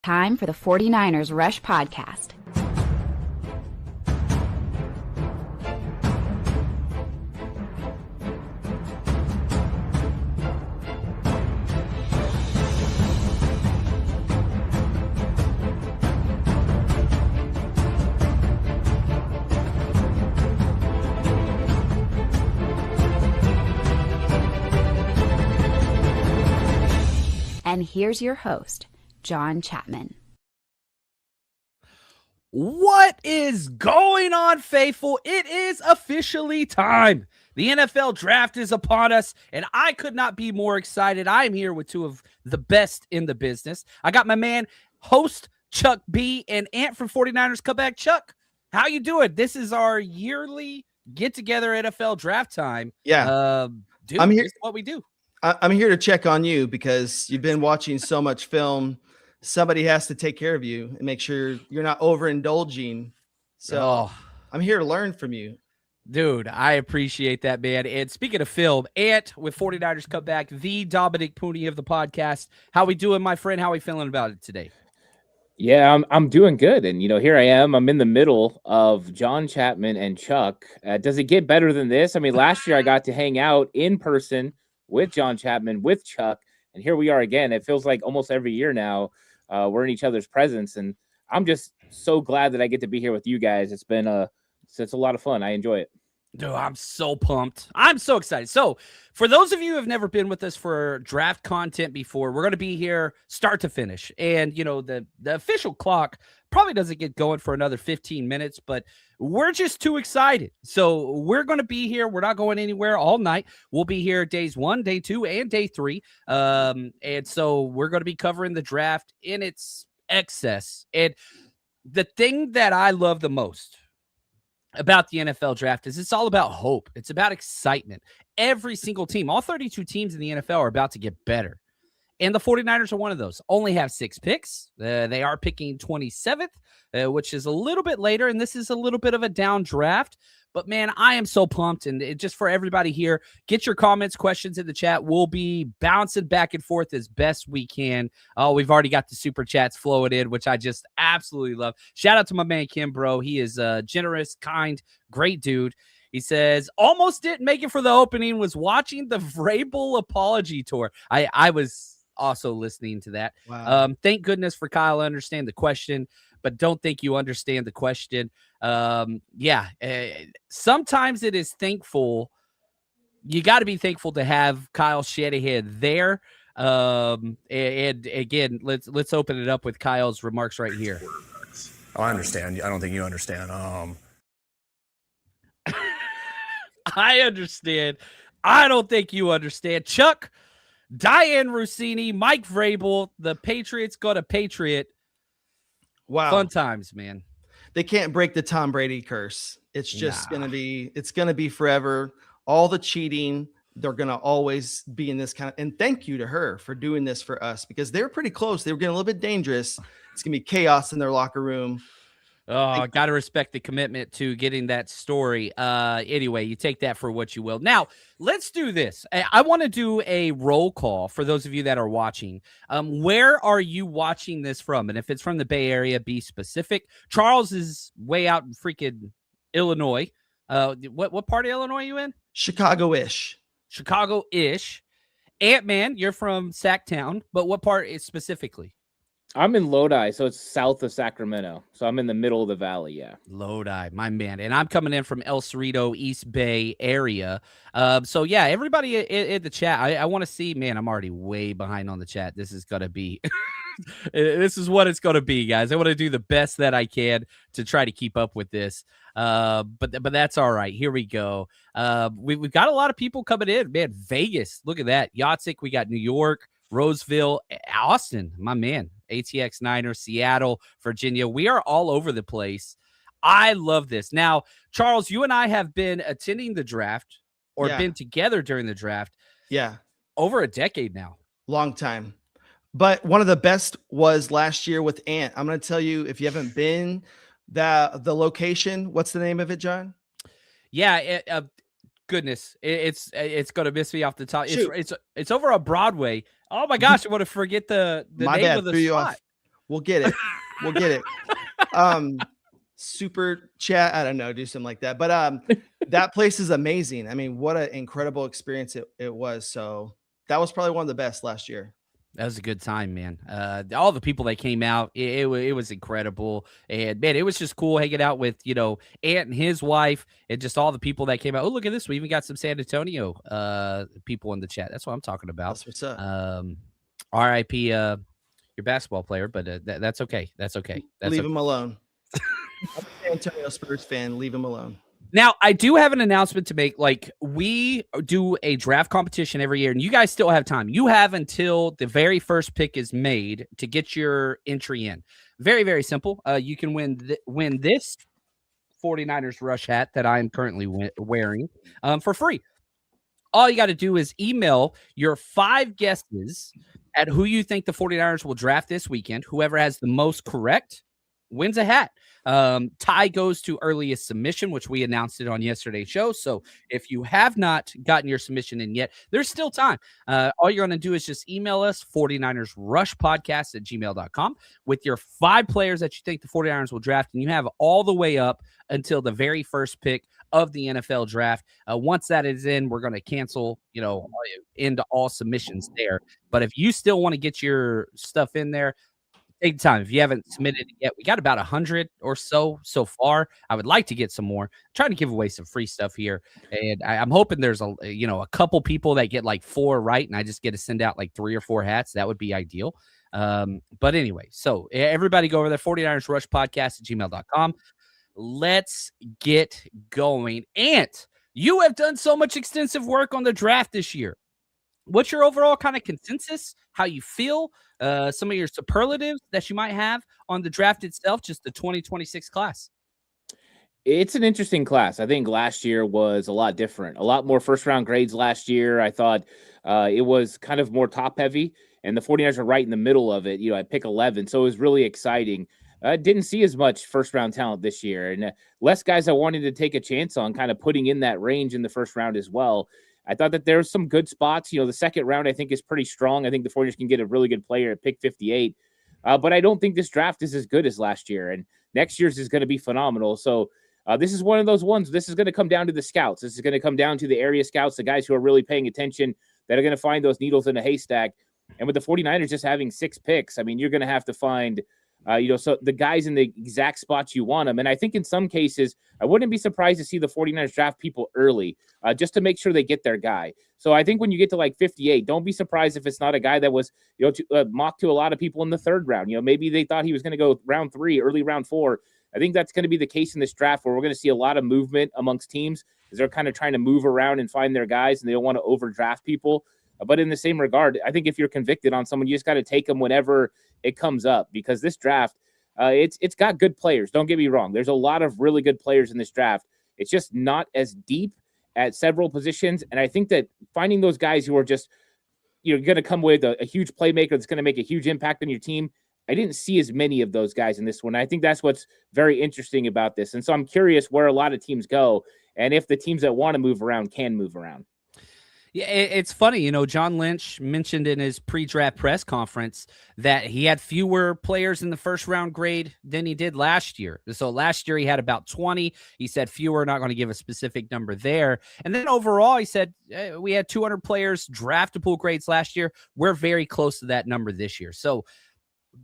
Time for the 49ers Rush Podcast. And here's your host, John Chapman. What is going on, faithful? It is officially time. The NFL draft is upon us, and I could not be more excited. I am here with two of the best in the business. I got my man, host Chuck B, and Ant from 49ers Comeback. Chuck, how you doing? This is our yearly get-together NFL draft time. Yeah. Dude, I'm here. this is what we do. I'm here to check on you because you've been watching so much film. Somebody has to take care of you and make sure you're not overindulging. So I'm here to learn from you. Dude, I appreciate that, man. And speaking of film, Ant with 49ers Comeback, the Dominic Pooney of the podcast. How we doing, my friend? How we feeling about it today? Yeah, I'm doing good. And, here I am. I'm in the middle of John Chapman and Chuck. Does it get better than this? I mean, last year I got to hang out in person with John Chapman, with Chuck, and here we are again. It feels like almost every year now we're in each other's presence, and I'm just so glad that I get to be here with you guys. It's a lot of fun. I enjoy it. Dude, I'm so pumped. I'm so excited. So for those of you who have never been with us for draft content before, we're going to be here start to finish. And, the official clock probably doesn't get going for another 15 minutes, but we're just too excited. So we're going to be here. We're not going anywhere all night. We'll be here days 1, day 2, and day 3. And so we're going to be covering the draft in its excess. And the thing that I love the most about the NFL draft is it's all about hope. It's about excitement. Every single team, all 32 teams in the NFL are about to get better. And the 49ers are one of those. Only have 6 picks. They are picking 27th, which is a little bit later, and this is a little bit of a down draft. But, man, I am so pumped. And just for everybody here, get your comments, questions in the chat. We'll be bouncing back and forth as best we can. Oh, we've already got the super chats flowing in, which I just absolutely love. Shout out to my man, Kim, bro. He is generous, kind, great dude. He says, almost didn't make it for the opening, was watching the Vrabel apology tour. I was also listening to that. Wow. Thank goodness for Kyle. I understand the question, but don't think you understand the question. Sometimes it is thankful. You got to be thankful to have Kyle Shanahan there. And again, let's open it up with Kyle's remarks right here. Oh, I understand. I don't think you understand. I understand. I don't think you understand. Chuck, Diane Rossini, Mike Vrabel, the Patriots got a Patriot. Wow. Fun times, man. They can't break the Tom Brady curse. It's just going to be forever. All the cheating, they're going to always be in this kind of, and thank you to her for doing this for us because they were pretty close. They were getting a little bit dangerous. It's going to be chaos in their locker room. Oh, got to respect the commitment to getting that story. Anyway, you take that for what you will. Now, let's do this. I want to do a roll call for those of you that are watching. Where are you watching this from? And if it's from the Bay Area, be specific. Charles is way out in freaking Illinois. What part of Illinois are you in? Chicago-ish. Chicago-ish. Ant-Man, you're from Sacktown, but what part is specifically? I'm in Lodi, so it's south of Sacramento. So I'm in the middle of the valley, yeah. Lodi, my man. And I'm coming in from El Cerrito, East Bay area. So, yeah, everybody in the chat, I want to see, man, I'm already way behind on the chat. This is going to be this is what it's going to be, guys. I want to do the best that I can to try to keep up with this. But that's all right. Here we go. We've got a lot of people coming in, man. Vegas, look at that. Yachtzik, we got New York, Roseville, Austin, my man. ATX Niners, Seattle, Virginia. We are all over the place. I love this. Now, Charles, you and I have been attending the draft or been together during the draft. Yeah. Over a decade now. Long time. But one of the best was last year with Ant. I'm going to tell you, if you haven't been, the location, what's the name of it, John? Yeah, goodness, it's going to miss me off the top. It's over on Broadway. Oh my gosh, I want to forget the name of the spot. We'll get it. We'll get it. Super chat. I don't know, do something like that. But that place is amazing. I mean, what an incredible experience it was. So that was probably one of the best last year. That was a good time, man. All the people that came out, it was incredible. And man, it was just cool hanging out with, Ant and his wife and just all the people that came out. Oh, look at this. We even got some San Antonio people in the chat. That's what I'm talking about. That's what's up. RIP your basketball player, but that's okay. That's okay. Leave him alone. I'm a San Antonio Spurs fan. Leave him alone. Now, I do have an announcement to make. Like, we do a draft competition every year, and you guys still have time. You have until the very first pick is made to get your entry in. Very, very simple. You can win this 49ers Rush hat that I am currently wearing for free. All you got to do is email your 5 guesses at who you think the 49ers will draft this weekend. Whoever has the most correct wins a hat. Tie goes to earliest submission, which we announced it on yesterday's show. So if you have not gotten your submission in yet, there's still time. All you're going to do is just email us 49ersrushpodcast@gmail.com with your 5 players that you think the 49ers will draft. And you have all the way up until the very first pick of the NFL draft. Once that is in, we're going to cancel, into all submissions there. But if you still want to get your stuff in there, take time. If you haven't submitted it yet, we got about 100 or so far. I would like to get some more. I'm trying to give away some free stuff here, and I'm hoping there's a couple people that get like 4 right, and I just get to send out like 3 or 4 hats. That would be ideal. But anyway, so everybody go over there, 49ers Rush Podcast @gmail.com. Let's get going. Ant, you have done so much extensive work on the draft this year. What's your overall kind of consensus? How you feel? Some of your superlatives that you might have on the draft itself, just the 2026 class. It's an interesting class. I think last year was a lot different. A lot more first-round grades last year. I thought it was kind of more top-heavy, and the 49ers are right in the middle of it, at pick 11. So it was really exciting. Didn't see as much first-round talent this year, and less guys I wanted to take a chance on, kind of putting in that range in the first round as well. I thought that there's some good spots. The second round I think is pretty strong. I think the 49ers can get a really good player at pick 58. But I don't think this draft is as good as last year. And next year's is going to be phenomenal. So this is one of those ones. This is going to come down to the scouts. This is going to come down to the area scouts, the guys who are really paying attention, that are going to find those needles in a haystack. And with the 49ers just having 6 picks, I mean, you're going to have to find so the guys in the exact spots you want them. And I think in some cases, I wouldn't be surprised to see the 49ers draft people early just to make sure they get their guy. So I think when you get to like 58, don't be surprised if it's not a guy that was, mocked to a lot of people in the 3rd round. Maybe they thought he was going to go round 3, early round 4. I think that's going to be the case in this draft, where we're going to see a lot of movement amongst teams as they're kind of trying to move around and find their guys, and they don't want to overdraft people. But in the same regard, I think if you're convicted on someone, you just got to take them whenever it comes up, because this draft, it's got good players. Don't get me wrong. There's a lot of really good players in this draft. It's just not as deep at several positions. And I think that finding those guys who are just, going to come with a huge playmaker that's going to make a huge impact on your team, I didn't see as many of those guys in this one. I think that's what's very interesting about this. And so I'm curious where a lot of teams go, and if the teams that want to move around can move around. Yeah, it's funny. John Lynch mentioned in his pre-draft press conference that he had fewer players in the first round grade than he did last year. So last year he had about 20. He said fewer, not going to give a specific number there. And then overall, he said we had 200 players draftable grades last year. We're very close to that number this year. So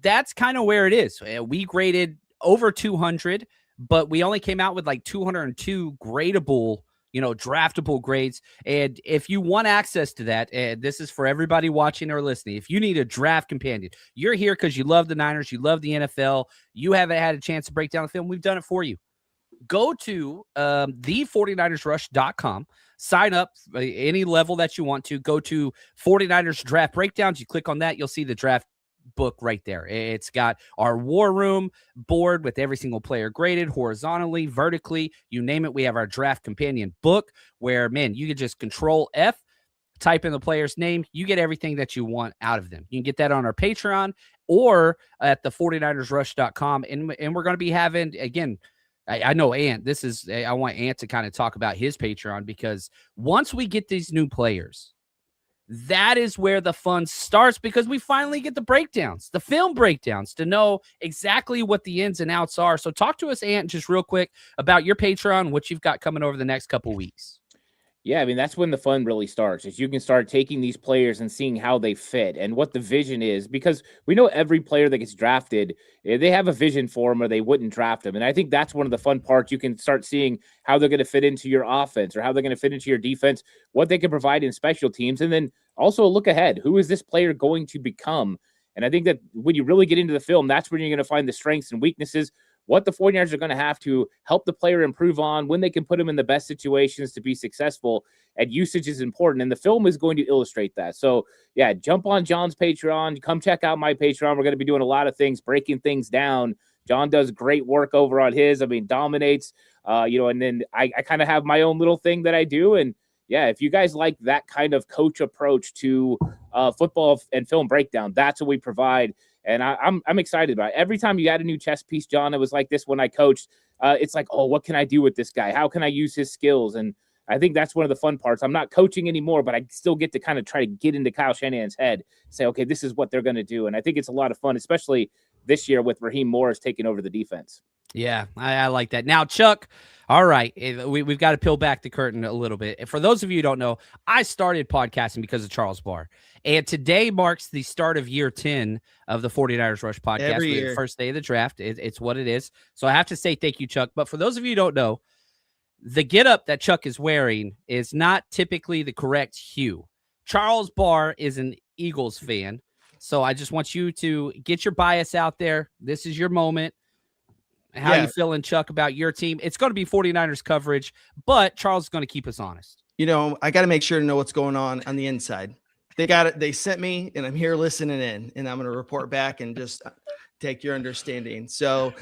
that's kind of where it is. We graded over 200, but we only came out with like 202 gradable draftable grades. And if you want access to that, and this is for everybody watching or listening, if you need a draft companion, you're here because you love the Niners, you love the NFL, you haven't had a chance to break down the film, we've done it for you. Go to the49ersrush.com, sign up any level that you want to. Go to 49ers draft breakdowns. You click on that, you'll see the draft book right there. It's got our war room board with every single player graded horizontally, vertically, you name it. We have our draft companion book where, man, you can just Control F, type in the player's name, you get everything that you want out of them. You can get that on our Patreon or at the 49ersrush.com. And we're going to be having, again, I know Ant, I want Ant to kind of talk about his Patreon, because once we get these new players, that is where the fun starts, because we finally get the breakdowns, the film breakdowns, to know exactly what the ins and outs are. So talk to us, Ant, just real quick about your Patreon, what you've got coming over the next couple weeks. Yeah, I mean, that's when the fun really starts, is you can start taking these players and seeing how they fit and what the vision is, because we know every player that gets drafted, they have a vision for them or they wouldn't draft them. And I think that's one of the fun parts. You can start seeing how they're going to fit into your offense or how they're going to fit into your defense, what they can provide in special teams, and then also look ahead. Who is this player going to become? And I think that when you really get into the film, that's when you're going to find the strengths and weaknesses, what the 49ers are going to have to help the player improve on, when they can put them in the best situations to be successful. And usage is important, and the film is going to illustrate that. So, yeah, jump on John's Patreon. Come check out my Patreon. We're going to be doing a lot of things, breaking things down. John does great work over on his. I mean, dominates, and then I kind of have my own little thing that I do. And, yeah, if you guys like that kind of coach approach to football and film breakdown, that's what we provide. And I'm excited about it. Every time you add a new chess piece, John, it was like this when I coached. It's like, oh, what can I do with this guy? How can I use his skills? And I think that's one of the fun parts. I'm not coaching anymore, but I still get to kind of try to get into Kyle Shanahan's head, say, okay, this is what they're going to do. And I think it's a lot of fun, especially this year with Raheem Morris taking over the defense. Yeah, I like that. Now, Chuck, all right, we've got to peel back the curtain a little bit. And for those of you who don't know, I started podcasting because of Charles Barr. And today marks the start of year 10 of the 49ers Rush podcast. Every year. The first day of the draft. It's what it is. So I have to say thank you, Chuck. But for those of you who don't know, the getup that Chuck is wearing is not typically the correct hue. Charles Barr is an Eagles fan. So I just want you to get your bias out there. This is your moment. How you feeling, Chuck, about your team? It's going to be 49ers coverage, but Charles is going to keep us honest. I got to make sure to know what's going on the inside. They got it. They sent me, and I'm here listening in, and I'm going to report back and just take your understanding. So,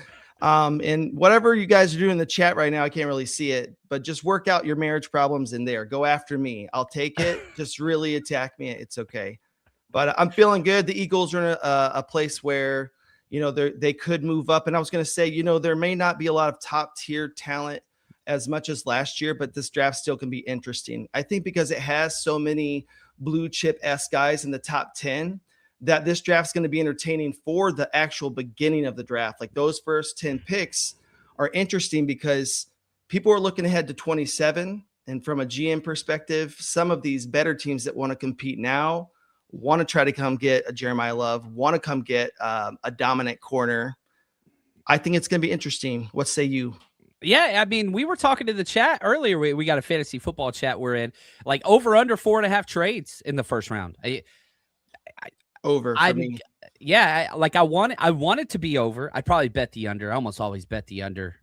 and whatever you guys are doing in the chat right now, I can't really see it, but just work out your marriage problems in there. Go after me. I'll take it. Just really attack me. It's okay. But I'm feeling good. The Eagles are in a place where, they could move up. And I was going to say, there may not be a lot of top tier talent as much as last year, but this draft still can be interesting. I think because it has so many blue chip S guys in the top 10, that this draft is going to be entertaining for the actual beginning of the draft. Like those first 10 picks are interesting because people are looking ahead to 27. And from a GM perspective, some of these better teams that want to compete now want to try to come get a Jeremiah Love, want to come get a dominant corner. I think it's going to be interesting. What say you? Yeah, I mean, we were talking to the chat earlier. We got a fantasy football chat we're in, like over under 4.5 trades in the first round. I want it to be over. I'd probably bet the under. I almost always bet the under.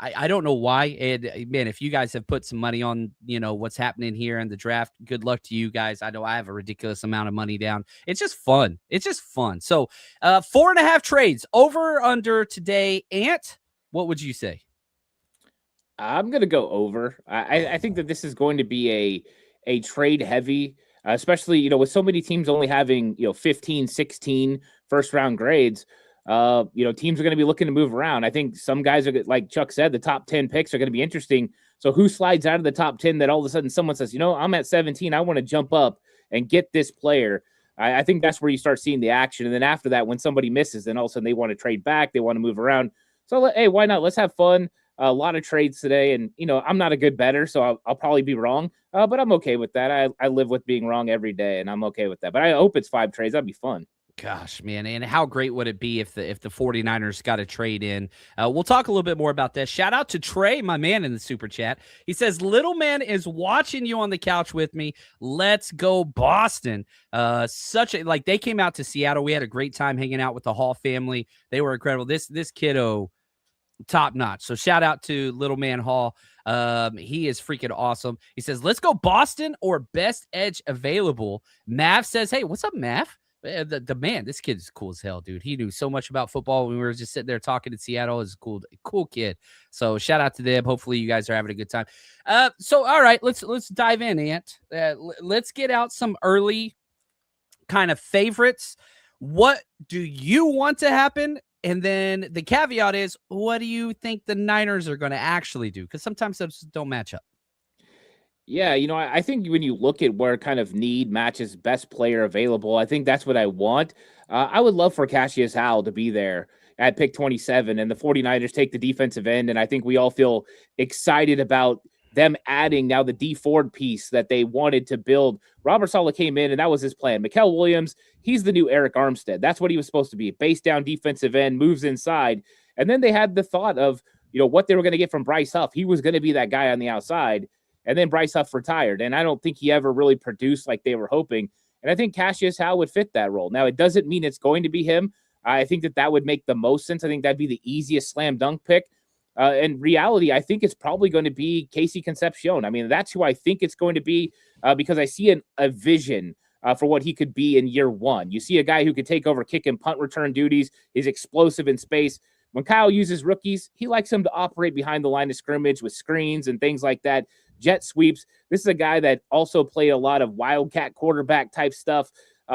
I don't know why. And man, if you guys have put some money on, what's happening here in the draft, good luck to you guys. I know I have a ridiculous amount of money down. It's just fun. So 4.5 trades over under today. Ant, what would you say? I'm going to go over. I think that this is going to be a trade heavy, especially, with so many teams only having, 15, 16 first round grades. Teams are going to be looking to move around. I think some guys are, like Chuck said, the top 10 picks are going to be interesting. So who slides out of the top 10 that all of a sudden someone says, I'm at 17. I want to jump up and get this player. I think that's where you start seeing the action. And then after that, when somebody misses, then all of a sudden they want to trade back. They want to move around. So, hey, why not? Let's have fun. A lot of trades today. And, I'm not a good bettor, so I'll probably be wrong. But I'm okay with that. I live with being wrong every day, and I'm okay with that. But I hope it's 5 trades. That'd be fun. Gosh, man, and how great would it be if the 49ers got a trade in? We'll talk a little bit more about that. Shout out to Trey, my man, in the super chat. He says, little man is watching you on the couch with me. Let's go Boston. They came out to Seattle. We had a great time hanging out with the Hall family. They were incredible. This kiddo, top notch. So shout out to little man Hall. He is freaking awesome. He says, let's go Boston or best edge available. Mav says, hey, what's up, Mav? The man, this kid is cool as hell, dude. He knew so much about football when we were just sitting there talking in Seattle. Is a cool kid. So shout out to them. Hopefully you guys are having a good time. So all right, let's dive in, Ant. Let's get out some early kind of favorites. What do you want to happen? And then the caveat is, what do you think the Niners are going to actually do? Because sometimes those don't match up. Yeah, I think when you look at where kind of need matches best player available, I think that's what I want. I would love for Cassius Howell to be there at pick 27 and the 49ers take the defensive end. And I think we all feel excited about them adding now the D Ford piece that they wanted to build. Robert Saleh came in and that was his plan. Mikael Williams, he's the new Eric Armstead. That's what he was supposed to be. Base down defensive end, moves inside. And then they had the thought of, what they were going to get from Bryce Huff. He was going to be that guy on the outside. And then Bryce Huff retired. And I don't think he ever really produced like they were hoping. And I think Cassius Howell would fit that role. Now, it doesn't mean it's going to be him. I think that would make the most sense. I think that'd be the easiest slam dunk pick. In reality, I think it's probably going to be Casey Concepcion. I mean, that's who I think it's going to be because I see a vision for what he could be in year one. You see a guy who could take over kick and punt return duties, is explosive in space. When Kyle uses rookies, he likes them to operate behind the line of scrimmage with screens and things like that. Jet sweeps. This is a guy that also played a lot of wildcat quarterback type stuff.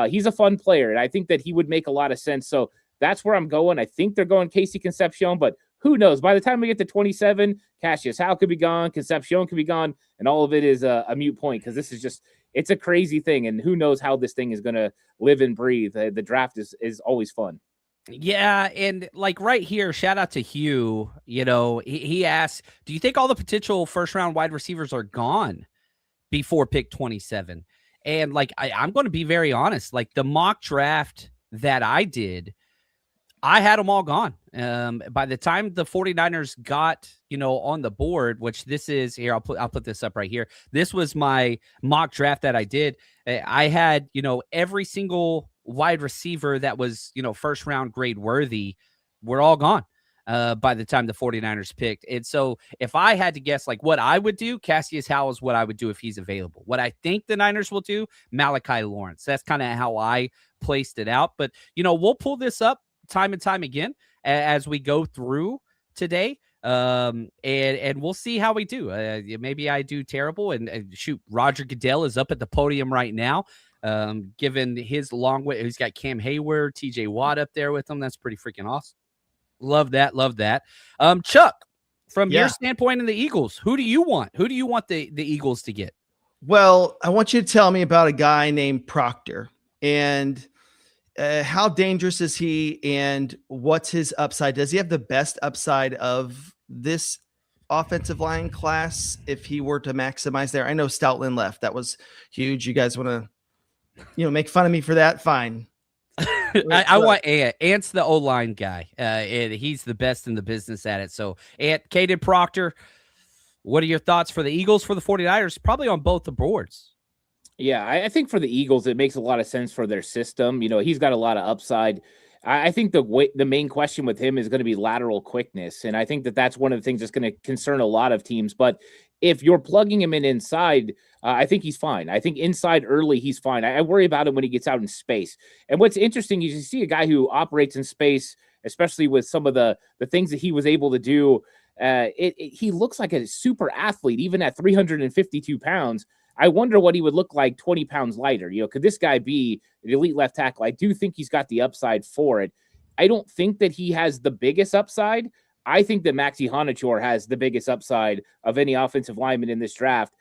He's a fun player, and I think that he would make a lot of sense. So that's where I'm going. I think they're going Casey Concepcion, but who knows? By the time we get to 27, Cassius Howell could be gone, Concepcion could be gone, and all of it is a mute point because this is just it's a crazy thing, and who knows how this thing is going to live and breathe. The draft is always fun. Yeah, and like right here, shout out to Hugh. He asked, do you think all the potential first-round wide receivers are gone before pick 27? And like I'm going to be very honest, like the mock draft that I did, I had them all gone. By the time the 49ers got, on the board, which this is here, I'll put this up right here. This was my mock draft that I did. I had, every single wide receiver that was, first round grade worthy were all gone by the time the 49ers picked. And so if I had to guess like what I would do, Cassius Howell is what I would do if he's available. What I think the Niners will do, Malachi Lawrence. That's kind of how I placed it out. But, we'll pull this up time and time again as we go through today. And we'll see how we do. Maybe I do terrible and shoot, Roger Goodell is up at the podium right now. Given his long way, he's got Cam Hayward, TJ Watt up there with him. That's pretty freaking awesome. Love that. Chuck, from your standpoint in the Eagles, who do you want? Who do you want the Eagles to get? Well, I want you to tell me about a guy named Proctor and how dangerous is he and what's his upside? Does he have the best upside of this offensive line class if he were to maximize there? I know Stoutland left. That was huge. You guys want to, make fun of me for that? Fine. I want Ant. Ant's the O-line guy. And he's the best in the business at it. So, Ant, Caden Proctor, what are your thoughts for the Eagles, for the 49ers? Probably on both the boards. Yeah, I think for the Eagles, it makes a lot of sense for their system. He's got a lot of upside. I think the main question with him is going to be lateral quickness. And I think that's one of the things that's going to concern a lot of teams. But if you're plugging him in inside, I think he's fine. I think inside early, he's fine. I worry about him when he gets out in space. And what's interesting is you see a guy who operates in space, especially with some of the things that he was able to do. He looks like a super athlete, even at 352 pounds. I wonder what he would look like 20 pounds lighter. Could this guy be an elite left tackle? I do think he's got the upside for it. I don't think that he has the biggest upside. I think that Iheanachor has the biggest upside of any offensive lineman in this draft.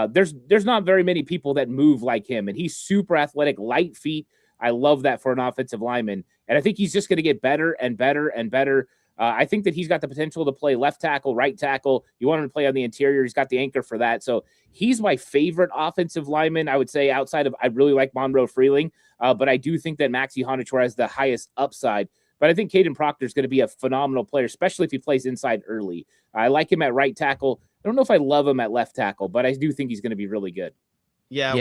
There's not very many people that move like him, and he's super athletic, light feet. I love that for an offensive lineman, and I think he's just going to get better and better and better. I think that he's got the potential to play left tackle, right tackle. You want him to play on the interior. He's got the anchor for that. So he's my favorite offensive lineman, I would say, outside of I really like Monroe Freeling, but I do think that Iheanachor has the highest upside. But I think Caden Proctor is going to be a phenomenal player, especially if he plays inside early. I like him at right tackle. I don't know if I love him at left tackle, but I do think he's going to be really good. Yeah.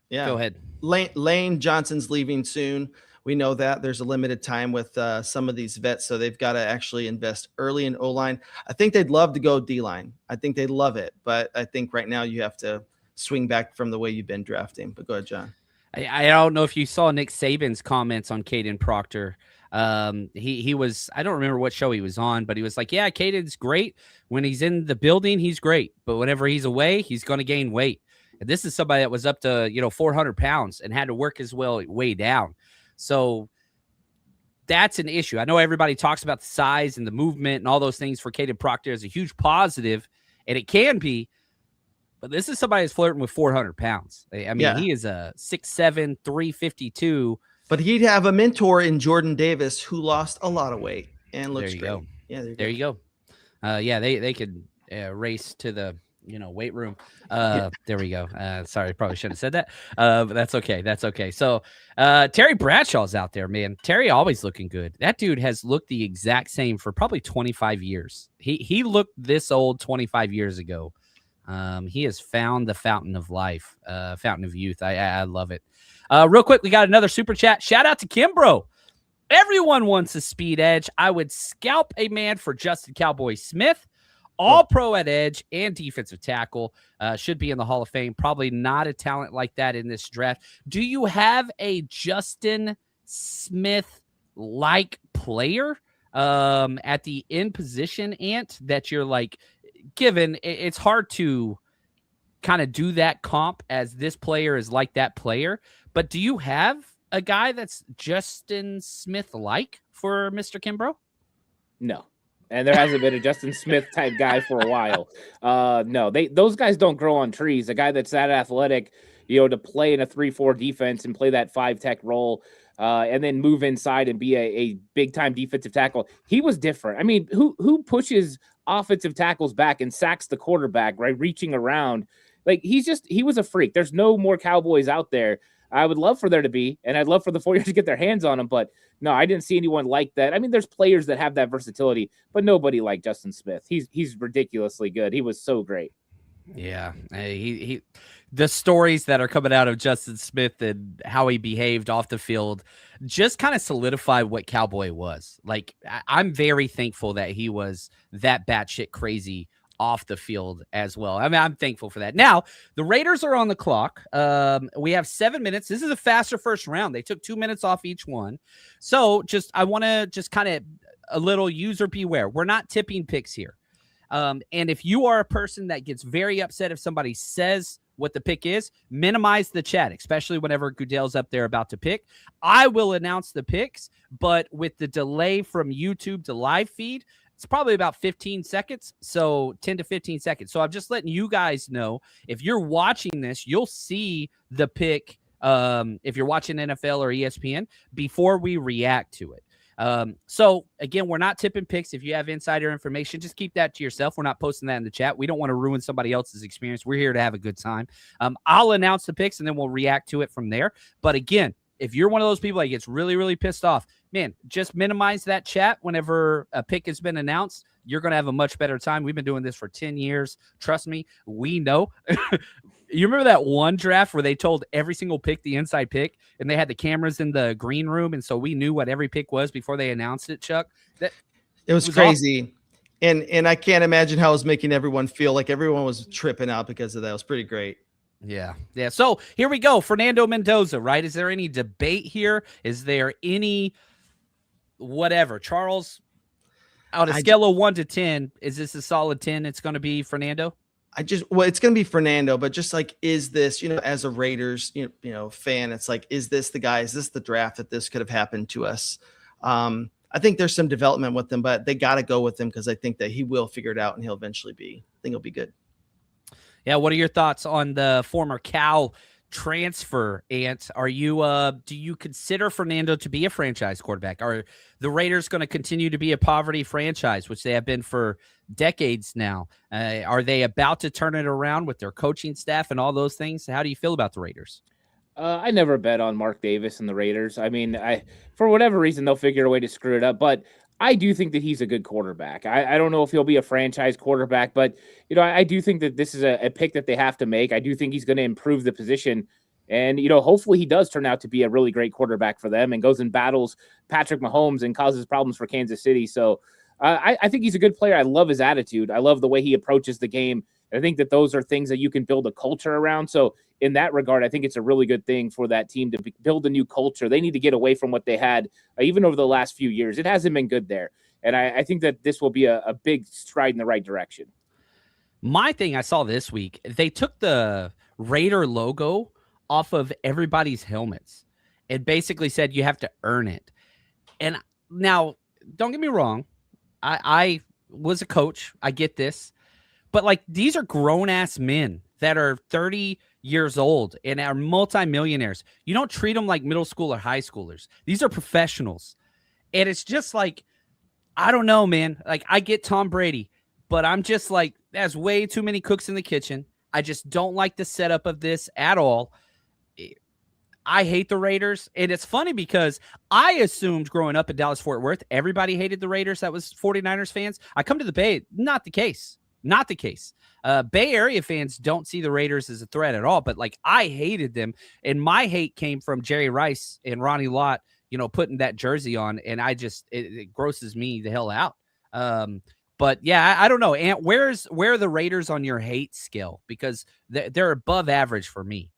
Go ahead. Lane Johnson's leaving soon. We know that there's a limited time with some of these vets, so they've got to actually invest early in O-line. I think they'd love to go D-line. I think they'd love it, but I think right now you have to swing back from the way you've been drafting. But go ahead, John. I don't know if you saw Nick Saban's comments on Caden Proctor. He was, I don't remember what show he was on, but he was like, yeah, Caden's great. When he's in the building, he's great. But whenever he's away, he's going to gain weight. And this is somebody that was up to, 400 pounds and had to work his way down. So that's an issue. I know everybody talks about the size and the movement and all those things for Caden Proctor as a huge positive, and it can be. But this is somebody who's flirting with 400 pounds. I mean, he is a 6'7", 352. But he'd have a mentor in Jordan Davis who lost a lot of weight and looks great. Go. Yeah, there you go. They could race to the weight room. There we go. Sorry, probably shouldn't have said that. But that's okay. That's okay. So Terry Bradshaw's out there, man. Terry always looking good. That dude has looked the exact same for probably 25 years. He looked this old 25 years ago. He has found the fountain of life, fountain of youth. I love it. Real quick, we got another super chat. Shout out to Kimbro. Everyone wants a speed edge. I would scalp a man for Justin Cowboy Smith. All pro at edge and defensive tackle. Should be in the Hall of Fame. Probably not a talent like that in this draft. Do you have a Justin Smith-like player at the end position, Ant, that you're like, given it's hard to kind of do that comp as this player is like that player, but do you have a guy that's Justin Smith-like for Mr. Kimbrough? No. And there hasn't been a Justin Smith type guy for a while. No, those guys don't grow on trees. A guy that's that athletic, to play in a 3-4 defense and play that 5-tech role, and then move inside and be a big time defensive tackle. He was different. I mean, who pushes offensive tackles back and sacks the quarterback, right? Reaching around. Like he was a freak. There's no more Cowboys out there. I would love for there to be, and I'd love for the 49ers to get their hands on him, but no, I didn't see anyone like that. I mean, there's players that have that versatility, but nobody like Justin Smith. He's ridiculously good. He was so great. Yeah, the stories that are coming out of Justin Smith and how he behaved off the field just kind of solidified what Cowboy was. Like, I'm very thankful that he was that batshit crazy off the field as well. I mean, I'm thankful for that. Now, the Raiders are on the clock. We have 7 minutes. This is a faster first round. They took 2 minutes off each one. So I want to just kind of a little user beware. We're not tipping picks here. And if you are a person that gets very upset if somebody says what the pick is, minimize the chat, especially whenever Goodell's up there about to pick. I will announce the picks, but with the delay from YouTube to live feed, it's probably about 15 seconds, so 10 to 15 seconds. So I'm just letting you guys know, if you're watching this, you'll see the pick, if you're watching NFL or ESPN, before we react to it. So again, we're not tipping picks. If you have insider information, just keep that to yourself. We're not posting that in the chat. We don't want to ruin somebody else's experience. We're here to have a good time. I'll announce the picks and then we'll react to it from there. But again, if you're one of those people that gets really, really pissed off, man, just minimize that chat whenever a pick has been announced. You're going to have a much better time. We've been doing this for 10 years. Trust me, we know. You remember that one draft where they told every single pick the inside pick, and they had the cameras in the green room, and so we knew what every pick was before they announced it, Chuck? It was crazy. Awesome. And I can't imagine how it was making everyone feel like everyone was tripping out because of that. It was pretty great. Yeah. So here we go. Fernando Mendoza, right? Is there any debate here? Is there any whatever? Charles, on a scale of 1 to 10, is this a solid 10? It's going to be Fernando? It's going to be Fernando, but just like, is this, as a Raiders, fan, it's like, is this the guy? Is this the draft that this could have happened to us? I think there's some development with him, but they got to go with him because I think that he will figure it out and he'll eventually I think he'll be good. Yeah. What are your thoughts on the former Cal transfer, Ant? Are you, do you consider Fernando to be a franchise quarterback? Are the Raiders going to continue to be a poverty franchise, which they have been for decades now? Are they about to turn it around with their coaching staff and all those things? How do you feel about the Raiders? I never bet on Mark Davis and the Raiders. I mean, for whatever reason, they'll figure a way to screw it up, but I do think that he's a good quarterback. I don't know if he'll be a franchise quarterback, but I do think that this is a pick that they have to make. I do think he's going to improve the position, and hopefully he does turn out to be a really great quarterback for them and goes and battles Patrick Mahomes and causes problems for Kansas City. So I think he's a good player. I love his attitude. I love the way he approaches the game. I think that those are things that you can build a culture around. So in that regard, I think it's a really good thing for that team to build a new culture. They need to get away from what they had even over the last few years. It hasn't been good there. And I think that this will be a big stride in the right direction. My thing I saw this week, they took the Raider logo off of everybody's helmets. It basically said you have to earn it. And now, don't get me wrong. I was a coach. I get this. But, like, these are grown-ass men that are 30 years old and are multimillionaires. You don't treat them like middle school or high schoolers. These are professionals. And it's just like, I don't know, man. Like, I get Tom Brady, but I'm just like, there's way too many cooks in the kitchen. I just don't like the setup of this at all. I hate the Raiders. And it's funny because I assumed growing up in Dallas-Fort Worth, everybody hated the Raiders that was 49ers fans. I come to the Bay, not the case. Not the case. Bay Area fans don't see the Raiders as a threat at all, but like I hated them. And my hate came from Jerry Rice and Ronnie Lott, putting that jersey on. And it grosses me the hell out. But yeah, I don't know. Ant, where are the Raiders on your hate scale? Because they're above average for me.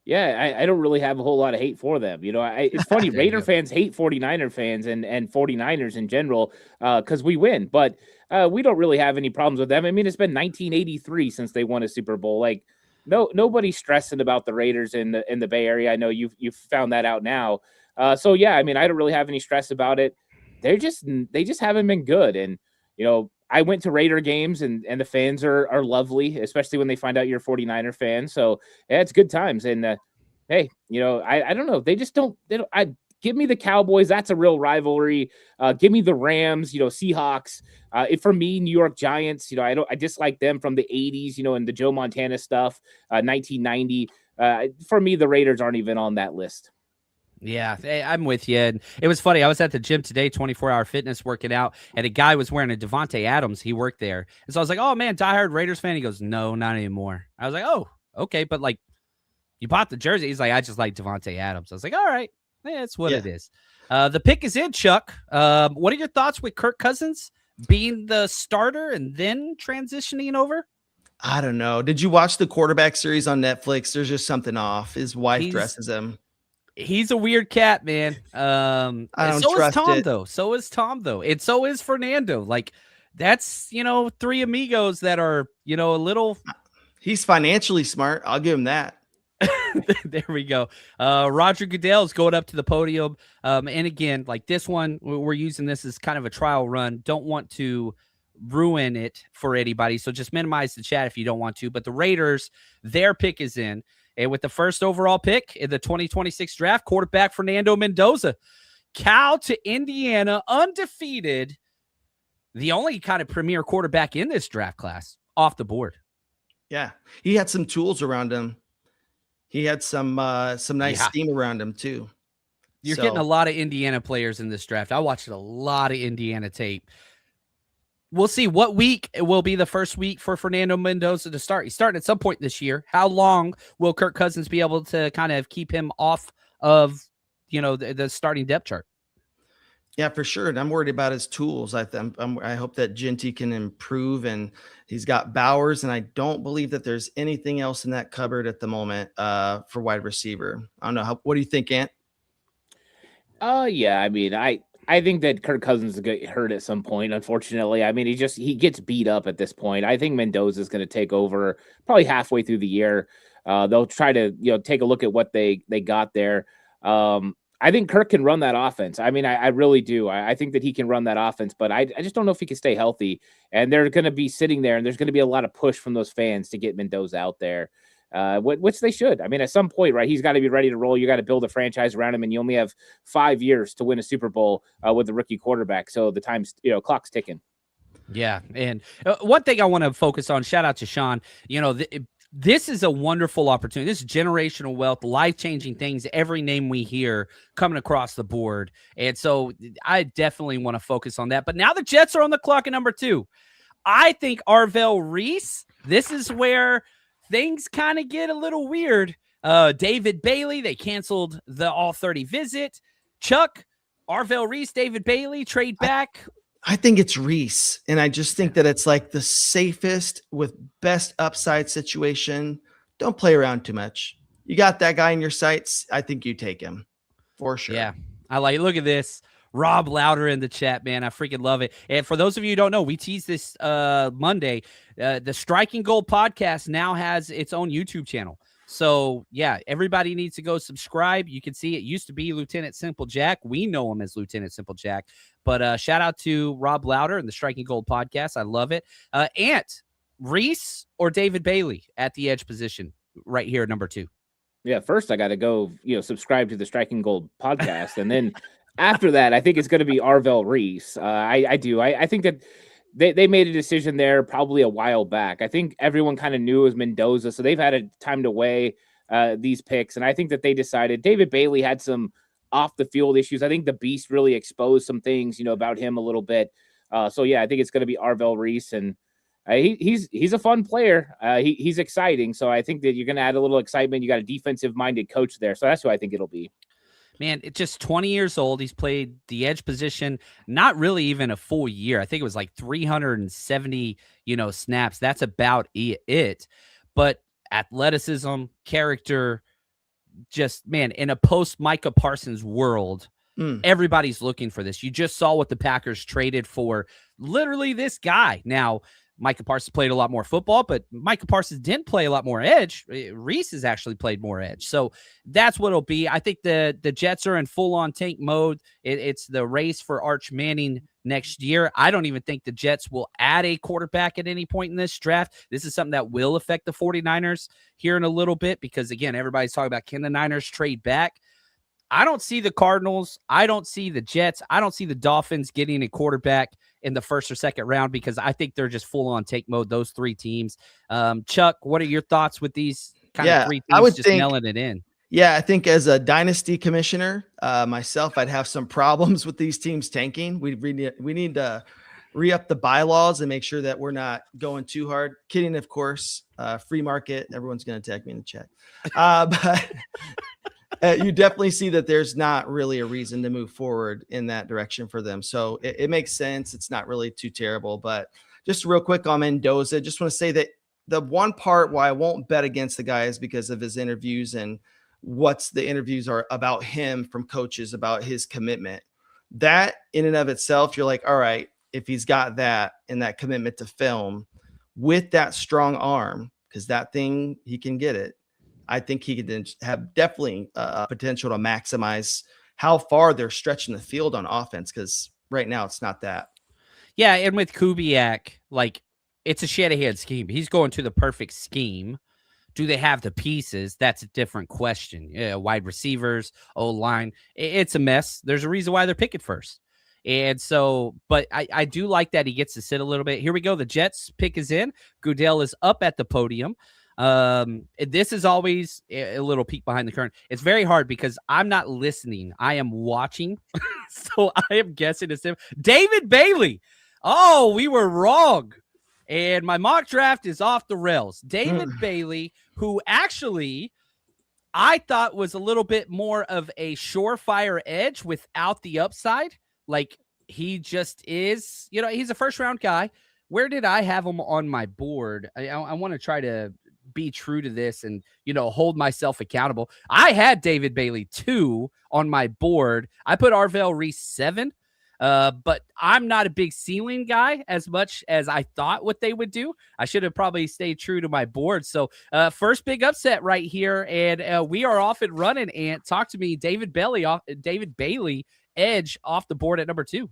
Yeah, I don't really have a whole lot of hate for them. It's funny. Raider fans hate 49er fans and 49ers in general because we win. But we don't really have any problems with them. I mean, it's been 1983 since they won a Super Bowl. Like, nobody's stressing about the Raiders in the Bay Area. I know you've found that out now. So yeah, I mean, I don't really have any stress about it. They just haven't been good. And I went to Raider games and the fans are lovely, especially when they find out you're a 49er fan. So yeah, it's good times. And hey, I don't know. They don't. Give me the Cowboys. That's a real rivalry. Give me the Rams, Seahawks. For me, New York Giants, I dislike them from the 80s, and the Joe Montana stuff, 1990. For me, the Raiders aren't even on that list. Yeah, I'm with you. And it was funny. I was at the gym today, 24-hour fitness, working out, and a guy was wearing a Devontae Adams. He worked there. And so I was like, oh, man, diehard Raiders fan. He goes, no, not anymore. I was like, oh, okay. But, like, you bought the jersey. He's like, I just like Devontae Adams. I was like, all right. That's what it is. The pick is in, Chuck. What are your thoughts with Kirk Cousins being the starter and then transitioning over? I don't know. Did you watch the quarterback series on Netflix? There's just something off. His wife dresses him. He's a weird cat, man. I don't so trust is Tom, it. though. So is Tom, though. And so is Fernando. Like, that's, three amigos that are, a little. He's financially smart. I'll give him that. There we go. Roger Goodell's going up to the podium. And again, like this one, we're using this as kind of a trial run. Don't want to ruin it for anybody. So just minimize the chat if you don't want to. But the Raiders, their pick is in. And with the first overall pick in the 2026 draft, quarterback Fernando Mendoza, Cal to Indiana, undefeated. The only kind of premier quarterback in this draft class off the board. Yeah. He had some tools around him. He had some nice steam around him too. You're getting a lot of Indiana players in this draft. I watched a lot of Indiana tape. We'll see what week will be the first week for Fernando Mendoza to start. He's starting at some point this year. How long will Kirk Cousins be able to kind of keep him off of, the starting depth chart? Yeah, for sure. And I'm worried about his tools. I hope that Genty can improve, and he's got Bowers, and I don't believe that there's anything else in that cupboard at the moment for wide receiver. I don't know. What do you think, Ant? Yeah, I mean, I think that Kirk Cousins will get hurt at some point, unfortunately. I mean, he gets beat up at this point. I think Mendoza is going to take over probably halfway through the year. They'll try to, take a look at what they got there. I think Kirk can run that offense. I mean, I really do. I think that he can run that offense, but I just don't know if he can stay healthy. And they're going to be sitting there, and there's going to be a lot of push from those fans to get Mendoza out there, which they should. I mean, at some point, right, he's got to be ready to roll. You got to build a franchise around him, and you only have 5 years to win a Super Bowl with a rookie quarterback. So the time's, clock's ticking. Yeah, and one thing I want to focus on, shout out to Sean, this is a wonderful opportunity. This is generational wealth, life-changing things, every name we hear coming across the board. And so I definitely want to focus on that. But now the Jets are on the clock at number 2. I think Arvell Reese, this is where things kind of get a little weird. David Bailey, they canceled the All-30 visit. Chuck, Arvell Reese, David Bailey, trade back. I think it's Reese, and I just think that it's like the safest with best upside situation. Don't play around too much. You got that guy in your sights. I think you take him for sure. Yeah, I like. Look at this, Rob Louder in the chat, man. I freaking love it. And for those of you who don't know, we teased this Monday. The Striking Gold podcast now has its own YouTube channel. So, yeah, everybody needs to go subscribe. You can see it used to be Lieutenant Simple Jack. We know him as Lieutenant Simple Jack. But shout out to Rob Louder and the Striking Gold podcast. I love it. Ant, Reese or David Bailey at the edge position right here at number 2? Yeah, first I got to go, subscribe to the Striking Gold podcast, and then after that, I think it's going to be Arvell Reese. I do. I think that they made a decision there probably a while back. I think everyone kind of knew it was Mendoza, so they've had a time to weigh these picks, and I think that they decided David Bailey had some off the field issues. I think the Beast really exposed some things, about him a little bit. So yeah, I think it's going to be Arvell Reese, and he's a fun player. He's exciting. So I think that you're going to add a little excitement. You got a defensive minded coach there. So that's who I think it'll be. Man, it's just 20 years old. He's played the edge position, not really even a full year. I think it was like 370, snaps. That's about it. But athleticism, character, just, man, in a post Micah Parsons world, everybody's looking for this. You just saw what the Packers traded for literally this guy. Now, Micah Parsons played a lot more football, but Micah Parsons didn't play a lot more edge. Reese has actually played more edge. So that's what it'll be. I think the Jets are in full-on tank mode. It's the race for Arch Manning next year. I don't even think the Jets will add a quarterback at any point in this draft. This is something that will affect the 49ers here in a little bit because, again, everybody's talking about can the Niners trade back? I don't see the Cardinals. I don't see the Jets. I don't see the Dolphins getting a quarterback in the first or second round because I think they're just full on take mode, those 3 teams. Chuck, what are your thoughts with these kind of 3 teams I would just think, nailing it in? Yeah, I think as a dynasty commissioner, myself, I'd have some problems with these teams tanking. We need to re-up the bylaws and make sure that we're not going too hard. Kidding, of course. Free market. Everyone's going to tag me in the chat. But you definitely see that there's not really a reason to move forward in that direction for them. So it makes sense. It's not really too terrible. But just real quick on Mendoza, just want to say that the one part why I won't bet against the guy is because of his interviews and what's the interviews are about him from coaches about his commitment. That in and of itself, you're like, all right, if he's got that and that commitment to film with that strong arm, because that thing, he can get it. I think he could have definitely a potential to maximize how far they're stretching the field on offense, because right now it's not that. Yeah, and with Kubiak, like, it's a Shanahan scheme. He's going to the perfect scheme. Do they have the pieces? That's a different question. Wide receivers, O-line, it's a mess. There's a reason why they're picking first. And so, but I do like that he gets to sit a little bit. Here we go. The Jets pick is in. Goodell is up at the podium. This is always a little peek behind the curtain. It's very hard because I'm not listening. I am watching. So I am guessing it's him. David Bailey. Oh, we were wrong. And my mock draft is off the rails. David Bailey, who actually I thought was a little bit more of a surefire edge without the upside. Like, he just is, he's a first round guy. Where did I have him on my board? I want to try to be true to this and, hold myself accountable. I had David Bailey 2 on my board. I put Arvell Reese 7. But I'm not a big ceiling guy as much as I thought what they would do. I should have probably stayed true to my board. So first big upset right here. And we are off and running. And talk to me, David Bailey edge off the board at number 2.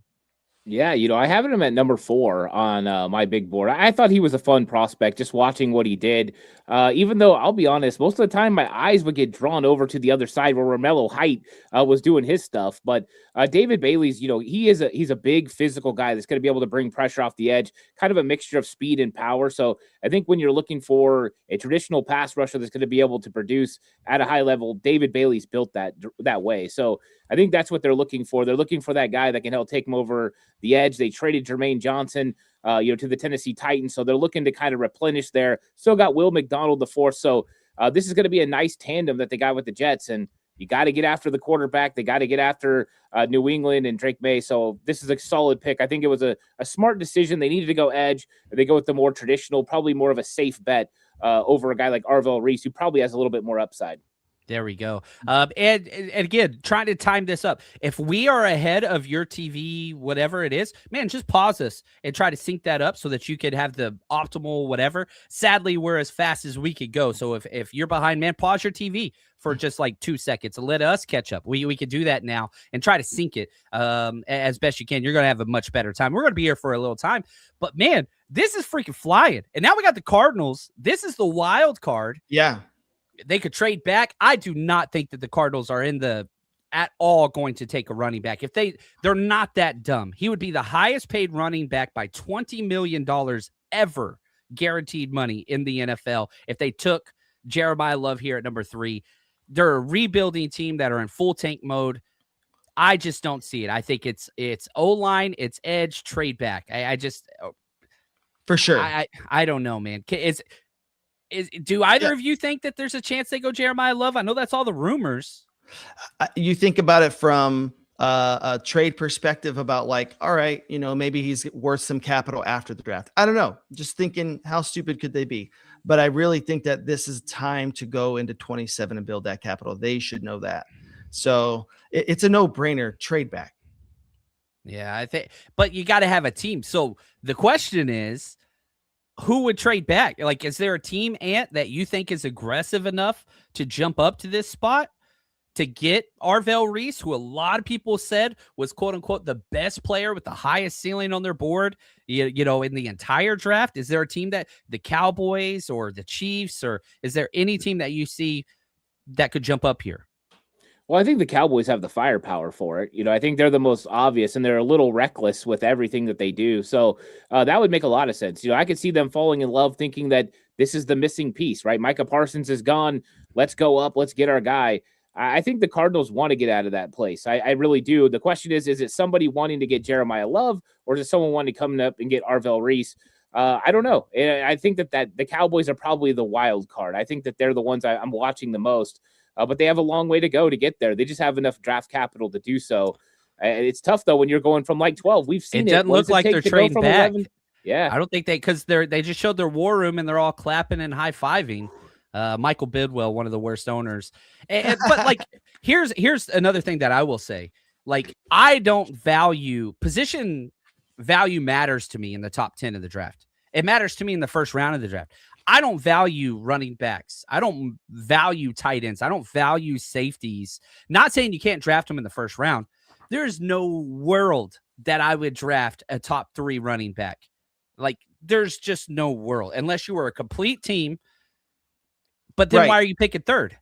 Yeah, I have him at number 4 on my big board. I thought he was a fun prospect, just watching what he did. Even though, I'll be honest, most of the time my eyes would get drawn over to the other side where Romello Height was doing his stuff. But David Bailey's, he's a big physical guy that's going to be able to bring pressure off the edge, kind of a mixture of speed and power. So I think when you're looking for a traditional pass rusher that's going to be able to produce at a high level, David Bailey's built that way. So I think that's what they're looking for. They're looking for that guy that can help take him over the edge. They traded Jermaine Johnson, to the Tennessee Titans. So they're looking to kind of replenish there. Still got Will McDonald, the 4th. So this is going to be a nice tandem that they got with the Jets. And you got to get after the quarterback. They got to get after New England and Drake May. So this is a solid pick. I think it was a smart decision. They needed to go edge. They go with the more traditional, probably more of a safe bet over a guy like Arvell Reese, who probably has a little bit more upside. There we go. And again, trying to time this up. If we are ahead of your TV, whatever it is, man, just pause us and try to sync that up so that you could have the optimal whatever. Sadly, we're as fast as we could go. So if you're behind, man, pause your TV for just like 2 seconds and let us catch up. We could do that now and try to sync it as best you can. You're going to have a much better time. We're going to be here for a little time. But, man, this is freaking flying. And now we got the Cardinals. This is the wild card. Yeah. They could trade back. I do not think that the Cardinals are at all going to take a running back. If they're not that dumb. He would be the highest paid running back by $20 million ever guaranteed money in the NFL if they took Jeremiah Love here at number 3. They're a rebuilding team that are in full tank mode. I just don't see it. I think it's O-line, it's edge, trade back. I just for sure. I don't know, man. Do either of you think that there's a chance they go Jeremiah Love? I know that's all the rumors. You think about it from a trade perspective about like, all right, maybe he's worth some capital after the draft. I don't know. Just thinking, how stupid could they be? But I really think that this is time to go into 27 and build that capital. They should know that. So it's a no-brainer, trade back. Yeah, I think, but you got to have a team. So the question is, who would trade back? Like, is there a team, Ant, that you think is aggressive enough to jump up to this spot to get Arvell Reese, who a lot of people said was quote unquote the best player with the highest ceiling on their board, in the entire draft? Is there a team that the Cowboys or the Chiefs, or is there any team that you see that could jump up here? Well, I think the Cowboys have the firepower for it. I think they're the most obvious, and they're a little reckless with everything that they do. So that would make a lot of sense. I could see them falling in love, thinking that this is the missing piece, right? Micah Parsons is gone. Let's go up. Let's get our guy. I think the Cardinals want to get out of that place. I really do. The question is it somebody wanting to get Jeremiah Love, or is it someone wanting to come up and get Arvell Reese? I don't know. I think that the Cowboys are probably the wild card. I think that they're the ones I'm watching the most. But they have a long way to go to get there. They just have enough draft capital to do so. It's tough, though, when you're going from like 12. We've seen it. Doesn't look like they're trading back. 11? Yeah. I don't think because they just showed their war room and they're all clapping and high-fiving. Michael Bidwell, one of the worst owners. But like, here's another thing that I will say. Like, I don't position value matters to me in the top 10 of the draft. It matters to me in the first round of the draft. I don't value running backs. I don't value tight ends. I don't value safeties. Not saying you can't draft them in the first round. There's no world that I would draft a top 3 running back. Like, there's just no world unless you were a complete team. But then why are you picking 3rd?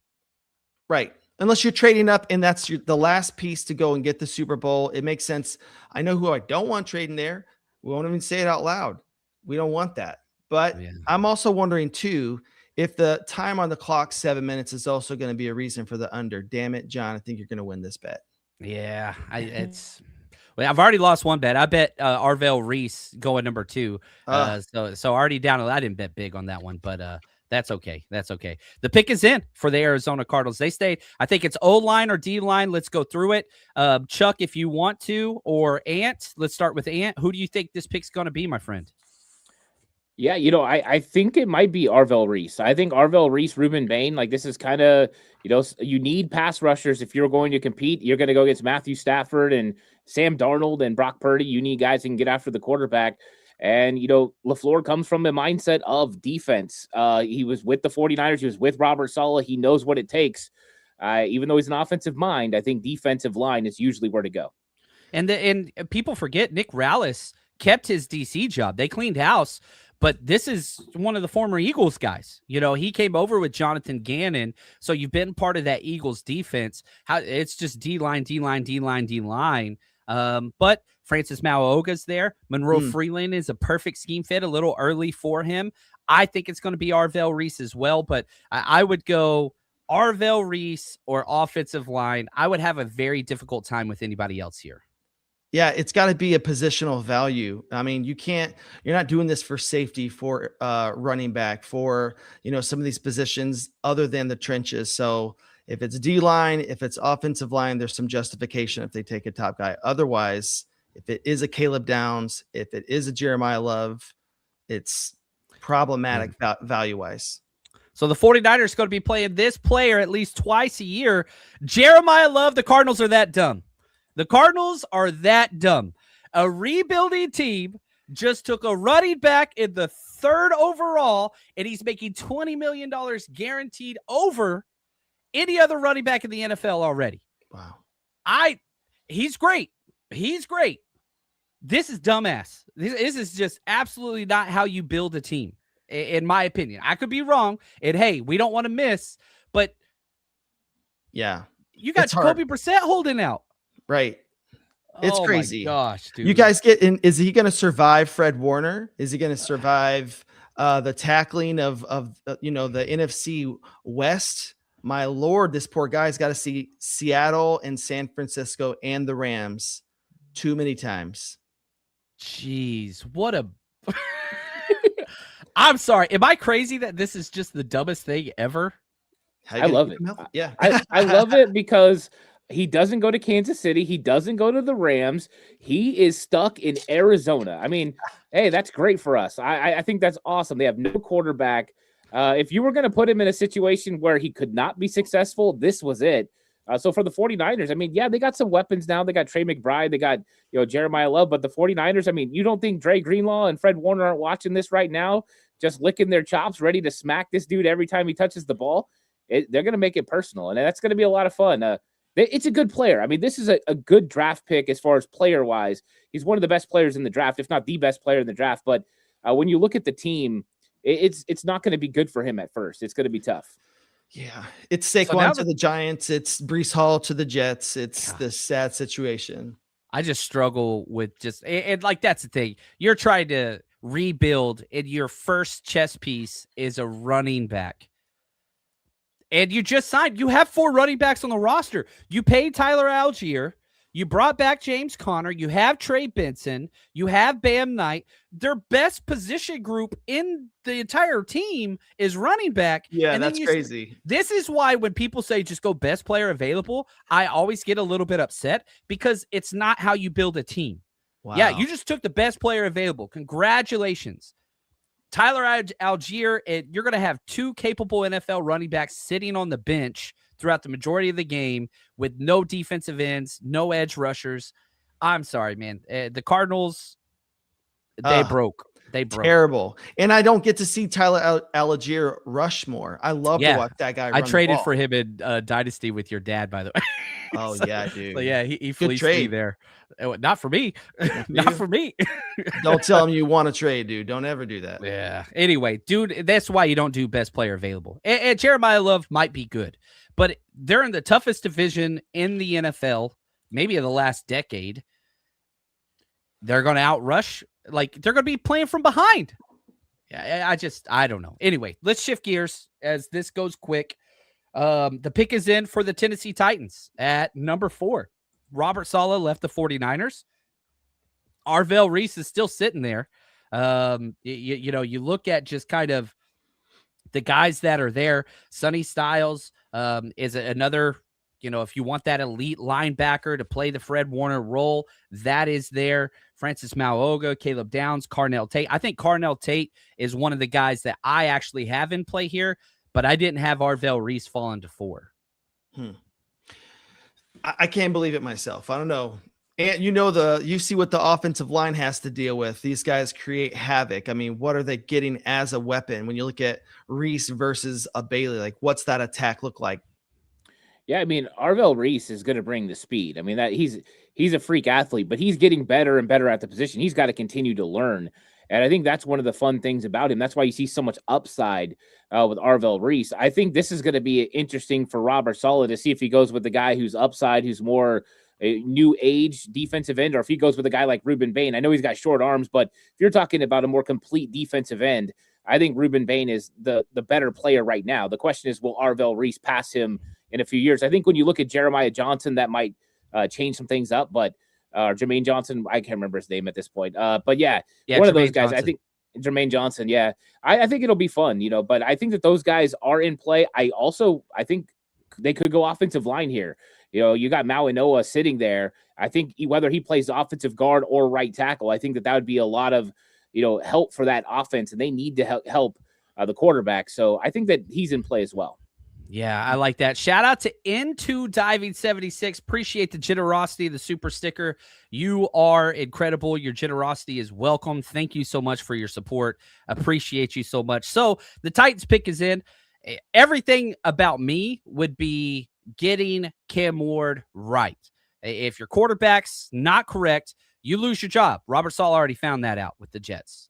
Right. Unless you're trading up and that's the last piece to go and get the Super Bowl. It makes sense. I know who I don't want trading there. We won't even say it out loud. We don't want that. But I'm also wondering, too, if the time on the clock, 7 minutes, is also going to be a reason for the under. Damn it, John. I think you're going to win this bet. Yeah, I've already lost one bet. I bet Arvell Reese going number 2. So already down. I didn't bet big on that one, but that's okay. That's okay. The pick is in for the Arizona Cardinals. They stayed. I think it's O-line or D-line. Let's go through it. Chuck, if you want to, or Ant. Let's start with Ant. Who do you think this pick's going to be, my friend? Yeah, I think it might be Arvell Reese. I think Arvell Reese, Ruben Bain, like this is kind of, you need pass rushers if you're going to compete. You're going to go against Matthew Stafford and Sam Darnold and Brock Purdy. You need guys who can get after the quarterback. And, LaFleur comes from a mindset of defense. He was with the 49ers. He was with Robert Saleh. He knows what it takes. Even though he's an offensive mind, I think defensive line is usually where to go. And people forget Nick Rallis kept his DC job. They cleaned house. But this is one of the former Eagles guys. He came over with Jonathan Gannon. So you've been part of that Eagles defense. It's just D-line, D-line, D-line, D-line. But Francis Mauigoa's there. Monroe Freeling is a perfect scheme fit, a little early for him. I think it's going to be Arvell Reese as well. But I would go Arvell Reese or offensive line. I would have a very difficult time with anybody else here. Yeah, it's got to be a positional value. I mean, you're not doing this for safety, for running back, for, some of these positions other than the trenches. So if it's D-line, if it's offensive line, there's some justification if they take a top guy. Otherwise, if it is a Caleb Downs, if it is a Jeremiah Love, it's problematic value-wise. So the 49ers are going to be playing this player at least twice a year. Jeremiah Love, the Cardinals are that dumb. The Cardinals are that dumb. A rebuilding team just took a running back in the 3rd overall, and he's making $20 million guaranteed over any other running back in the NFL already. Wow. He's great. He's great. This is dumbass. This is just absolutely not how you build a team, in my opinion. I could be wrong. And hey, we don't want to miss, but yeah, you got Jacoby Brissett holding out. Right. It's crazy. My gosh, dude. You guys get in. Is he going to survive Fred Warner? Is he going to survive the tackling of the NFC West? My Lord, this poor guy's got to see Seattle and San Francisco and the Rams too many times. Jeez, what a I'm sorry. Am I crazy that this is just the dumbest thing ever? I love it. Yeah. I love it because he doesn't go to Kansas City. He doesn't go to the Rams. He is stuck in Arizona. I mean, hey, that's great for us. I think that's awesome. They have no quarterback. If you were going to put him in a situation where he could not be successful, this was it. So for the 49ers, I mean, yeah, they got some weapons now. They got Trey McBride. They got, Jeremiah Love. But the 49ers, I mean, you don't think Dre Greenlaw and Fred Warner aren't watching this right now, just licking their chops, ready to smack this dude every time he touches the ball? They're going to make it personal, and that's going to be a lot of fun. It's a good player. I mean, this is a good draft pick as far as player-wise. He's one of the best players in the draft, if not the best player in the draft. But when you look at the team, it's not going to be good for him at first. It's going to be tough. Yeah, it's Saquon to the Giants. It's Breece Hall to the Jets. It's the sad situation. I just struggle with and like, that's the thing. You're trying to rebuild, and your first chess piece is a running back. And you just signed. You have 4 running backs on the roster. You paid Tyler Algier. You brought back James Conner. You have Trey Benson. You have Bam Knight. Their best position group in the entire team is running back. Yeah, and that's crazy. This is why when people say just go best player available, I always get a little bit upset, because it's not how you build a team. Wow. Yeah, you just took the best player available. Congratulations. Tyler Algier, and you're going to have 2 capable NFL running backs sitting on the bench throughout the majority of the game with no defensive ends, no edge rushers. I'm sorry, man. The Cardinals, they broke. They broke. Terrible. And I don't get to see Tyler Algier rush more. I love to watch that guy run I traded the ball. for him in Dynasty with your dad, by the way. Oh, yeah, dude. So yeah, he fleeced me there. Not for me. Not for me. Don't tell him you want to trade, dude. Don't ever do that. Yeah. Anyway, dude, that's why you don't do best player available. And Jeremiah Love might be good, but they're in the toughest division in the NFL, maybe in the last decade. They're going to outrush, like, they're going to be playing from behind. Yeah, I don't know. Anyway, let's shift gears as this goes quick. The pick is in for the Tennessee Titans at number 4. Robert Saleh left the 49ers. Arvell Reese is still sitting there. You look at just kind of the guys that are there. Sonny Styles is another, if you want that elite linebacker to play the Fred Warner role, that is there. Francis Mauigoa, Caleb Downs, Carnell Tate. I think Carnell Tate is one of the guys that I actually have in play here, but I didn't have Arvell Reese fall into 4. I can't believe it myself. I don't know. And you see what the offensive line has to deal with. These guys create havoc. I mean, what are they getting as a weapon? When you look at Reese versus a Bailey, like, what's that attack look like? Yeah, I mean, Arvell Reese is going to bring the speed. I mean, that he's a freak athlete, but he's getting better and better at the position. He's got to continue to learn. And I think that's one of the fun things about him. That's why you see so much upside with Arvell Reese. I think this is going to be interesting for Robert Saleh to see if he goes with the guy who's upside, who's more a new age defensive end, or if he goes with a guy like Ruben Bain. I know he's got short arms, but if you're talking about a more complete defensive end, I think Ruben Bain is the better player right now. The question is, will Arvell Reese pass him in a few years? I think when you look at Jeremiah Johnson, that might change some things up, but Jermaine Johnson, I can't remember his name at this point. But yeah, one Jermaine of those guys, Johnson. I think Jermaine Johnson. Yeah. I think it'll be fun, but I think that those guys are in play. I think they could go offensive line here. You got Mauigoa sitting there. I think whether he plays offensive guard or right tackle, I think that would be a lot of, help for that offense. And they need to help the quarterback. So I think that he's in play as well. Yeah, I like that. Shout out to Into Diving 76. Appreciate the generosity of the super sticker. You are incredible. Your generosity is welcome. Thank you so much for your support. Appreciate you so much. So the Titans pick is in. Everything about me would be getting Cam Ward right. If your quarterback's not correct, you lose your job. Robert Saleh already found that out with the Jets.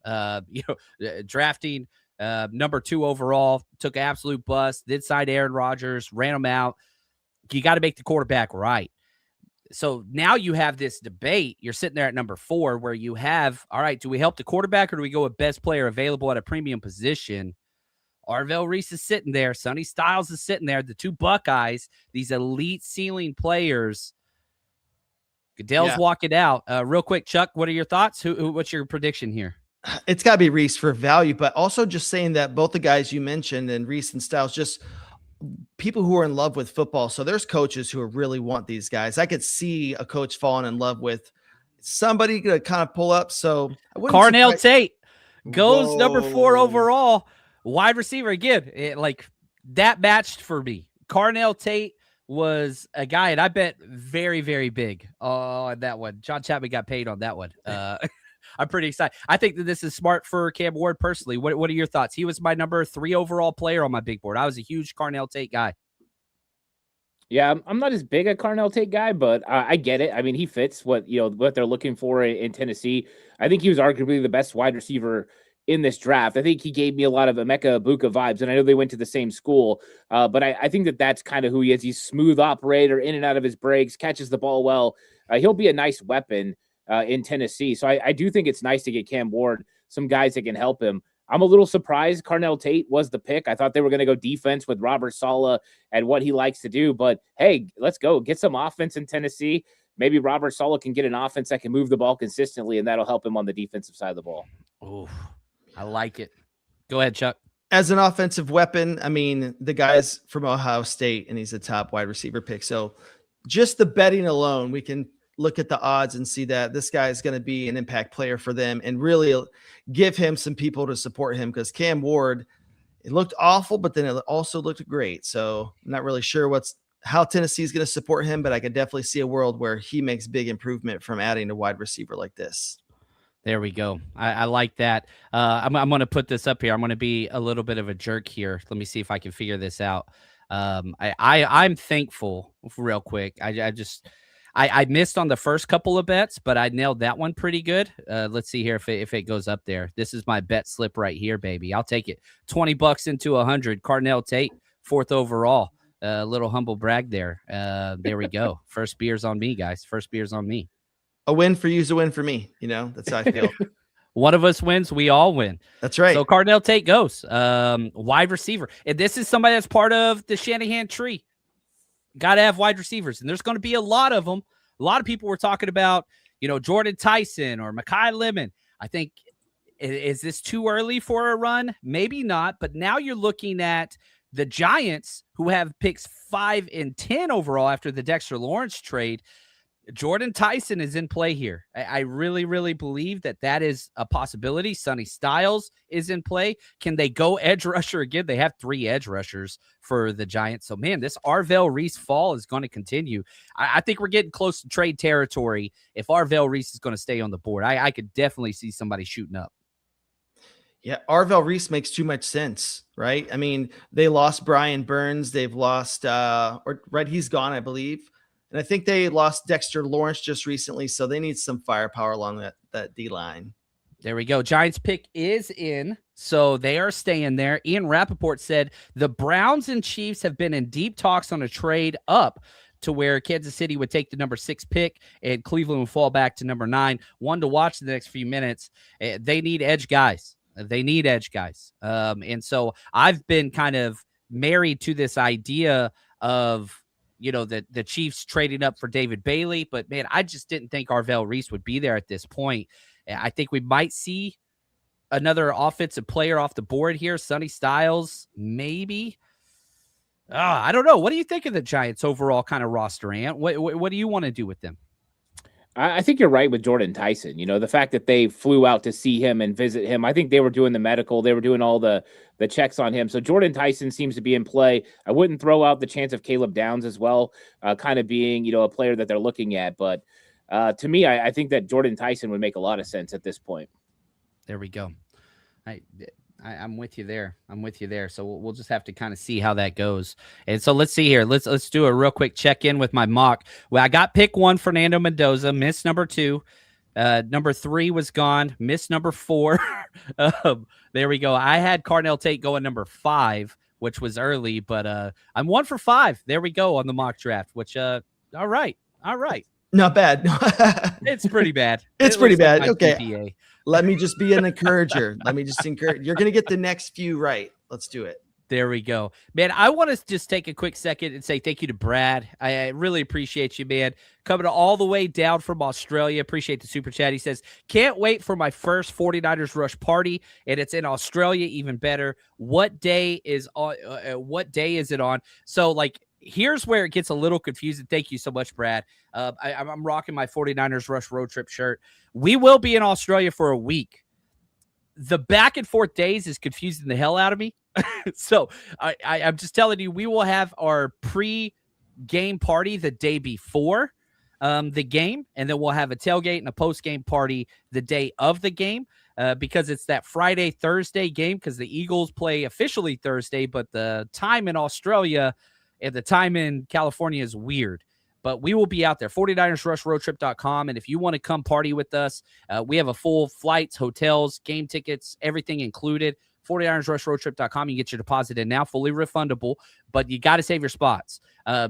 Drafting number 2 overall, took an absolute bust, did side Aaron Rodgers, ran him out. You got to make the quarterback right. So now you have this debate. You're sitting there at number 4 where you have, all right, do we help the quarterback or do we go with best player available at a premium position? Arvell Reese is sitting there. Sonny Styles is sitting there. The 2 Buckeyes, these elite ceiling players. Goodell's walking out. Real quick, Chuck, what are your thoughts? What's your prediction here? It's got to be Reese for value, but also just saying that both the guys you mentioned and Reese and Styles, just people who are in love with football. So there's coaches who really want these guys. I could see a coach falling in love with somebody to kind of pull up. So Carnell Tate goes number 4 overall, wide receiver again. Like that matched for me. Carnell Tate was a guy, and I bet very, very big on that one. John Chapman got paid on that one. I'm pretty excited. I think that this is smart for Cam Ward personally. What are your thoughts? He was my number 3 overall player on my big board. I was a huge Carnell Tate guy. Yeah, I'm not as big a Carnell Tate guy, but I get it. I mean, he fits what they're looking for in Tennessee. I think he was arguably the best wide receiver in this draft. I think he gave me a lot of Emeka Egbuka vibes, and I know they went to the same school, but I think that that's kind of who he is. He's smooth operator, in and out of his breaks, catches the ball well. He'll be a nice weapon in Tennessee. So I do think it's nice to get Cam Ward, some guys that can help him. I'm a little surprised Carnell Tate was the pick. I thought they were going to go defense with Robert Saleh and what he likes to do, but hey, let's go get some offense in Tennessee. Maybe Robert Saleh can get an offense that can move the ball consistently, and that'll help him on the defensive side of the ball. Oh, I like it. Go ahead, Chuck. As an offensive weapon, I mean, the guy's from Ohio State, and he's a top wide receiver pick. So just the betting alone, we can look at the odds and see that this guy is going to be an impact player for them and really give him some people to support him, because Cam Ward, it looked awful, but then it also looked great. So I'm not really sure how Tennessee is going to support him, but I could definitely see a world where he makes big improvement from adding a wide receiver like this. There we go. I like that. I'm going to put this up here. I'm going to be a little bit of a jerk here. Let me see if I can figure this out. I'm thankful real quick. I missed on the first couple of bets, but I nailed that one pretty good. Let's see here if it goes up there. This is my bet slip right here, baby. I'll take it. $20 into 100. Carnell Tate, 4th overall. Little humble brag there. There we go. First beer's on me, guys. First beer's on me. A win for you is a win for me. That's how I feel. One of us wins, we all win. That's right. So Carnell Tate goes. Wide receiver. And this is somebody that's part of the Shanahan tree. Got to have wide receivers, and there's going to be a lot of them. A lot of people were talking about, Jordan Tyson or Mekhi Lemon. I think, is this too early for a run? Maybe not, but now you're looking at the Giants, who have picks 5 and 10 overall after the Dexter Lawrence trade. Jordan Tyson is in play here. I really, really believe that is a possibility. Sonny Styles is in play. Can they go edge rusher again? They have 3 edge rushers for the Giants. So, man, this Arvell Reese fall is going to continue. I think we're getting close to trade territory if Arvell Reese is going to stay on the board. I could definitely see somebody shooting up. Yeah, Arvell Reese makes too much sense, right? I mean, they lost Brian Burns. They've lost, he's gone, I believe. And I think they lost Dexter Lawrence just recently, so they need some firepower along that D-line. There we go. Giants pick is in, so they are staying there. Ian Rappaport said the Browns and Chiefs have been in deep talks on a trade up to where Kansas City would take the number 6 pick and Cleveland would fall back to number 9. One to watch the next few minutes. They need edge guys. And so I've been kind of married to this idea of, the Chiefs trading up for David Bailey. But, man, I just didn't think Arvell Reese would be there at this point. I think we might see another offensive player off the board here. Sonny Styles, maybe. I don't know. What do you think of the Giants' overall kind of roster, Ant? What do you want to do with them? I think you're right with Jordan Tyson. The fact that they flew out to see him and visit him, I think they were doing the medical, they were doing all the checks on him. So Jordan Tyson seems to be in play. I wouldn't throw out the chance of Caleb Downs as well, kind of being, a player that they're looking at. But to me, I think that Jordan Tyson would make a lot of sense at this point. There we go. I'm with you there. So we'll just have to kind of see how that goes. And so let's see here. Let's do a real quick check-in with my mock. Well, I got pick 1, Fernando Mendoza, missed number 2. Number 3 was gone, missed number 4. There we go. I had Cardinal Tate going number 5, which was early, but I'm 1 for 5. There we go on the mock draft, which all right. Not bad. It's pretty bad. It's pretty bad. Like Okay. PPA. Let me just be an encourager. Let me just encourage. You're going to get the next few right. Let's do it. There we go. Man, I want to just take a quick second and say thank you to Brad. I really appreciate you, man. Coming all the way down from Australia. Appreciate the super chat. He says, can't wait for my first 49ers Rush party, and it's in Australia, even better. What day is it on? So, here's where it gets a little confusing. Thank you so much, Brad. I'm rocking my 49ers Rush road trip shirt. We will be in Australia for a week. The back and forth days is confusing the hell out of me. So I'm just telling you, we will have our pre-game party the day before the game, and then we'll have a tailgate and a post-game party the day of the game because it's that Friday, Thursday game because the Eagles play officially Thursday, but the time in Australia and the time in California is weird. But we will be out there, 49ersRushRoadTrip.com. And if you want to come party with us, we have a full flights, hotels, game tickets, everything included. 49ersRushRoadTrip.com. You get your deposit in now, fully refundable, but you got to save your spots.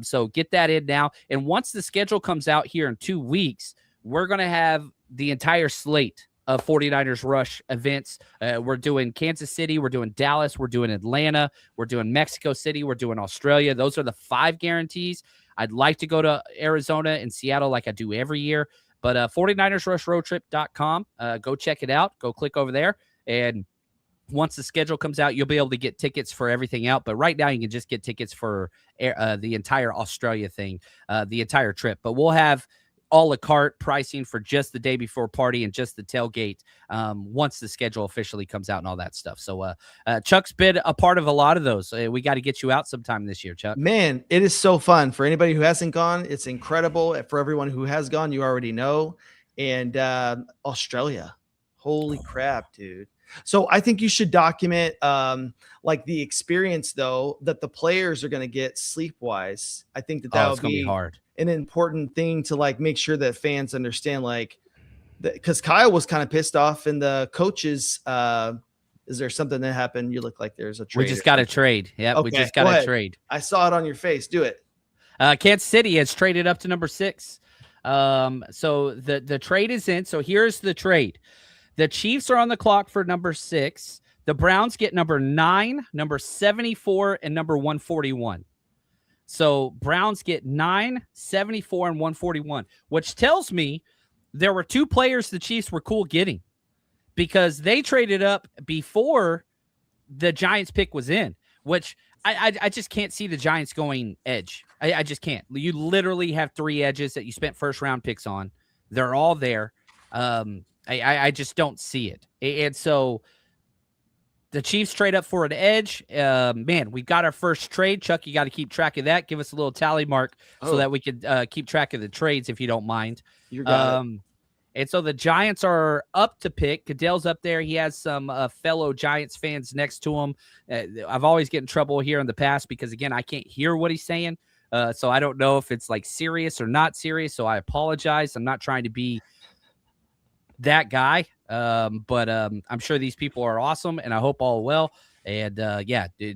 So get that in now. And once the schedule comes out here in 2 weeks, we're going to have the entire slate of 49ers Rush events. We're doing Kansas City. We're doing Dallas. We're doing Atlanta. We're doing Mexico City. We're doing Australia. Those are the 5 guarantees. I'd like to go to Arizona and Seattle like I do every year. But 49ersRushRoadTrip.com. Go check it out. Go click over there. And once the schedule comes out, you'll be able to get tickets for everything out. But right now, you can just get tickets for the entire Australia thing, the entire trip. But we'll have a la carte pricing for just the day before party and just the tailgate once the schedule officially comes out and all that stuff. So Chuck's been a part of a lot of those. We got to get you out sometime this year, Chuck. Man, it is so fun. For anybody who hasn't gone, it's incredible. For everyone who has gone, you already know. And Australia, holy crap, dude. So I think you should document the experience, though, that the players are going to get sleep-wise. I think that would be hard. An important thing to make sure that fans understand, because Kyle was kind of pissed off in the coaches. Is there something that happened? You look like there's a trade. We just got a trade. Yeah, okay, we just got a trade. I saw it on your face. Do it. Kansas City has traded up to number 6. So the trade is in. So here's the trade. The Chiefs are on the clock for number 6. The Browns get number 9, number 74, and number 141. So Browns get 9, 74, and 141, which tells me there were 2 players the Chiefs were cool getting because they traded up before the Giants pick was in, which I just can't see the Giants going edge. I just can't. You literally have 3 edges that you spent first-round picks on. They're all there. I just don't see it. And so the Chiefs trade up for an edge. Man, we got our first trade. Chuck, you got to keep track of that. Give us a little tally mark so that we could keep track of the trades if you don't mind. You got it. And so the Giants are up to pick. Goodell's up there. He has some fellow Giants fans next to him. I've always get in trouble here in the past because, again, I can't hear what he's saying. So I don't know if it's serious or not serious. So I apologize. I'm not trying to be that guy. But I'm sure these people are awesome and I hope all well. And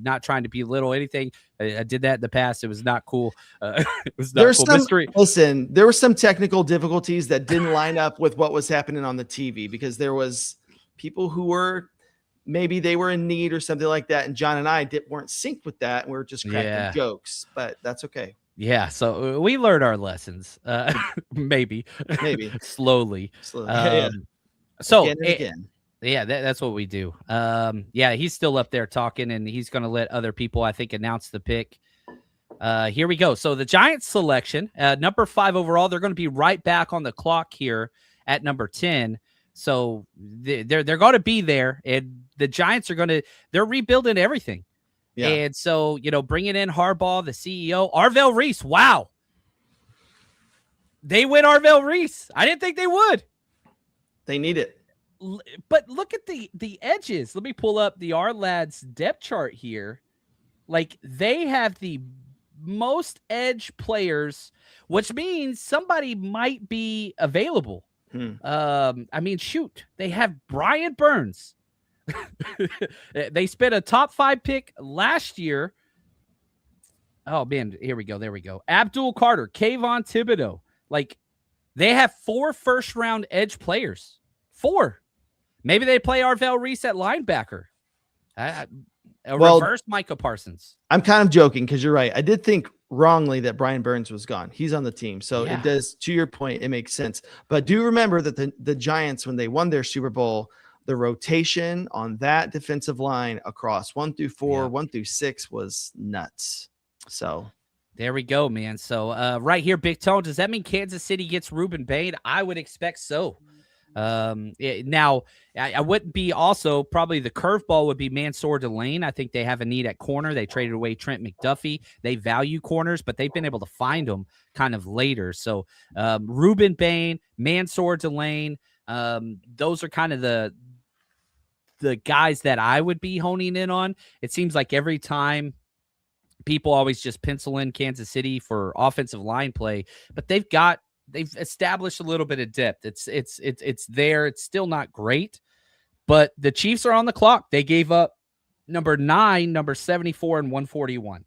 not trying to belittle anything. I did that in the past. It was not cool. It was not cool. Listen, there were some technical difficulties that didn't line up with what was happening on the TV because there was people who were maybe they were in need or something like that. And John and I weren't synced with that. And we were just cracking jokes, but that's okay. Yeah, so we learned our lessons. Maybe slowly. So again. Yeah, that's what we do. He's still up there talking, and he's going to let other people, I think, announce the pick. Here we go. So the Giants selection, number 5 overall, they're going to be right back on the clock here at number 10. So they're going to be there, and the Giants are they're rebuilding everything. Yeah. And so, bringing in Harbaugh, the CEO, Arvell Reese. Wow. They win Arvell Reese. I didn't think they would. They need it. But look at the edges. Let me pull up the R-Lads depth chart here. Like, they have the most edge players, which means somebody might be available. I mean, shoot, they have Brian Burns. They spent a top 5 pick last year. Oh man, here we go. There we go. Abdul Carter, Kayvon Thibodeau. Like, they have 4 first-round edge players. 4. Maybe they play Arvell Reese at linebacker. Reverse Micah Parsons. I'm kind of joking because you're right. I did think wrongly that Brian Burns was gone. He's on the team. So It does, to your point, it makes sense. But do remember that the Giants, when they won their Super Bowl, the rotation on that defensive line across 1 through 4, 1 through 6 was nuts. So there we go, man. So right here, Big Tone, does that mean Kansas City gets Ruben Bain? I would expect so. Now, I wouldn't be also probably the curveball would be Mansour Delane. I think they have a need at corner. They traded away Trent McDuffie. They value corners, but they've been able to find them kind of later. So Ruben Bain, Mansour Delane, those are kind of the guys that I would be honing in on. It seems like every time people always just pencil in Kansas City for offensive line play, but they've established a little bit of depth. It's there. It's still not great, but the Chiefs are on the clock. They gave up number 9, number 74, and 141.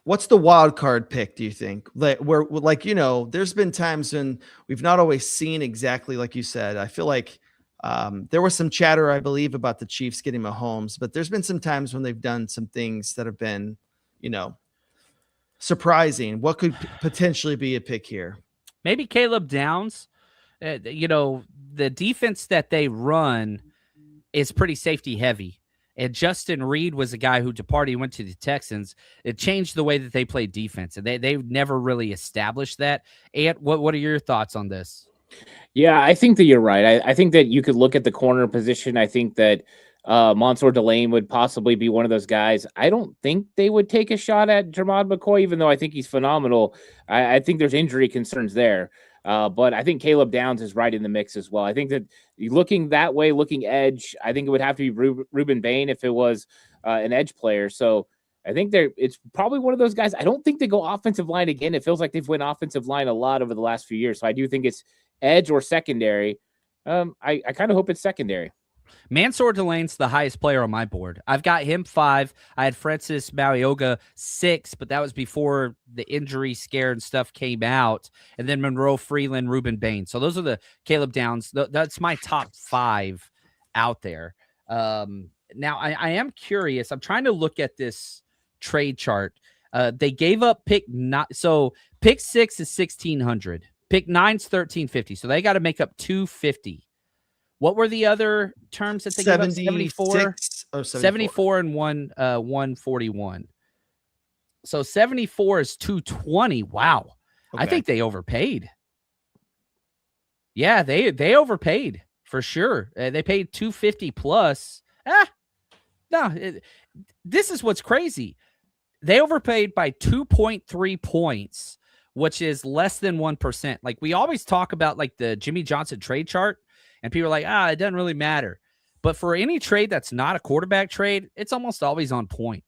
What's the wild card pick, do you think? There's been times when we've not always seen exactly like you said. I feel like there was some chatter, I believe, about the Chiefs getting Mahomes, but there's been some times when they've done some things that have been, surprising. What could potentially be a pick here? Maybe Caleb Downs. The defense that they run is pretty safety heavy. And Justin Reed was a guy who departed. He went to the Texans. It changed the way that they played defense. And they've never really established that. And what are your thoughts on this? Yeah, I think that you're right. I think that you could look at the corner position. I think that Mansour Delane would possibly be one of those guys. I don't think they would take a shot at Jermod McCoy, even though I think he's phenomenal. I think there's injury concerns there. But I think Caleb Downs is right in the mix as well. I think that looking that way, looking edge, I think it would have to be Ruben Bain if it was an edge player. So I think it's probably one of those guys. I don't think they go offensive line again. It feels like they've went offensive line a lot over the last few years. So I do think it's edge or secondary. I kind of hope it's secondary. Mansour Delane's the highest player on my board. I've got him 5. I had Francis Mauigoa 6, but that was before the injury scare and stuff came out. And then Monroe, Freeling, Ruben Bain. So those are the Caleb Downs. That's my top 5 out there. Now, I am curious. I'm trying to look at this trade chart. They gave up pick 6 is 1,600. Pick 9's 1,350. So they got to make up 250. What were the other terms that they gave up? 74? 74 and 141. So 74 is 220. Wow. Okay. I think they overpaid. Yeah, they overpaid for sure. They paid 250 plus. This is what's crazy. They overpaid by 2.3 points, which is less than 1%. Like, we always talk about like the Jimmy Johnson trade chart. And people are like, it doesn't really matter. But for any trade that's not a quarterback trade, it's almost always on point.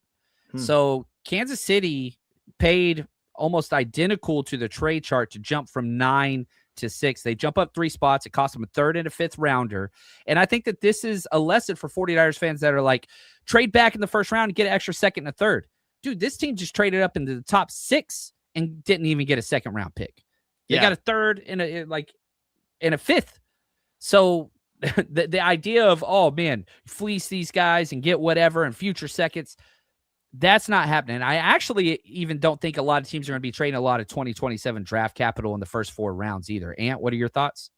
So Kansas City paid almost identical to the trade chart to jump from 9 to 6. They jump up 3 spots. It cost them a 3rd and a 5th rounder. And I think that this is a lesson for 49ers fans that are like, trade back in the first round and get an extra 2nd and a 3rd. Dude, this team just traded up into the top 6 and didn't even get a 2nd round pick. They got a 3rd and a 5th. So the idea of, fleece these guys and get whatever in future seconds, that's not happening. I actually even don't think a lot of teams are going to be trading a lot of 2027 draft capital in the first 4 rounds either. Ant, what are your thoughts?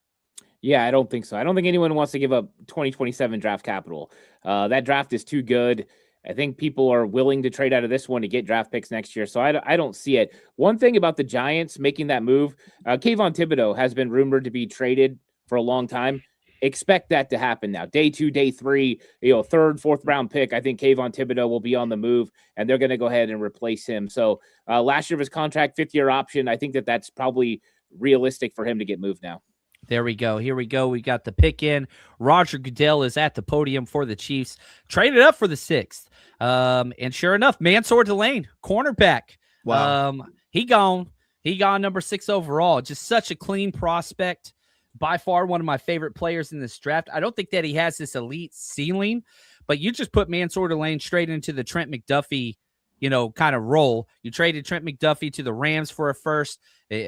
Yeah, I don't think so. I don't think anyone wants to give up 2027 draft capital. That draft is too good. I think people are willing to trade out of this one to get draft picks next year. So I don't see it. One thing about the Giants making that move, Kayvon Thibodeau has been rumored to be traded for a long time. Expect that to happen now. Day 2, day 3, third, fourth round pick. I think Kayvon Thibodeau will be on the move, and they're going to go ahead and replace him. So last year of his contract, 5th-year option. I think that's probably realistic for him to get moved now. There we go. Here we go. We got the pick in. Roger Goodell is at the podium for the Chiefs. Traded up for the 6th. And sure enough, Mansour Delane, cornerback. Wow. He gone. He gone number 6 overall. Just such a clean prospect. By far one of my favorite players in this draft. I don't think that he has this elite ceiling, but you just put Mansour Delane straight into the Trent McDuffie, kind of role. You traded Trent McDuffie to the Rams for a first.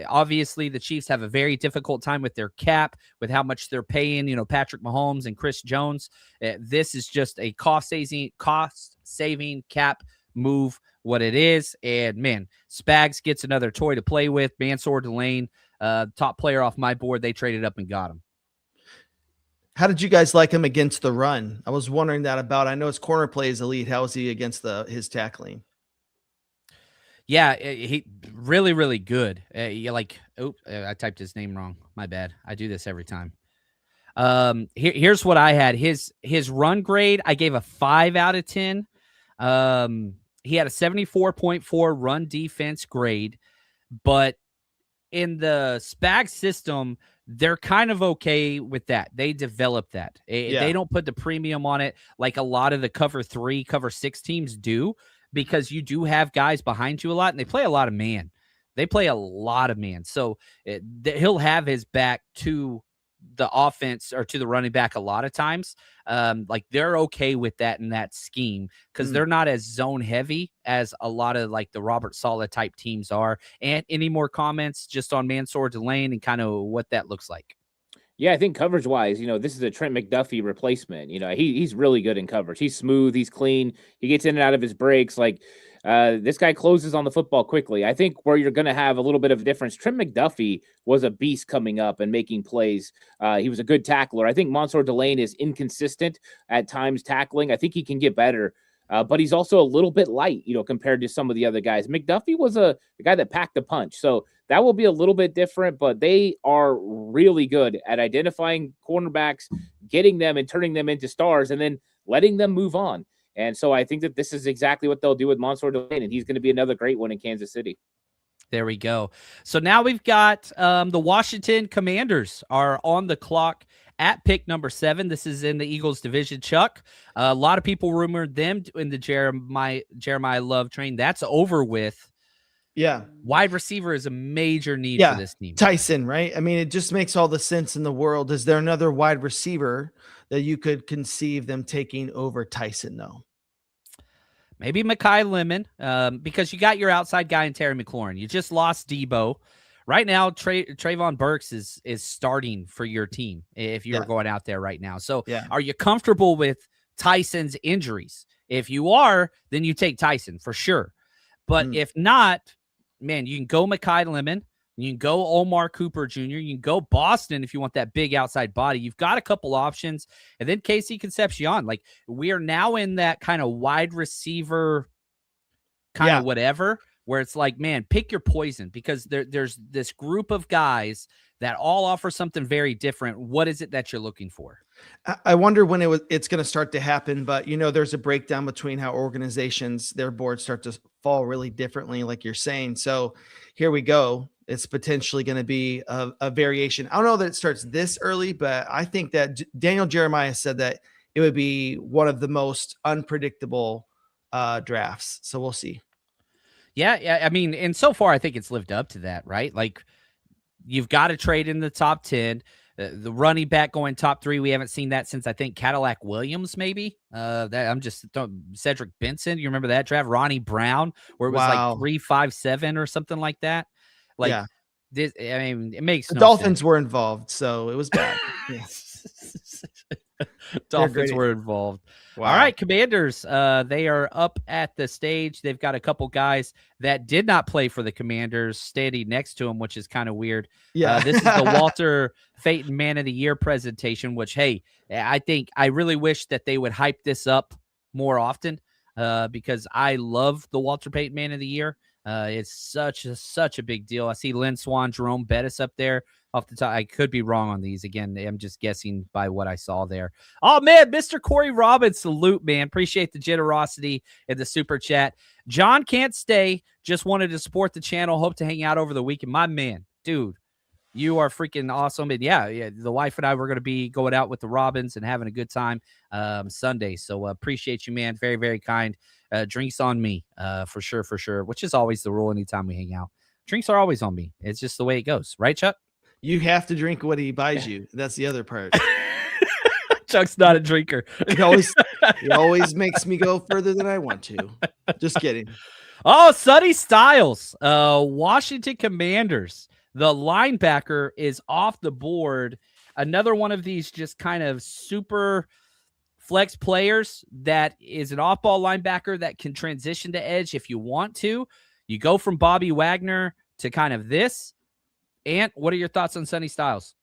Obviously, the Chiefs have a very difficult time with their cap, with how much they're paying, Patrick Mahomes and Chris Jones. This is just a cost-saving cap move, what it is. And, man, Spags gets another toy to play with. Mansour Delane, top player off my board. They traded up and got him. How did you guys like him against the run? I was wondering that about. I know his corner play is elite. How is he against his tackling? Yeah, he really, really good. I typed his name wrong. My bad. I do this every time. Here's what I had. His run grade, I gave a 5 out of 10. He had a 74.4 run defense grade, but in the Spag system, they're kind of okay with that. They develop that. They don't put the premium on it like a lot of the cover 3, cover 6 teams do, because you do have guys behind you a lot, and they play a lot of man. So he'll have his back to the offense or to the running back a lot of times. They're okay with that in that scheme because they're not as zone heavy as a lot of like the Robert Saleh type teams are. And any more comments just on Mansour Delane and kind of what that looks like? Yeah, I think coverage-wise, this is a Trent McDuffie replacement. He's really good in coverage. He's smooth. He's clean. He gets in and out of his breaks. This guy closes on the football quickly. I think where you're going to have a little bit of a difference, Trent McDuffie was a beast coming up and making plays. He was a good tackler. I think Mansour Delane is inconsistent at times tackling. I think he can get better. But he's also a little bit light, compared to some of the other guys. McDuffie was a guy that packed a punch. So that will be a little bit different, but they are really good at identifying cornerbacks, getting them and turning them into stars, and then letting them move on. And so I think that this is exactly what they'll do with Mansour Delane, and he's going to be another great one in Kansas City. There we go. So now we've got the Washington Commanders are on the clock at pick number 7. This is in the Eagles division, Chuck. A lot of people rumored them in the Jeremiah Love train. That's over with. Yeah. Wide receiver is a major need for this team. Tyson, right? I mean, it just makes all the sense in the world. Is there another wide receiver that you could conceive them taking over Tyson, though? Maybe Mekhi Lemon, because you got your outside guy in Terry McLaurin. You just lost Debo. Right now, Trayvon Burks is starting for your team if you're going out there right now. So are you comfortable with Tyson's injuries? If you are, then you take Tyson for sure. But if not, man, you can go Mekhi Lemon. You can go Omar Cooper Jr. You can go Boston if you want that big outside body. You've got a couple options. And then Casey Concepcion. We are now in that kind of wide receiver kind of whatever, where it's like, man, pick your poison, because there's this group of guys that all offer something very different. What is it that you're looking for? I wonder when it's going to start to happen, but there's a breakdown between how organizations, their boards start to fall really differently, like you're saying. So here we go. It's potentially going to be a variation. I don't know that it starts this early, but I think that Daniel Jeremiah said that it would be one of the most unpredictable drafts. So we'll see. Yeah. I mean, and so far, I think it's lived up to that, right? You've got to trade in the top 10. The running back going top 3, we haven't seen that since, I think, Cadillac Williams, maybe. Cedric Benson. You remember that draft? Ronnie Brown, where it was 3-5-7 or something like that. This, I mean, it makes the no Dolphins sense. Were involved, so it was bad. Dolphins were involved. Wow. All right, Commanders. They are up at the stage. They've got a couple guys that did not play for the Commanders standing next to them, which is kind of weird. Yeah. This is the Walter Payton Man of the Year presentation, which, hey, I really wish that they would hype this up more often. because I love the Walter Payton Man of the Year. It's such a big deal. I see Lynn Swan, Jerome Bettis up there off the top. I could be wrong on these. Again, I'm just guessing by what I saw there. Oh, man, Mr. Corey Robbins, salute, man. Appreciate the generosity in the super chat. John can't stay. Just wanted to support the channel. Hope to hang out over the weekend. My man, dude, you are freaking awesome. And yeah, the wife and I were going to be going out with the Robins and having a good time Sunday. So appreciate you, man. Very, very kind. Drinks on me, for sure, which is always the rule anytime we hang out. Drinks are always on me. It's just the way it goes. Right, Chuck? You have to drink what he buys you. That's the other part. Chuck's not a drinker. He always makes me go further than I want to. Just kidding. Oh, Sonny Styles, Washington Commanders. The linebacker is off the board. Another one of these just kind of super flex players that is an off-ball linebacker that can transition to edge if you want to. You go from Bobby Wagner to kind of this. Ant, what are your thoughts on Sonny Styles?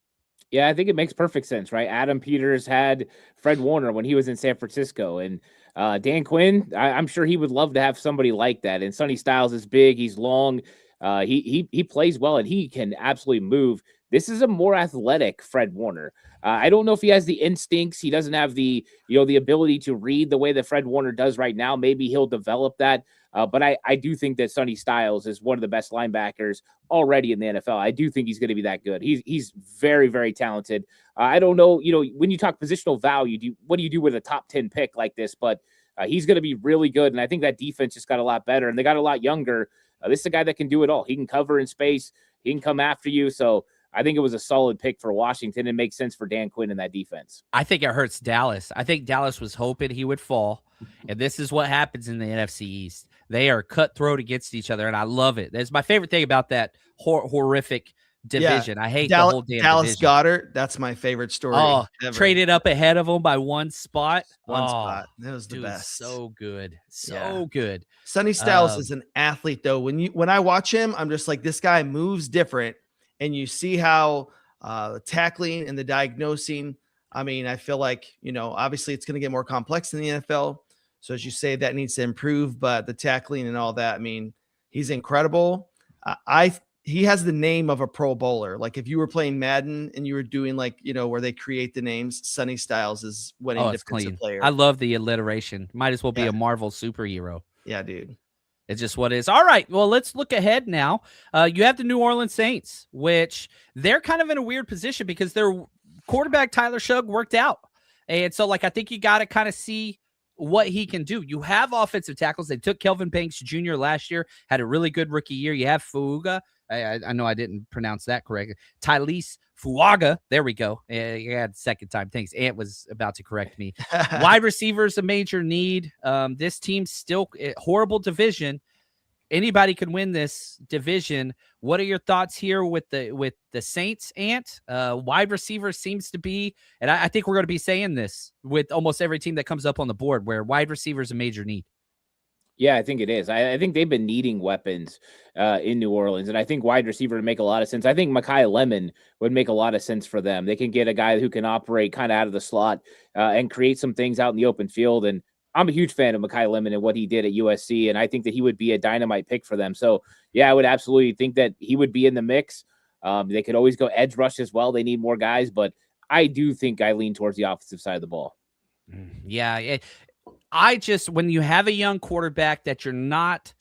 Yeah, I think it makes perfect sense, right? Adam Peters had Fred Warner when he was in San Francisco, and Dan Quinn, I'm sure he would love to have somebody like that. And Sonny Styles is big, he's long, he plays well, and he can absolutely move. This is a more athletic Fred Warner. I don't know if he has the instincts. He doesn't have the ability to read the way that Fred Warner does right now. Maybe he'll develop that. But I do think that Sonny Styles is one of the best linebackers already in the NFL. I do think he's going to be that good. He's very, very talented. I don't know, when you talk positional value, what do you do with a top 10 pick like this? But he's going to be really good. And I think that defense just got a lot better, and they got a lot younger. This is a guy that can do it all. He can cover in space. He can come after you. So I think it was a solid pick for Washington. It makes sense for Dan Quinn in that defense. I think it hurts Dallas. I think Dallas was hoping he would fall. And this is what happens in the NFC East. They are cutthroat against each other, and I love it. That's my favorite thing about that horrific division. I hate the whole damn Dallas division. Goddard. That's my favorite story. Oh, ever. Traded up ahead of them by one spot. One spot. That was the best. So good. So good. Sonny Styles is an athlete, though. When I watch him, I'm just like, this guy moves different, and you see how tackling and the diagnosing. I mean, I feel like, obviously it's going to get more complex in the NFL. So as you say, that needs to improve, but the tackling and all that, I mean, he's incredible. He has the name of a Pro Bowler. Like if you were playing Madden and you were doing where they create the names, Sonny Styles is winning defensive player. I love the alliteration. Might as well be a Marvel superhero. Yeah, dude. It's just what it is. All right. Well, let's look ahead now. You have the New Orleans Saints, which they're kind of in a weird position because their quarterback, Tyler Shugg, worked out. And so I think you got to kind of see what he can do. You have offensive tackles. They took Kelvin Banks Jr. last year, had a really good rookie year. You have Fuaga. I know I didn't pronounce that correctly. Tylese Fuaga. There we go. Yeah, second time. Thanks. Ant was about to correct me. Wide receivers, a major need. This team's still horrible division. Anybody can win this division. What are your thoughts here with the Saints, Ant? Wide receiver seems to be, and I think we're going to be saying this with almost every team that comes up on the board, where wide receiver is a major need. Yeah, I think it is. I think they've been needing weapons in New Orleans, and I think wide receiver would make a lot of sense. I think Mekhi Lemon would make a lot of sense for them. They can get a guy who can operate kind of out of the slot and create some things out in the open field. And I'm a huge fan of Mekhi Lemon and what he did at USC, and I think that he would be a dynamite pick for them. So, yeah, I would absolutely think that he would be in the mix. They could always go edge rush as well. They need more guys, but I do think I lean towards the offensive side of the ball. Yeah, when you have a young quarterback that you're not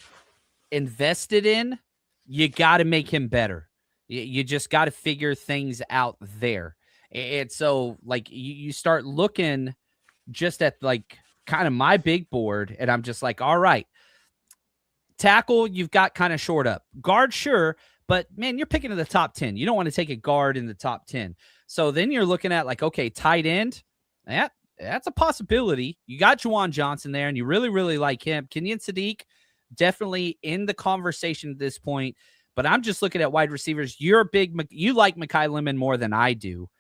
invested in, you got to make him better. You just got to figure things out there. And so, you start looking just at, kind of my big board, and I'm just like, all right, tackle, you've got kind of short up. Guard, sure, but man, you're picking in the top 10. You don't want to take a guard in the top 10. So then you're looking at okay, tight end, that's a possibility. You got Juwan Johnson there, and you really, really like him. Kenyon Sadiq, definitely in the conversation at this point, but I'm just looking at wide receivers. You like Mekhi Lemon more than I do.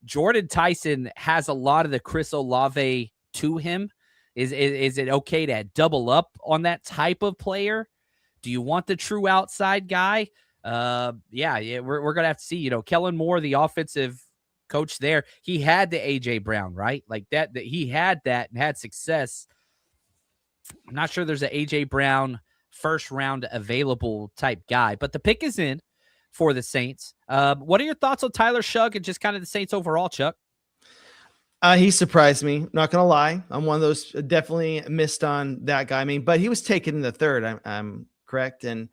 Jordan Tyson has a lot of the Chris Olave to him. Is it okay to double up on that type of player? Do you want the true outside guy? We're gonna have to see. Kellen Moore, the offensive coach there, he had the AJ Brown, right? That he had that and had success. I'm not sure there's an A.J. Brown first round available type guy, but the pick is in for the Saints. What are your thoughts on Tyler Shugg and just kind of the Saints overall, Chuck? He surprised me. Not gonna lie, I'm one of those definitely missed on that guy. I mean, but he was taken in the third. I'm correct, and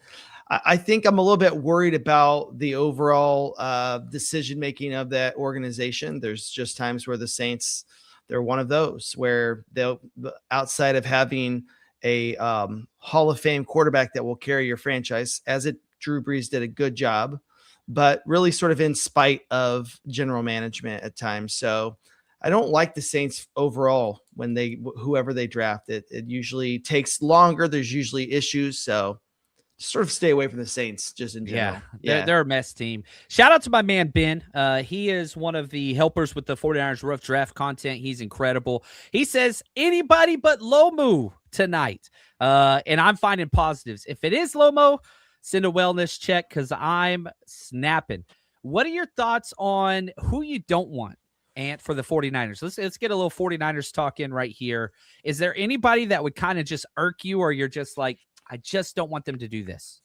I think I'm a little bit worried about the overall decision making of that organization. There's just times where the Saints, they're one of those where they'll, outside of having a Hall of Fame quarterback that will carry your franchise, as it Drew Brees did a good job, but really sort of in spite of general management at times. So I don't like the Saints overall when whoever they draft. It usually takes longer. There's usually issues. So sort of stay away from the Saints just in general. Yeah. They're a mess team. Shout out to my man, Ben. He is one of the helpers with the 49ers Rough Draft content. He's incredible. He says anybody but Lomu tonight. And I'm finding positives. If it is Lomo, send a wellness check because I'm snapping. What are your thoughts on who you don't want, Ant, for the 49ers? Let's get a little 49ers talk in right here. Is there anybody that would kind of just irk you, or you're just like, I just don't want them to do this?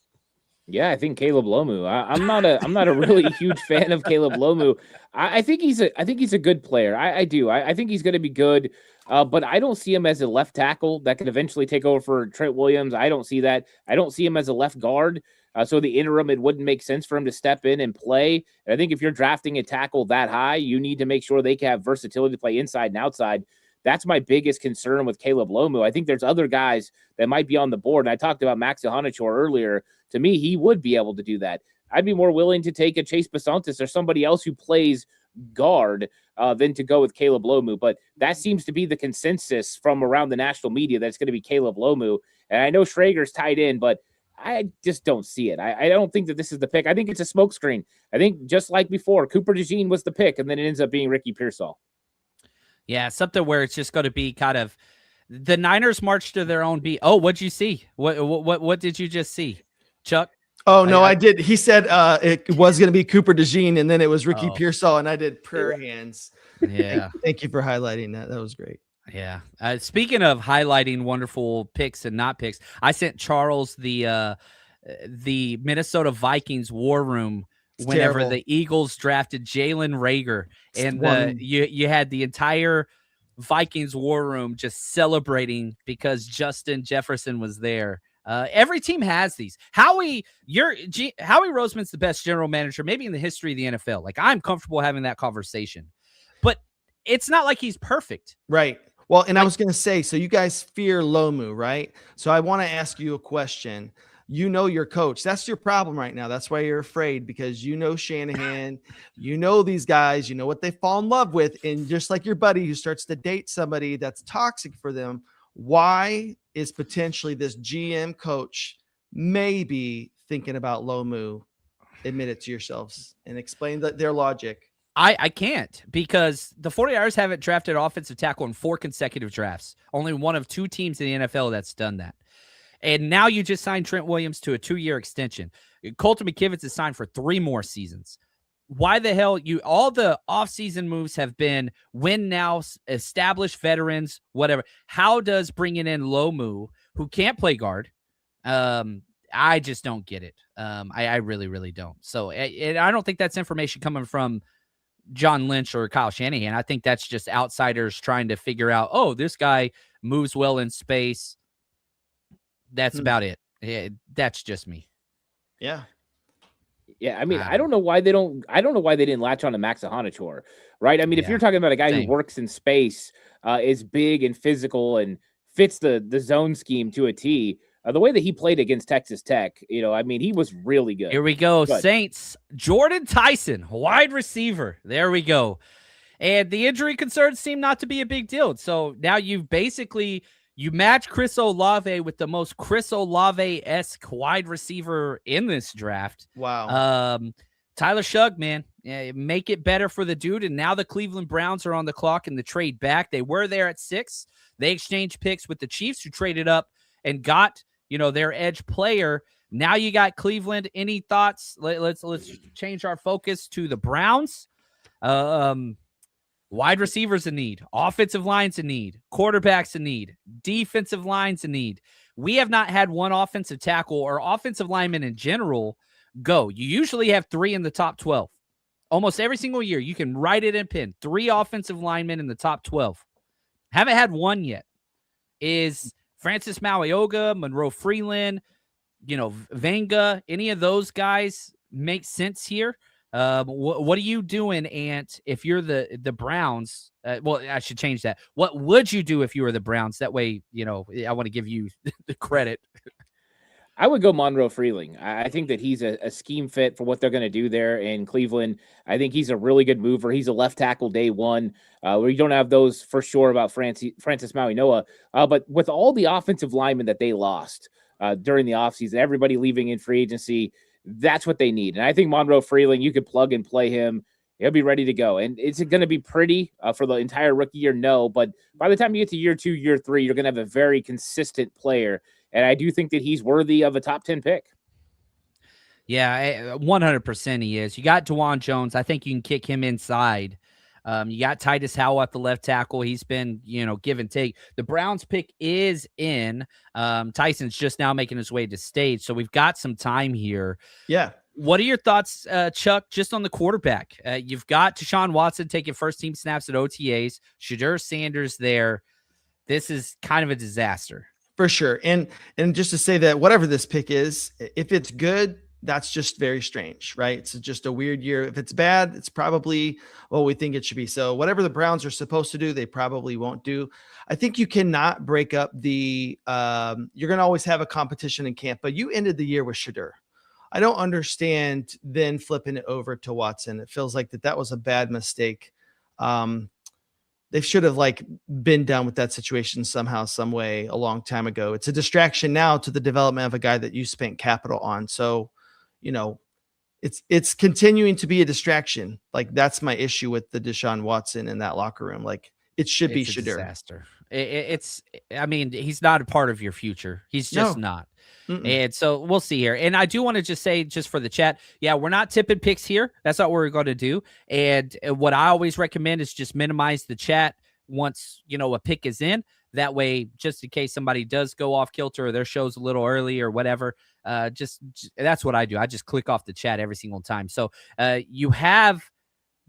Yeah, I think Caleb Lomu. I'm not a really huge fan of Caleb Lomu. I think he's a good player. I do. I think he's going to be good. But I don't see him as a left tackle that could eventually take over for Trent Williams. I don't see that. I don't see him as a left guard. So the interim, it wouldn't make sense for him to step in and play. And I think if you're drafting a tackle that high, you need to make sure they can have versatility to play inside and outside. That's my biggest concern with Caleb Lomu. I think there's other guys that might be on the board. And I talked about Max Iheanachor earlier. To me, he would be able to do that. I'd be more willing to take a Chase Basantis or somebody else who plays guard than to go with Caleb Lomu. But that seems to be the consensus from around the national media that it's going to be Caleb Lomu. And I know Schrager's tied in, but I just don't see it. I don't think that this is the pick. I think it's a smokescreen. I think just like before, Cooper DeJean was the pick, and then it ends up being Ricky Pearsall. Yeah, something where it's just going to be kind of the Niners march to their own beat. Oh, what'd you see? What did you just see, Chuck? Oh, no, I did. He said it was going to be Cooper DeJean, and then it was Ricky Pearsall, and I did prayer hands. Yeah. Thank you for highlighting that. That was great. Yeah. Speaking of highlighting wonderful picks and not picks, I sent Charles the Minnesota Vikings war room whenever terrible. the Eagles drafted Jalen Reagor, and you had the entire Vikings war room just celebrating because Justin Jefferson was there. Every team has these. Howie Roseman's the best general manager maybe in the history of the NFL. Like, I'm comfortable having that conversation, but it's not like he's perfect. Right. Well, and I was going to say, so you guys fear Lomu, right? So I want to ask you a question. You know your coach. That's your problem right now. That's why you're afraid, because you know Shanahan, you know these guys, you know what they fall in love with. And just like your buddy who starts to date somebody that's toxic for them, why is potentially this GM coach maybe thinking about Lomu? Admit it to yourselves and explain their logic. I can't, because the 49ers haven't drafted offensive tackle in 4 consecutive drafts. Only one of 2 teams in the NFL that's done that. And now you just signed Trent Williams to a 2-year extension. Colton McKivitz is signed for 3 more seasons. Why the hell all the offseason moves have been win now, established veterans, whatever. How does bringing in Lomu, who can't play guard, I just don't get it. I really, really don't. So I don't think that's information coming from John Lynch or Kyle Shanahan. I think that's just outsiders trying to figure out, oh, this guy moves well in space. That's about it. Yeah, that's just me. Yeah. Yeah, I mean, I don't know why they didn't latch on to Max Iheanachor, right? I mean, if you're talking about a guy who works in space, is big and physical and fits the zone scheme to a T, the way that he played against Texas Tech, I mean, he was really good. Here we go. Saints, Jordan Tyson, wide receiver. There we go. And the injury concerns seem not to be a big deal. So now you match Chris Olave with the most Chris Olave-esque wide receiver in this draft. Wow. Tyler Shugg, man, make it better for the dude. And now the Cleveland Browns are on the clock in the trade back. They were there at 6. They exchanged picks with the Chiefs, who traded up and got, their edge player. Now you got Cleveland. Any thoughts? Let's change our focus to the Browns. Wide receivers in need, offensive lines in need, quarterbacks in need, defensive lines in need. We have not had one offensive tackle or offensive lineman in general go. You usually have 3 in the top 12. Almost every single year, you can write it in pen. 3 offensive linemen in the top 12. Haven't had one yet. Is Francis Mauigoa, Monroe Freeling, Vanga, any of those guys make sense here? What are you doing, Ant, if you're the Browns? Well, I should change that. What would you do if you were the Browns? That way, I want to give you the credit. I would go Monroe Freeling. I think that he's a scheme fit for what they're going to do there in Cleveland. I think he's a really good mover. He's a left tackle day one, where you don't have those for sure about Francis Mauigoa. But with all the offensive linemen that they lost during the offseason, everybody leaving in free agency, that's what they need. And I think Monroe Freeling, you could plug and play him. He'll be ready to go. And is it going to be pretty for the entire rookie year? No. But by the time you get to year 2, year 3, you're going to have a very consistent player. And I do think that he's worthy of a top 10 pick. Yeah, 100% he is. You got DeJuan Jones. I think you can kick him inside. You got Titus Howell at the left tackle. He's been, give and take. The Browns pick is in. Tyson's just now making his way to stage. So we've got some time here. Yeah. What are your thoughts, Chuck, just on the quarterback? You've got Deshaun Watson taking first-team snaps at OTAs. Shadur Sanders there. This is kind of a disaster. For sure. And just to say that whatever this pick is, if it's good, that's just very strange, right? It's just a weird year. If it's bad, it's probably what we think it should be. So whatever the Browns are supposed to do, they probably won't do. I think you cannot break up you're going to always have a competition in camp, but you ended the year with Shadur. I don't understand then flipping it over to Watson. It feels like that was a bad mistake. They should have been done with that situation somehow, some way a long time ago. It's a distraction now to the development of a guy that you spent capital on. So, it's continuing to be a distraction. That's my issue with the Deshaun Watson in that locker room. It should be Shadur. Disaster. He's not a part of your future. He's just not. Mm-mm. And so we'll see here. And I do want to just say, just for the chat, we're not tipping picks here. That's not what we're going to do. And what I always recommend is just minimize the chat once, a pick is in. That way, just in case somebody does go off kilter or their show's a little early or whatever, just that's what I do. I just click off the chat every single time. So you have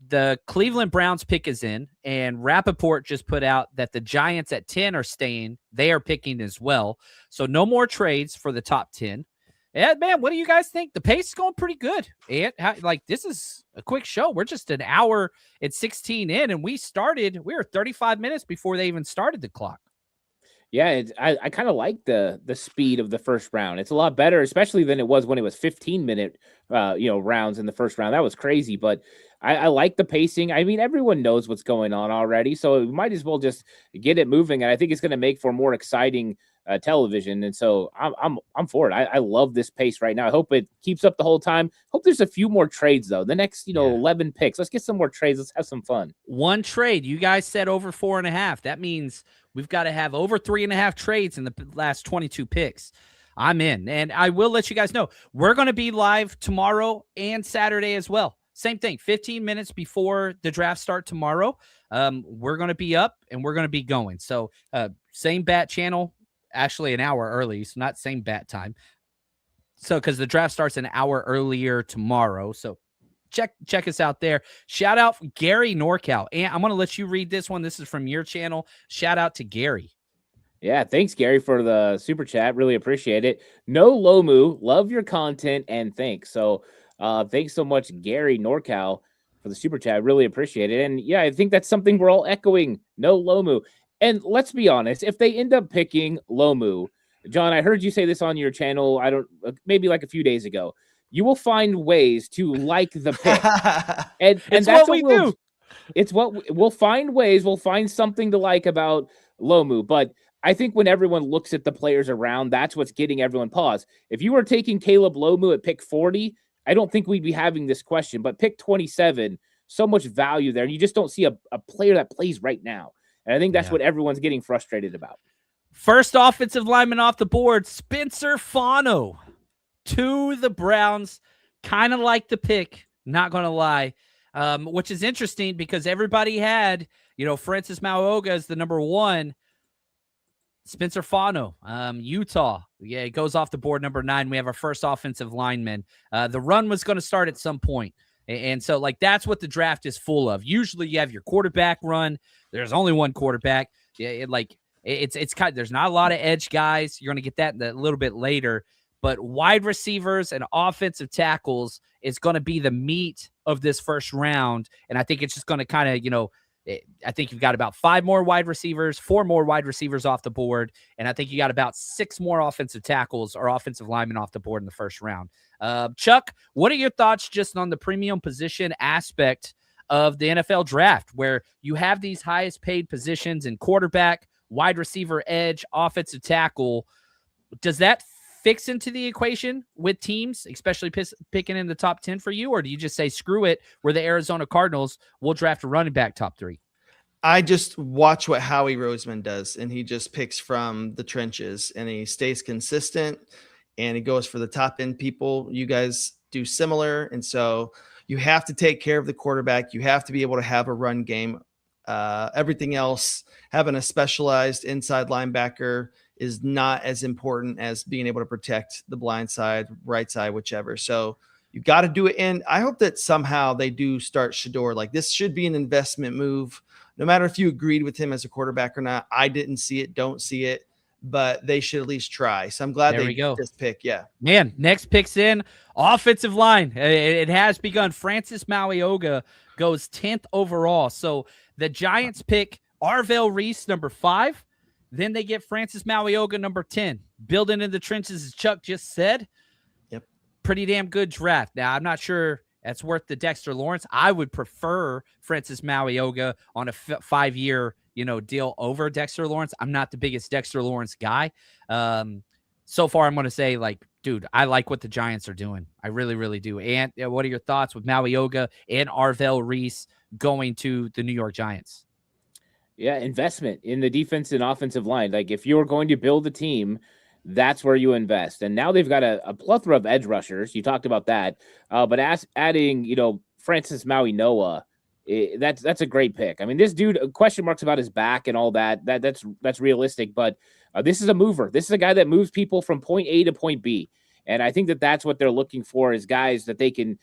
the Cleveland Browns pick is in, and Rappaport just put out that the Giants at 10 are staying. They are picking as well. So no more trades for the top 10. And man, what do you guys think? The pace is going pretty good. And this is a quick show. We're just an hour and 16 in, and we were 35 minutes before they even started the clock. Yeah, I kind of like the speed of the first round. It's a lot better, especially than it was when it was 15-minute rounds in the first round. That was crazy, but I like the pacing. I mean, everyone knows what's going on already, so we might as well just get it moving. And I think it's going to make for more exciting television. And so I'm for it. I love this pace right now. I hope it keeps up the whole time. Hope there's a few more trades though. The next 11 picks. Let's get some more trades. Let's have some fun. One trade. You guys said over 4.5. That means we've got to have over 3.5 trades in the last 22 picks. I'm in, and I will let you guys know we're going to be live tomorrow and Saturday as well. Same thing, 15 minutes before the draft start tomorrow. We're going to be up and we're going to be going. So same bat channel, actually an hour early. So not same bat time. So because the draft starts an hour earlier tomorrow. So check us out there. Shout out Gary Norcal. And I'm going to let you read this one. This is from your channel. Shout out to Gary. Yeah, thanks, Gary, for the super chat. Really appreciate it. No Lomu, love your content, and thanks. So thanks so much, Gary Norcal, for the super chat. Really appreciate it. And yeah, I think that's something we're all echoing. No Lomu. And let's be honest, if they end up picking Lomu, John, I heard you say this on your channel, maybe a few days ago. You will find ways to like the pick. and it's that's what we do. It's what we'll find ways. We'll find something to like about Lomu. But I think when everyone looks at the players around, that's what's getting everyone pause. If you were taking Caleb Lomu at pick 40, I don't think we'd be having this question. But pick 27, so much value there. And you just don't see a player that plays right now. And I think that's what everyone's getting frustrated about. First offensive lineman off the board, Spencer Fano to the Browns. Kind of like the pick, not going to lie. which is interesting because everybody had, Francis Mauigoa as the number 1. Spencer Fano, Utah. Yeah, it goes off the board number 9. We have our first offensive lineman. The run was going to start at some point. And so, that's what the draft is full of. Usually you have your quarterback run. There's only one quarterback. Yeah, it's kind of, there's not a lot of edge guys. You're going to get that a little bit later. But wide receivers and offensive tackles is going to be the meat of this first round. And I think it's just going to kind of, I think you've got about 5 more wide receivers, 4 more wide receivers off the board. And I think you got about 6 more offensive tackles or offensive linemen off the board in the first round. Chuck, what are your thoughts just on the premium position aspect of the NFL draft, where you have these highest paid positions in quarterback, wide receiver, edge, offensive tackle? Does that fix into the equation with teams, especially picking in the top 10 for you? Or do you just say, screw it, we're the Arizona Cardinals, we'll draft a running back top 3? I just watch what Howie Roseman does, and he just picks from the trenches, and he stays consistent, and he goes for the top end people. You guys do similar. And so you have to take care of the quarterback. You have to be able to have a run game. Everything else, having a specialized inside linebacker is not as important as being able to protect the blind side, right side, whichever. So you got to do it. And I hope that somehow they do start Shedeur. This should be an investment move, no matter if you agreed with him as a quarterback or not. I didn't see it, don't see it, but they should at least try. So I'm glad they did this pick. Yeah, man. Next pick's in offensive line. It has begun. Francis Mauigoa goes 10th overall. So the Giants pick Arvell Reese, number 5. Then they get Francis Mauigoa, number 10. Building in the trenches, as Chuck just said. Yep. Pretty damn good draft. Now, I'm not sure that's worth the Dexter Lawrence. I would prefer Francis Mauigoa on a 5-year, deal over Dexter Lawrence. I'm not the biggest Dexter Lawrence guy. So far, I'm going to say, dude, I like what the Giants are doing. I really, really do. And what are your thoughts with Mauigoa and Arvell Reese going to the New York Giants? Yeah, investment in the defense and offensive line. If you're going to build a team, that's where you invest. And now they've got a plethora of edge rushers. You talked about that. But adding, Francis Mauigoa, that's a great pick. I mean, this dude, question marks about his back and all that. That's realistic. But this is a mover. This is a guy that moves people from point A to point B. And I think that's what they're looking for, is guys that they can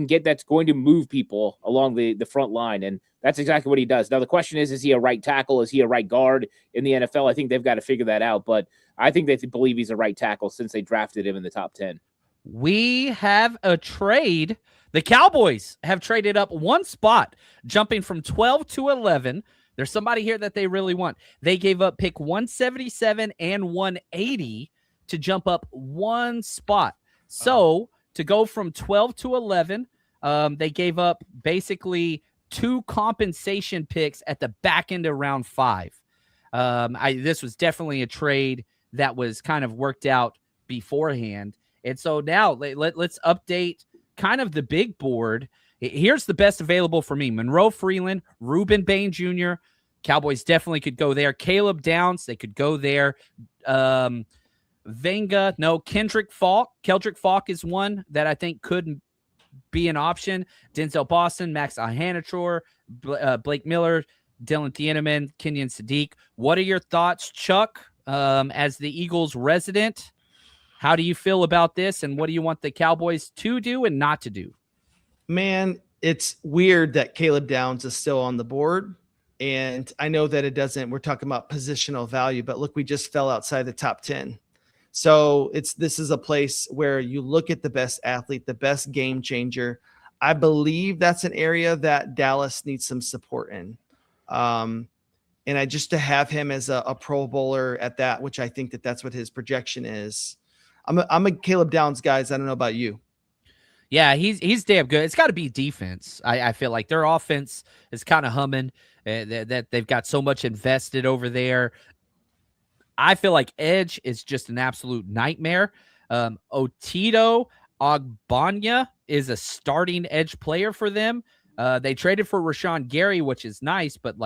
get that's going to move people along the front line. And that's exactly what he does. Now, the question is he a right tackle? Is he a right guard in the NFL? I think they've got to figure that out. But I think they believe he's a right tackle since they drafted him in the top 10. We have a trade. The Cowboys have traded up 1 spot, jumping from 12 to 11. There's somebody here that they really want. They gave up pick 177 and 180 to jump up 1 spot. So to go from 12 to 11, they gave up basically 2 compensation picks at the back end of round 5. This was definitely a trade that was kind of worked out beforehand. And so now let's update kind of the big board. Here's the best available for me. Monroe Freeling, Reuben Bain Jr. Cowboys definitely could go there. Caleb Downs, they could go there. Kendrick Faulk. Keldrick Faulk is one that I think could be an option. Denzel Boston, Max Iheanachor, Blake Miller, Dylan Thieneman, Kenyon Sadiq. What are your thoughts, Chuck, as the Eagles resident? How do you feel about this, and what do you want the Cowboys to do and not to do? Man, it's weird that Caleb Downs is still on the board. And I know that we're talking about positional value, but look, we just fell outside the top 10. So this is a place where you look at the best athlete, the best game changer. I believe that's an area that Dallas needs some support in. And to have him as a Pro Bowler at that, which I think that's what his projection is. I'm a Caleb Downs guys. I don't know about you. Yeah, he's damn good. It's got to be defense. I feel like their offense is kind of humming. That they've got so much invested over there. I feel like edge is just an absolute nightmare. Otito Ogbanya is a starting edge player for them. They traded for Rashawn Gary, which is nice, but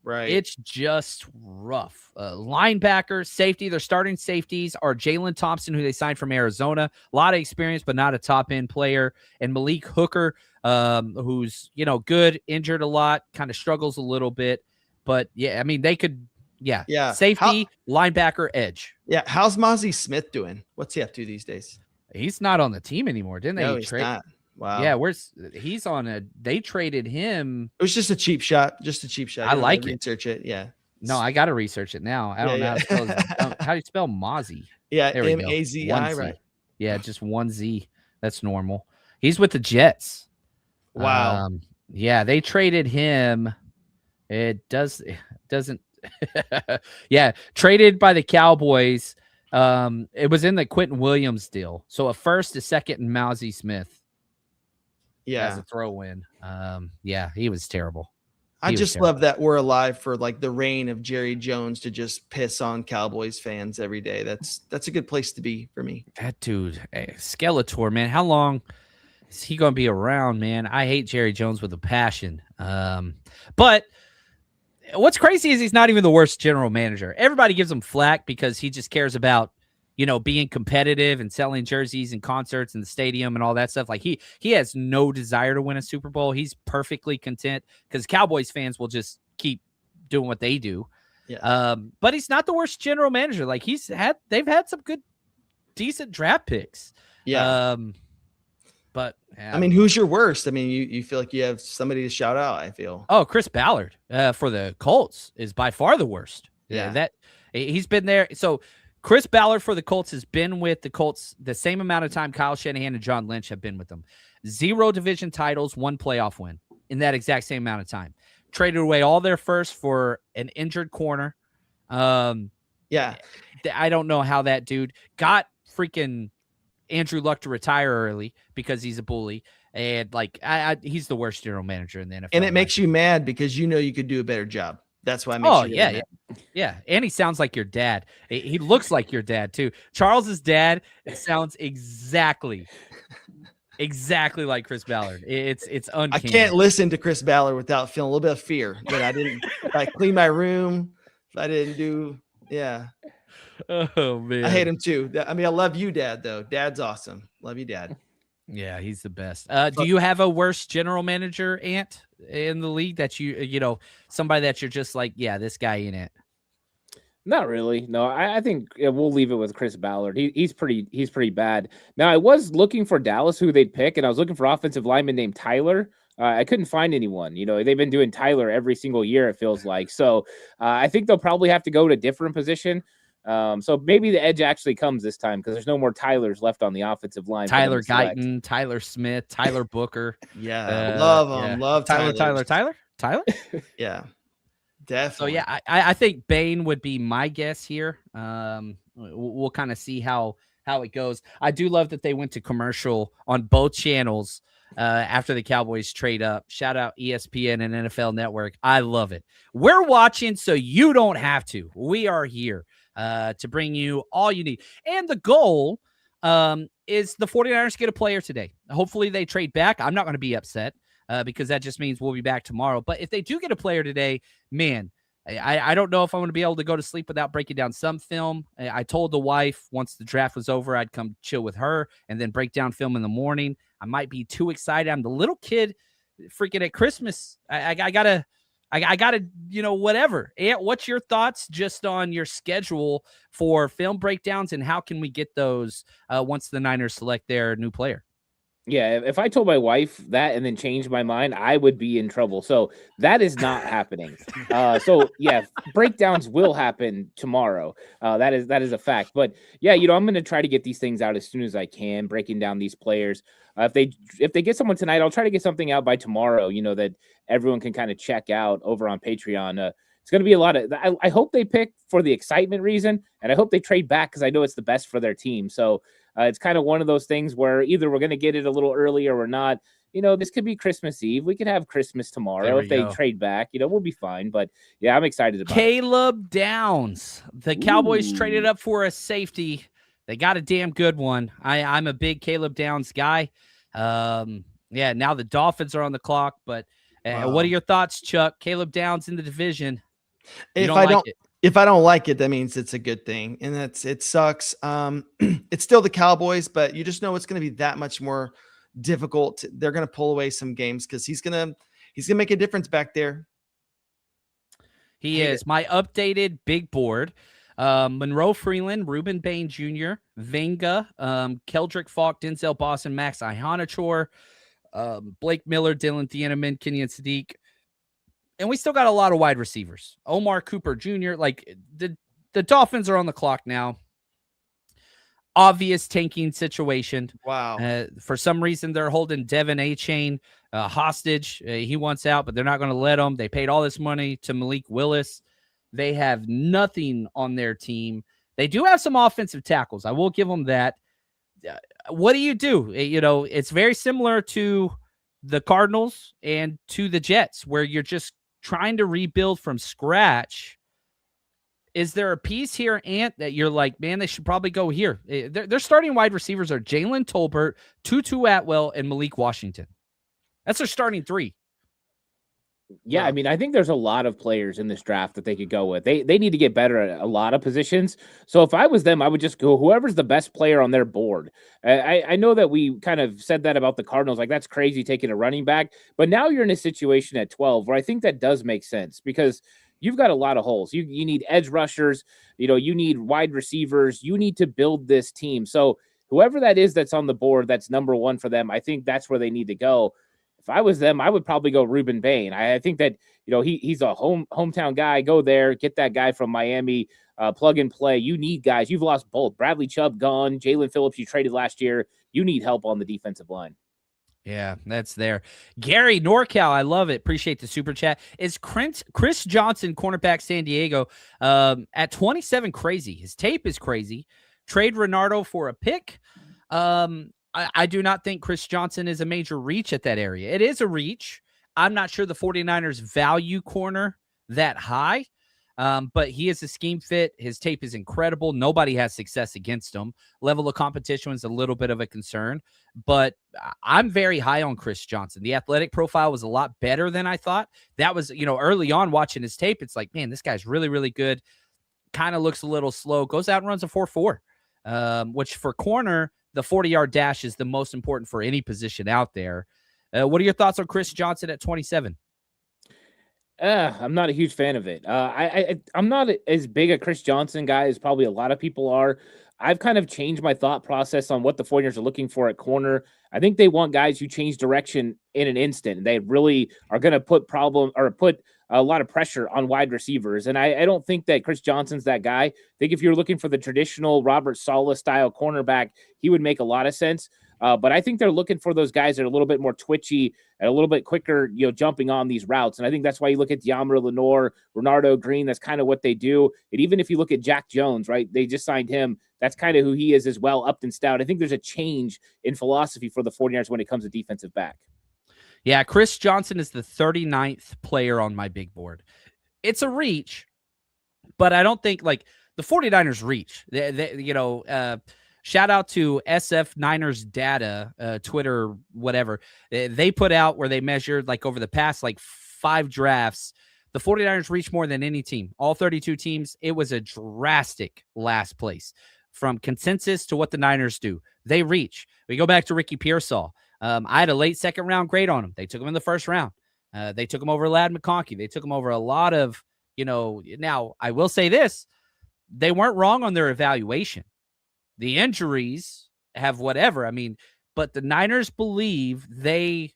Right. It's just rough. Linebacker, safety, their starting safeties are Jalen Thompson, who they signed from Arizona. A lot of experience, but not a top-end player. And Malik Hooker, who's, good, injured a lot, kind of struggles a little bit. But, yeah, I mean, they could, Yeah. safety, linebacker, edge. Yeah. How's Mozzie Smith doing? What's he up to these days? He's not on the team anymore, didn't they? No, he's not. Wow. Yeah, he's on they traded him. It was just a cheap shot. Just a cheap shot. I like it. Research it. Yeah. No, I got to research it now. I don't know how do you spell Mozzie? Yeah. There we go. M-A-Z-I, right? Yeah, just one Z. That's normal. He's with the Jets. Wow. Yeah, they traded him. It doesn't. Yeah, traded by the Cowboys. It was in the Quentin Williams deal. So a first, a second, and Mauigoa Smith. Yeah. As a throw in. Yeah, he was terrible. I just love that we're alive for like the reign of Jerry Jones to just piss on Cowboys fans every day. That's a good place to be for me. That dude, Skeletor, man. How long is he going to be around, man? I hate Jerry Jones with a passion. But what's crazy is he's not even the worst general manager. Everybody gives him flack because he just cares about, being competitive and selling jerseys and concerts in the stadium and all that stuff. Like he has no desire to win a Super Bowl. He's perfectly content because Cowboys fans will just keep doing what they do. Yeah. But he's not the worst general manager. Like they've had some good, decent draft picks. Yeah. But I mean, who's your worst? I mean, you feel like you have somebody to shout out, I feel. Oh, Chris Ballard for the Colts is by far the worst. Yeah. That he's been there. So Chris Ballard for the Colts has been with the Colts the same amount of time Kyle Shanahan and John Lynch have been with them. 0 division titles, 1 playoff win in that exact same amount of time. Traded away all their first for an injured corner. Yeah. I don't know how that dude got freaking Andrew Luck to retire early because he's a bully. And he's the worst general manager in the NFL. And it makes you mad because you could do a better job. That's why. Yeah. And he sounds like your dad. He looks like your dad too. Charles's dad sounds exactly like Chris Ballard. It's uncanny. I can't listen to Chris Ballard without feeling a little bit of fear that I didn't clean my room. If I didn't do, yeah. Oh man, I hate him too. I mean, I love you, Dad. Though Dad's awesome. Love you, Dad. Yeah, he's the best. Do you have a worse general manager, Ant, in the league that somebody that you're just like, yeah, this guy ain't it? Not really. No, I think we'll leave it with Chris Ballard. He's pretty bad. Now, I was looking for Dallas, who they'd pick, and I was looking for offensive lineman named Tyler. I couldn't find anyone. They've been doing Tyler every single year, it feels like. So I think they'll probably have to go to a different position. So maybe the edge actually comes this time because there's no more Tylers left on the offensive line. Tyler Guyton, Tyler Smith, Tyler Booker. Yeah, love them. Yeah. Love Tyler. Yeah, definitely. So yeah, I think Bain would be my guess here. We'll kind of see how it goes. I do love that they went to commercial on both channels after the Cowboys trade up. Shout out ESPN and NFL Network. I love it. We're watching, so you don't have to. We are here to bring you all you need. And the goal is the 49ers get a player today. Hopefully they trade back. I'm not going to be upset because that just means we'll be back tomorrow. But if they do get a player today, man, I don't know if I'm going to be able to go to sleep without breaking down some film. I told the wife once the draft was over, I'd come chill with her and then break down film in the morning. I might be too excited. I'm the little kid freaking at Christmas. I gotta, whatever. Ant, what's your thoughts just on your schedule for film breakdowns and how can we get those once the Niners select their new player? Yeah, if I told my wife that and then changed my mind, I would be in trouble. So that is not happening. So yeah, breakdowns will happen tomorrow. That is a fact. But yeah, I'm going to try to get these things out as soon as I can, breaking down these players. If they get someone tonight, I'll try to get something out by tomorrow. That everyone can kind of check out over on Patreon. It's going to be a lot of. I hope they pick for the excitement reason, and I hope they trade back because I know it's the best for their team. So it's kind of one of those things where either we're going to get it a little early or we're not. This could be Christmas Eve. We could have Christmas tomorrow if they trade back. We'll be fine. But yeah, I'm excited about Caleb Downs. The Cowboys traded up for a safety. They got a damn good one. I'm a big Caleb Downs guy. Now the Dolphins are on the clock. But what are your thoughts, Chuck? Caleb Downs in the division. If don't I like don't it. if I don't like it, that means it's a good thing. And it sucks. It's still the Cowboys, but you just know it's going to be that much more difficult. They're going to pull away some games because he's going to make a difference back there. He Hate is it. my updated big board. Monroe Freeling, Ruben Bain Jr., Venga, Keldrick Faulk, Denzel Boston, Max Iheanachor, Blake Miller, Dylan Thieneman, Kenyon Sadiq. And we still got a lot of wide receivers. Omar Cooper Jr. Like the Dolphins are on the clock now. Obvious tanking situation. Wow. For some reason, they're holding Devin A-Chain hostage. He wants out, but they're not going to let him. They paid all this money to Malik Willis. They have nothing on their team. They do have some offensive tackles. I will give them that. What do? It's very similar to the Cardinals and to the Jets, where you're just trying to rebuild from scratch. Is there a piece here, Ant, that you're like, man, they should probably go here? Their starting wide receivers are Jalen Tolbert, Tutu Atwell, and Malik Washington. That's their starting three. Yeah, I mean, I think there's a lot of players in this draft that they could go with. They need to get better at a lot of positions. So if I was them, I would just go whoever's the best player on their board. I know that we kind of said that about the Cardinals, like that's crazy taking a running back. But now you're in a situation at 12 where I think that does make sense because you've got a lot of holes. You need edge rushers, you need wide receivers. You need to build this team. So whoever that is that's on the board, that's number one for them, I think that's where they need to go. If I was them, I would probably go Ruben Bain. I think that, he's a hometown guy. Go there, get that guy from Miami, plug and play. You need guys. You've lost both. Bradley Chubb gone. Jalen Phillips, you traded last year. You need help on the defensive line. Yeah, that's there. Gary NorCal, I love it. Appreciate the super chat. Is Chris Johnson, cornerback San Diego, at 27 crazy? His tape is crazy. Trade Renardo for a pick. I do not think Chris Johnson is a major reach at that area. It is a reach. I'm not sure the 49ers value corner that high, but he is a scheme fit. His tape is incredible. Nobody has success against him. Level of competition is a little bit of a concern, but I'm very high on Chris Johnson. The athletic profile was a lot better than I thought. That was, early on watching his tape, it's like, man, this guy's really, really good. Kind of looks a little slow. Goes out and runs a 4.4, which for corner, the 40-yard dash is the most important for any position out there. What are your thoughts on Chris Johnson at 27? I'm not a huge fan of it. I'm not as big a Chris Johnson guy as probably a lot of people are. I've kind of changed my thought process on what the 49ers are looking for at corner. I think they want guys who change direction in an instant. They really are going to put a lot of pressure on wide receivers. And I don't think that Chris Johnson's that guy. I think if you're looking for the traditional Robert Saleh style cornerback, he would make a lot of sense. But I think they're looking for those guys that are a little bit more twitchy and a little bit quicker, jumping on these routes. And I think that's why you look at De'Amara Lenore, Renardo Green. That's kind of what they do. And even if you look at Jack Jones, right, they just signed him. That's kind of who he is as well, up and stout. I think there's a change in philosophy for the 49ers when it comes to defensive back. Yeah, Chris Johnson is the 39th player on my big board. It's a reach, but I don't think like the 49ers reach. Shout out to SF Niners data, Twitter, whatever. They put out where they measured like over the past like 5 drafts, the 49ers reached more than any team. All 32 teams, it was a drastic last place. From consensus to what the Niners do, they reach. We go back to Ricky Pearsall. I had a late second round grade on him. They took him in the first round. They took him over Ladd McConkey. They took him over a lot of, now I will say this, they weren't wrong on their evaluation. The injuries have whatever. I mean, but the Niners believe they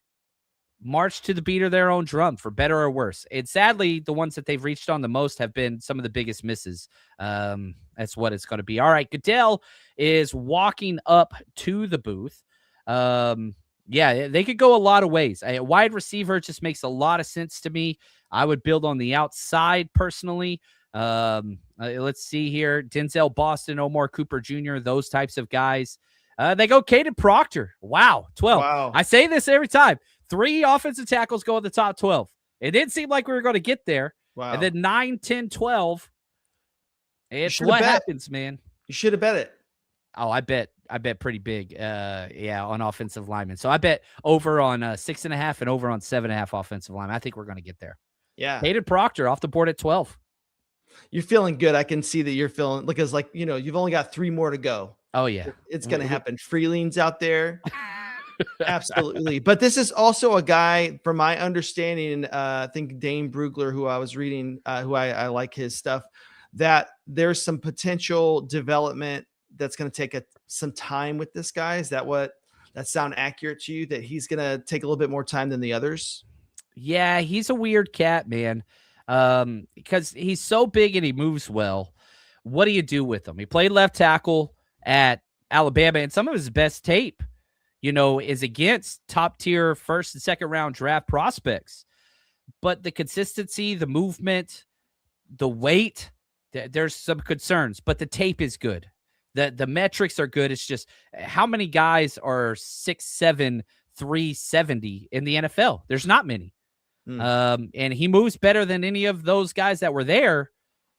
march to the beat of their own drum, for better or worse. And sadly, the ones that they've reached on the most have been some of the biggest misses. That's what it's going to be. All right, Goodell is walking up to the booth. Yeah, they could go a lot of ways. A wide receiver just makes a lot of sense to me. I would build on the outside personally. Let's see here. Denzel Boston, Omar Cooper Jr., those types of guys. They go Tate Proctor. Wow, 12. Wow. I say this every time. 3 offensive tackles go in the top 12. It didn't seem like we were going to get there. Wow. And then 9, 10, 12. It's what happens, man. You should have bet it. Oh, I bet pretty big. On offensive linemen. So I bet over on 6.5 and over on 7.5 offensive linemen. I think we're going to get there. Yeah. Tate Proctor off the board at 12. You're feeling good. I can see that you're feeling because, like, you've only got 3 more to go. Oh yeah, It's going to happen. Freeling's out there. Absolutely. But this is also a guy, from my understanding, I think Dane Brugler, who I was reading, who I like his stuff, that there's some potential development that's going to take some time with this guy. Is that sound accurate to you, that he's going to take a little bit more time than the others? Yeah, he's a weird cat, man. Because he's so big and he moves well. What do you do with him? He played left tackle at Alabama, and some of his best tape, is against top tier first and second round draft prospects. But the consistency, the movement, the weight, there's some concerns, but the tape is good. The metrics are good. It's just, how many guys are 6'7", 370 in the NFL? There's not many. And he moves better than any of those guys that were there.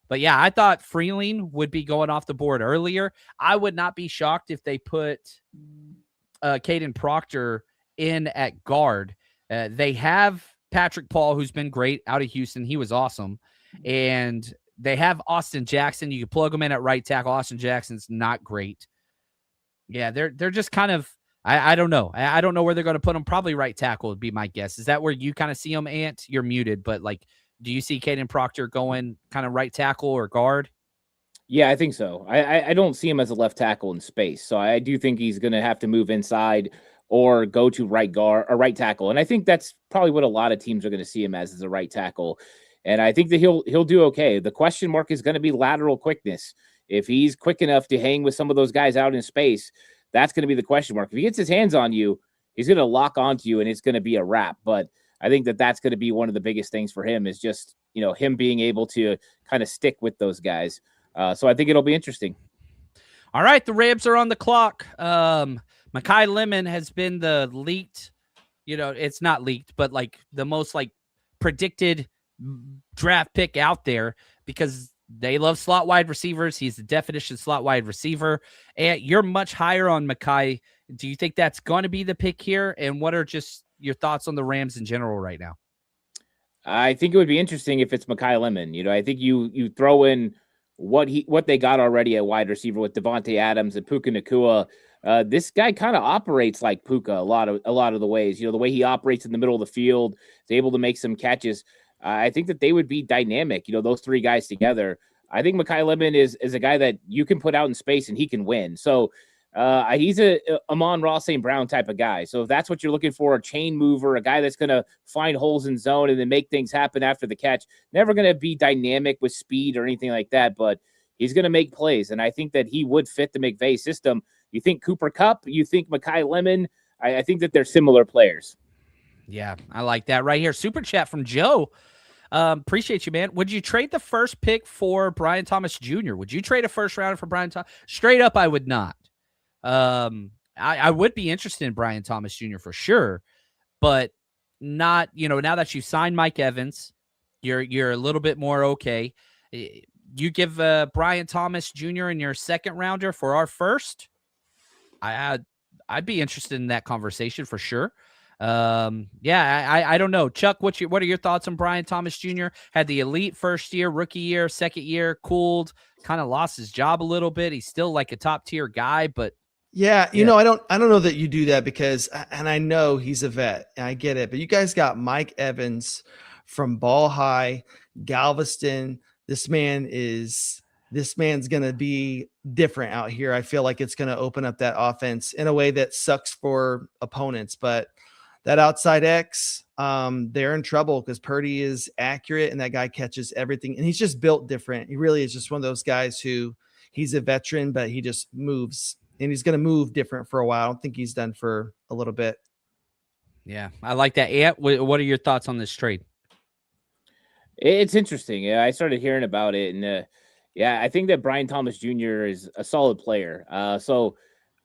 But yeah, I thought Freeling would be going off the board earlier. I would not be shocked if they put Caden Proctor in at guard. They have Patrick Paul, who's been great out of Houston. He was awesome. And they have Austin Jackson. You can plug him in at right tackle. Austin Jackson's not great. Yeah, they're just kind of, I don't know. I don't know where they're going to put him. Probably right tackle would be my guess. Is that where you kind of see him, Ant? You're muted, but like, do you see Caden Proctor going kind of right tackle or guard? Yeah, I think so. I don't see him as a left tackle in space. So I do think he's going to have to move inside or go to right guard or right tackle. And I think that's probably what a lot of teams are going to see him as a right tackle. And I think that he'll do okay. The question mark is going to be lateral quickness. If he's quick enough to hang with some of those guys out in space, that's going to be the question mark. If he gets his hands on you, he's going to lock onto you and it's going to be a wrap. But I think that that's going to be one of the biggest things for him, is just, him being able to kind of stick with those guys. So I think it'll be interesting. All right. The Rams are on the clock. Mekhi Lemon has been the leaked, it's not leaked, but like the most like predicted draft pick out there, because they love slot wide receivers. He's the definition slot wide receiver. And you're much higher on Mekhi. Do you think that's going to be the pick here? And what are just your thoughts on the Rams in general right now? I think it would be interesting if it's Mekhi Lemon. I think you throw in what they got already at wide receiver with Devontae Adams and Puka Nacua. This guy kind of operates like Puka a lot of the ways. The way he operates in the middle of the field, is able to make some catches. I think that they would be dynamic, those three guys together. I think Mekhi Lemon is a guy that you can put out in space and he can win. So he's a Amon-Ra St. Brown type of guy. So if that's what you're looking for, a chain mover, a guy that's going to find holes in zone and then make things happen after the catch, never going to be dynamic with speed or anything like that, but he's going to make plays. And I think that he would fit the McVay system. You think Cooper Kupp, you think Mekhi Lemon. I think that they're similar players. Yeah, I like that right here. Super chat from Joe. Appreciate you, man. Would you trade the first pick for Brian Thomas Jr.? Would you trade a first rounder for Brian Thomas? Straight up, I would not. I would be interested in Brian Thomas Jr. for sure, but not, now that you've signed Mike Evans, you're a little bit more okay. You give Brian Thomas Jr. in your second rounder for our first, I'd be interested in that conversation for sure. I don't know. Chuck, what are your thoughts on Brian Thomas Jr.? Had the elite first year, rookie year, second year, cooled, kind of lost his job a little bit. He's still like a top tier guy, but yeah, I don't know that you do that, because, and I know he's a vet and I get it, but you guys got Mike Evans from Ball High, Galveston. This man's going to be different out here. I feel like it's going to open up that offense in a way that sucks for opponents, but that outside X, they're in trouble because Purdy is accurate and that guy catches everything. And he's just built different. He really is just one of those guys who, he's a veteran, but he just moves, and he's going to move different for a while. I don't think he's done for a little bit. Yeah, I like that. Ant, what are your thoughts on this trade? It's interesting. Yeah, I started hearing about it, and I think that Brian Thomas Jr. is a solid player. So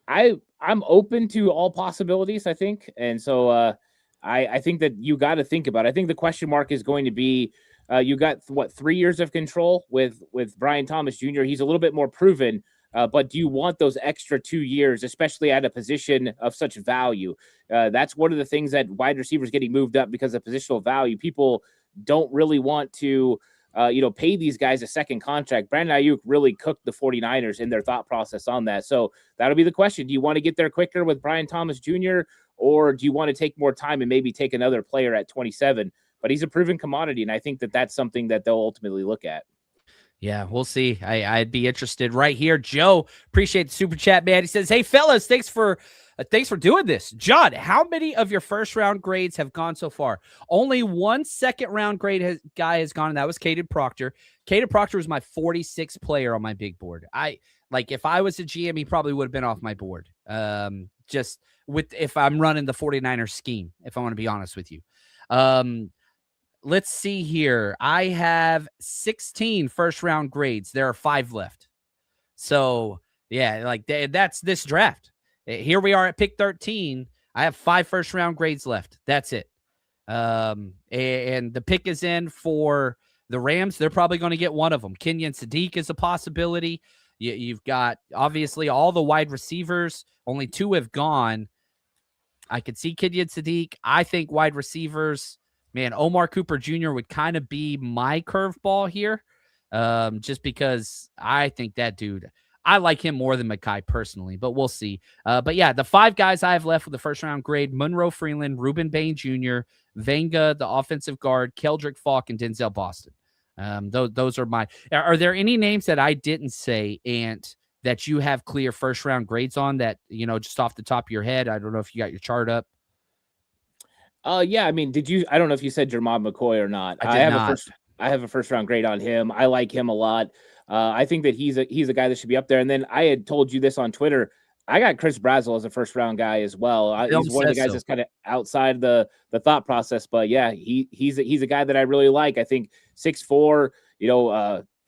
I'm open to all possibilities, I think. And so I think that you got to think about it. I think the question mark is going to be, you got 3 years of control with Brian Thomas Jr. He's a little bit more proven, but do you want those extra 2 years, especially at a position of such value? That's one of the things that wide receivers getting moved up because of positional value. People don't really want to pay these guys a second contract. Brandon Ayuk really cooked the 49ers in their thought process on that. So that'll be the question. Do you want to get there quicker with Brian Thomas Jr., or do you want to take more time and maybe take another player at 27? But he's a proven commodity, and I think that that's something that they'll ultimately look at. Yeah, we'll see. I'd be interested right here. Joe, appreciate the super chat, man. He says, hey, fellas, thanks for doing this. John, how many of your first round grades have gone so far? Only one second round grade guy has gone, and that was Tate Proctor. Tate Proctor was my 46th player on my big board. If I was a GM, he probably would have been off my board. Just with if I'm running the 49ers scheme, if I want to be honest with you. Let's see here. I have 16 first round grades. There are 5 left. So, yeah, that's this draft. Here we are at pick 13. I have 5 first round grades left. That's it. And the pick is in for the Rams. They're probably going to get one of them. Kenyon Sadiq is a possibility. You've got, obviously, all the wide receivers. Only 2 have gone. I could see Kenyon Sadiq. I think wide receivers, man, Omar Cooper Jr. would kind of be my curveball here, just because I think that dude, I like him more than Mekhi personally, but we'll see. But yeah, the 5 guys I have left with the first round grade: Monroe Freeling, Reuben Bain Jr., Venga, the offensive guard, Keldrick Faulk, and Denzel Boston. Those are my. Are there any names that I didn't say, Ant, that you have clear first round grades on that, just off the top of your head? I don't know if you got your chart up. Yeah, I mean, I don't know if you said Jermod McCoy or not. I have a first round grade on him. I like him a lot. I think that he's a guy that should be up there. And then I had told you this on Twitter. I got Chris Brazel as a first round guy as well. He's one of the guys that's kind of outside the thought process, but yeah, he's a guy that I really like. I think 6'4",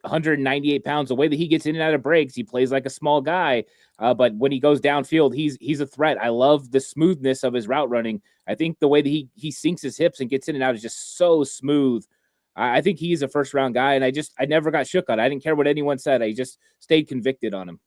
198 pounds. The way that he gets in and out of breaks, he plays like a small guy. But when he goes downfield, he's a threat. I love the smoothness of his route running. I think the way that he sinks his hips and gets in and out is just so smooth. I think he's a first round guy, and I never got shook on it. I didn't care what anyone said. I just stayed convicted on him.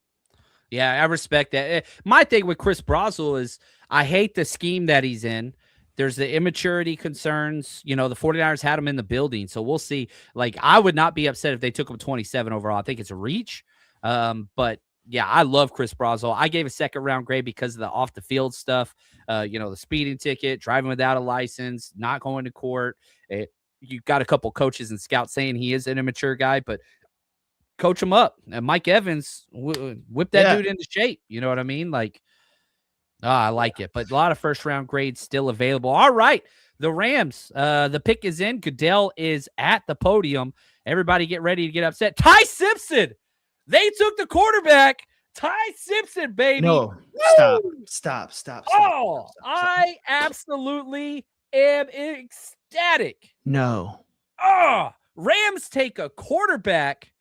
Yeah, I respect that. My thing with Chris Brazel is I hate the scheme that he's in. There's the immaturity concerns. The 49ers had him in the building, so we'll see. I would not be upset if they took him 27 overall. I think it's a reach. But yeah, I love Chris Brazel. I gave a second round grade because of the off the field stuff. The speeding ticket, driving without a license, not going to court. You got a couple coaches and scouts saying he is an immature guy, but coach him up. And Mike Evans, whip that dude into shape. You know what I mean? I like it. But a lot of first round grades still available. All right. The Rams, the pick is in. Goodell is at the podium. Everybody get ready to get upset. Ty Simpson. They took the quarterback. Ty Simpson, baby. No, stop. I absolutely am ecstatic. No. Rams take a quarterback.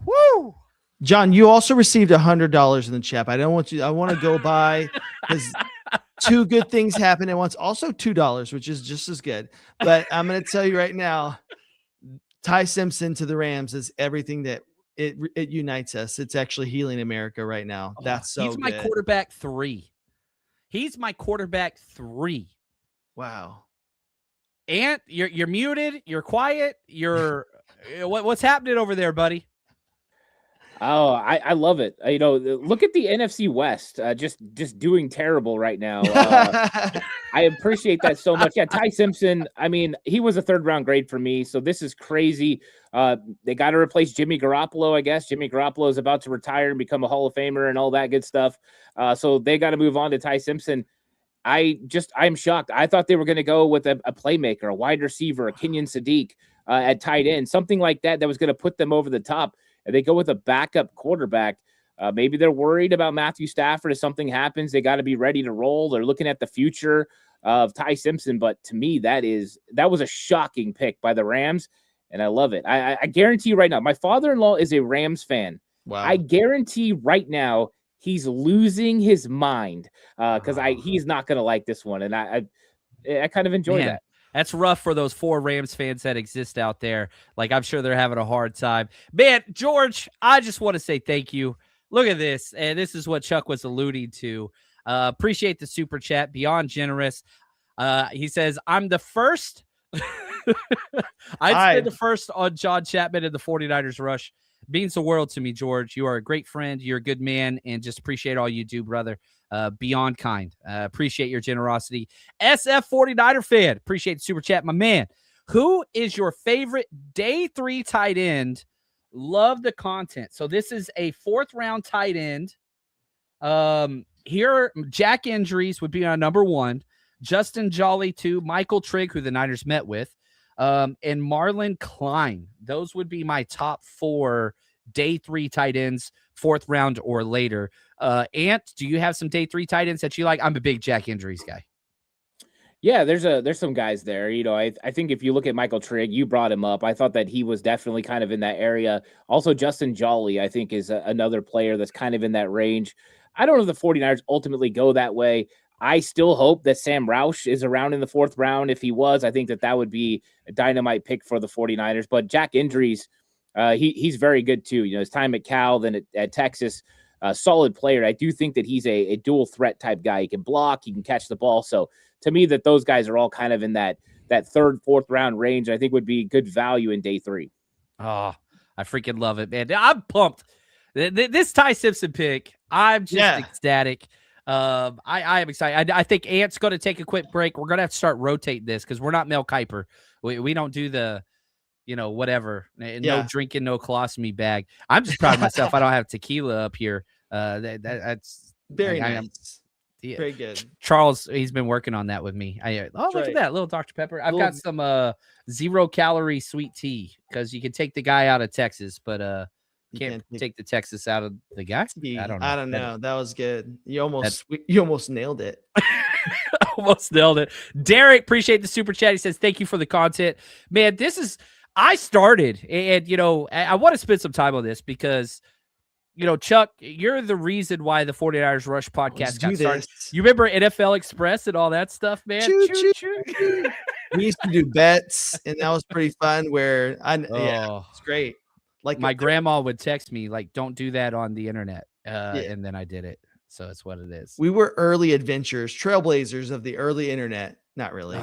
Woo! John, you also received $100 in the chat. I want to go by because 2 good things happened at once. Also $2, which is just as good. But I'm going to tell you right now, Ty Simpson to the Rams is everything that it unites us. It's actually healing America right now. That's so he's my good. quarterback 3. He's my quarterback 3. Wow. Ant, you're muted. You're quiet. You're what's happening over there, buddy? Oh, I love it. Look at the NFC West, just doing terrible right now. I appreciate that so much. Yeah, Ty Simpson, I mean, he was a 3rd round grade for me, so this is crazy. They got to replace Jimmy Garoppolo, I guess. Jimmy Garoppolo is about to retire and become a Hall of Famer and all that good stuff. So they got to move on to Ty Simpson. I'm shocked. I thought they were going to go with a playmaker, a wide receiver, a Kenyon Sadiq at tight end, something like that was going to put them over the top. And they go with a backup quarterback. Maybe they're worried about Matthew Stafford. If something happens, they got to be ready to roll. They're looking at the future of Ty Simpson. But to me, that was a shocking pick by the Rams, and I love it. I guarantee you right now, my father-in-law is a Rams fan. Wow. I guarantee right now he's losing his mind because he's not going to like this one. And I kind of enjoy that. That's rough for those 4 Rams fans that exist out there. I'm sure they're having a hard time. Man, George, I just want to say thank you. Look at this. And this is what Chuck was alluding to. Appreciate the super chat. Beyond generous. He says, I'm the first I'd spend the first on John Chapman and the 49ers rush. Means the world to me, George. You are a great friend. You're a good man, and just appreciate all you do, brother. Beyond kind. Appreciate your generosity. SF 49er fan. Appreciate the super chat, my man. Who is your favorite day 3 tight end? Love the content. So this is a 4th round tight end. Here, Jack Injuries would be on number 1. Justin Jolly 2. Michael Trigg, who the Niners met with. And Marlon Klein. Those would be my top 4 day 3 tight ends, 4th round or later. Ant, do you have some day 3 tight ends that you like? I'm a big Jack Injuries guy. Yeah, there's some guys there. I think if you look at Michael Trigg, you brought him up. I thought that he was definitely kind of in that area. Also, Justin Jolly, I think, is another player that's kind of in that range. I don't know if the 49ers ultimately go that way. I still hope that Sam Roush is around in the 4th round. If he was, I think that would be a dynamite pick for the 49ers. But Jack Injuries, he's very good too. His time at Cal, then at Texas, solid player. I do think that he's a dual threat type guy. He can block, he can catch the ball. So to me, that those guys are all kind of in that 3rd, 4th round range. I think would be good value in day 3. Oh, I freaking love it, man. I'm pumped. This Ty Simpson pick, I'm just ecstatic. I am excited. I think Ant's going to take a quick break. We're going to have to start rotating this because we're not Mel Kiper. We don't do the, whatever. No drinking, no colostomy bag. I'm just proud of myself. I don't have tequila up here. That's very nice. Very good. Charles, he's been working on that with me. Look at that little Dr. Pepper. I've got some 0-calorie sweet tea because you can take the guy out of Texas, but can't take the Texas out of the guy. I don't know. That was good. You almost nailed it. Almost nailed it. Derek, appreciate the super chat. He says, thank you for the content. Man, I started, and I want to spend some time on this because Chuck, you're the reason why the 49ers Rush podcast got started. You remember NFL Express and all that stuff, man? Choo. We used to do bets, and that was pretty fun. It's great. Like my grandma would text me, like, don't do that on the internet. And then I did it. So it's what it is. We were early adventurers, trailblazers of the early internet. Not really.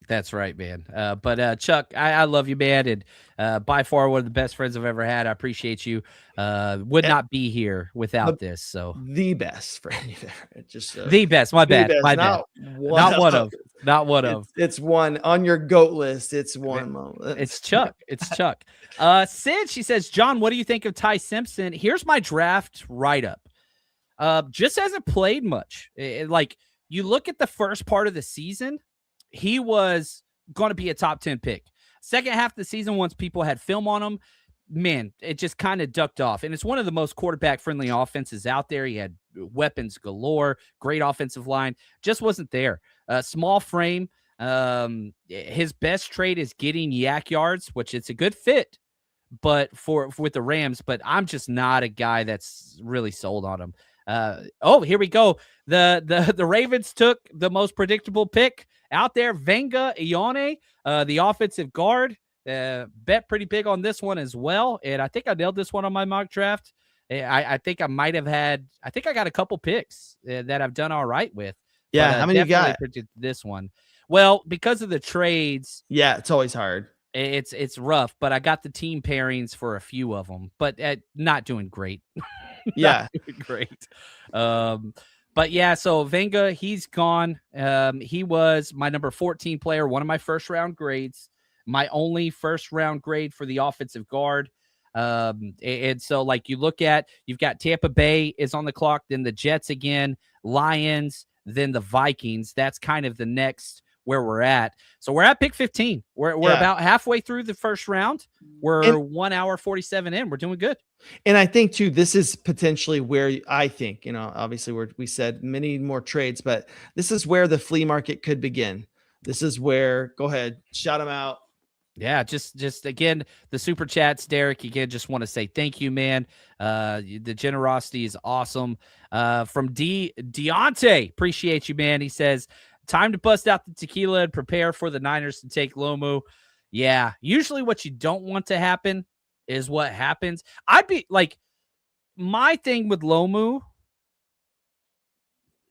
That's right, man. But Chuck, I love you, man. And by far one of the best friends I've ever had. I appreciate you. Would not be here without this. So the best friend. Just the best. My bad. My bad. Not one of. It's one on your GOAT list. It's one moment. It's Chuck. It's Chuck. Sid, she says, John, what do you think of Ty Simpson? Here's my draft write-up. Just hasn't played much. Like, you look at the first part of the season, he was going to be a top 10 pick. Second half of the season, once people had film on him, man, it just kind of ducked off. And it's one of the most quarterback-friendly offenses out there. He had weapons galore, great offensive line, just wasn't there. Small frame. His best trait is getting yak yards, which it's a good fit, but with the Rams. But I'm just not a guy that's really sold on him. Here we go. The Ravens took the most predictable pick out there, Venga Ione, the offensive guard. Bet pretty big on this one as well, and I think I nailed this one on my mock draft. I think I might have had. I think I got a couple picks that I've done all right with. Yeah, how many you got? This one. Well, because of the trades. Yeah, it's always hard. It's rough, but I got the team pairings for a few of them, but not doing great. Yeah, doing great. But yeah, so Venga, he's gone. He was my number 14 player, one of my first round grades, my only first round grade for the offensive guard. And so like you look at, you've got Tampa Bay is on the clock, then the Jets again, Lions, then the Vikings. That's kind of the next where we're at. So we're at pick 15. We're about halfway through the first round. We're 1 hour 47 in. We're doing good. And I think too, this is potentially where I think, obviously we said many more trades, but this is where the flea market could begin. This is where, go ahead, shout them out. Yeah, just again, the super chats, Derek, again, just want to say thank you, man. The generosity is awesome. From Deontay, appreciate you, man. He says, time to bust out the tequila and prepare for the Niners to take Lomu. Yeah, usually what you don't want to happen is what happens. I'd be like, my thing with Lomu,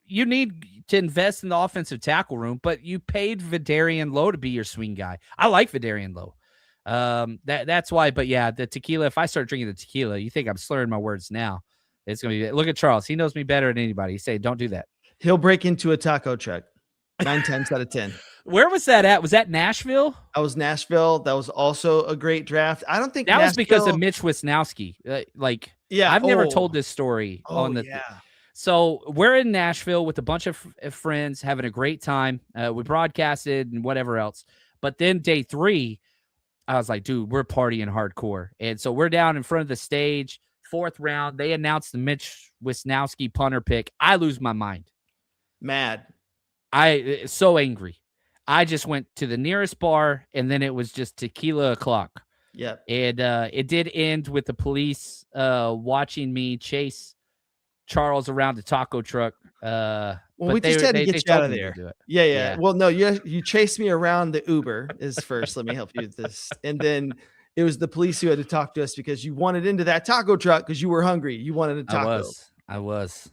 you need to invest in the offensive tackle room, but you paid Vidarian Lowe to be your swing guy. I like Vidarian Lowe. That's why. But yeah, the tequila. If I start drinking the tequila, you think I'm slurring my words now? It's gonna be. Look at Charles. He knows me better than anybody. He say, don't do that. He'll break into a taco truck 9 times out of 10. Where was that at? Was that Nashville? That was Nashville. That was also a great draft. I don't think that was because of Nashville- Mitch Wisnowski. Yeah, I've never told this story on the. Yeah. So we're in Nashville with a bunch of friends having a great time. We broadcasted and whatever else. But then day 3, I was like, dude, we're partying hardcore. And so we're down in front of the stage, 4th round. They announced the Mitch Wisnowski punter pick. I lose my mind. Mad. So angry. I just went to the nearest bar, and then it was just tequila o'clock. Yep. And it did end with the police watching me chase Charles around the taco truck. Well, we just had to get you out of there. Yeah. Well, no, you chased me around the Uber is first. Let me help you with this. And then it was the police who had to talk to us because you wanted into that taco truck because you were hungry. You wanted a taco. I was.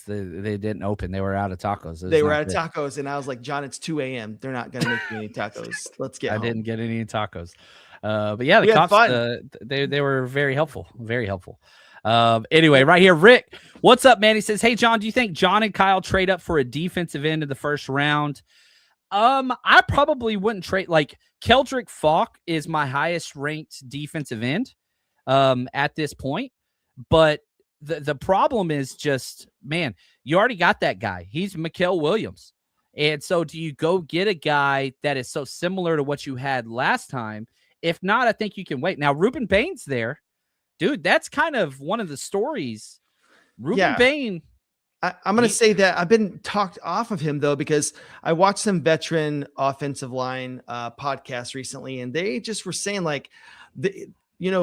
They didn't open. They were out of tacos. They were out of tacos. And I was like, John, it's 2 a.m. They're not going to make me any tacos. Let's get home. Didn't get any tacos. But yeah, the cops, they were very helpful. Very helpful. Anyway, right here, Rick, what's up, man? He says, hey, John, do you think John and Kyle trade up for a defensive end in the first round? I probably wouldn't trade. Like, Keldrick Faulk is my highest ranked defensive end at this point. But the problem is just, man, you already got that guy. He's Mikael Williams. And so do you go get a guy that is so similar to what you had last time? If not, I think you can wait. Now, Ruben Bain's there. Dude, that's kind of one of the stories. Ruben Bain. I'm going to say that I've been talked off of him, though, because I watched some veteran offensive line podcasts recently, and they just were saying, like,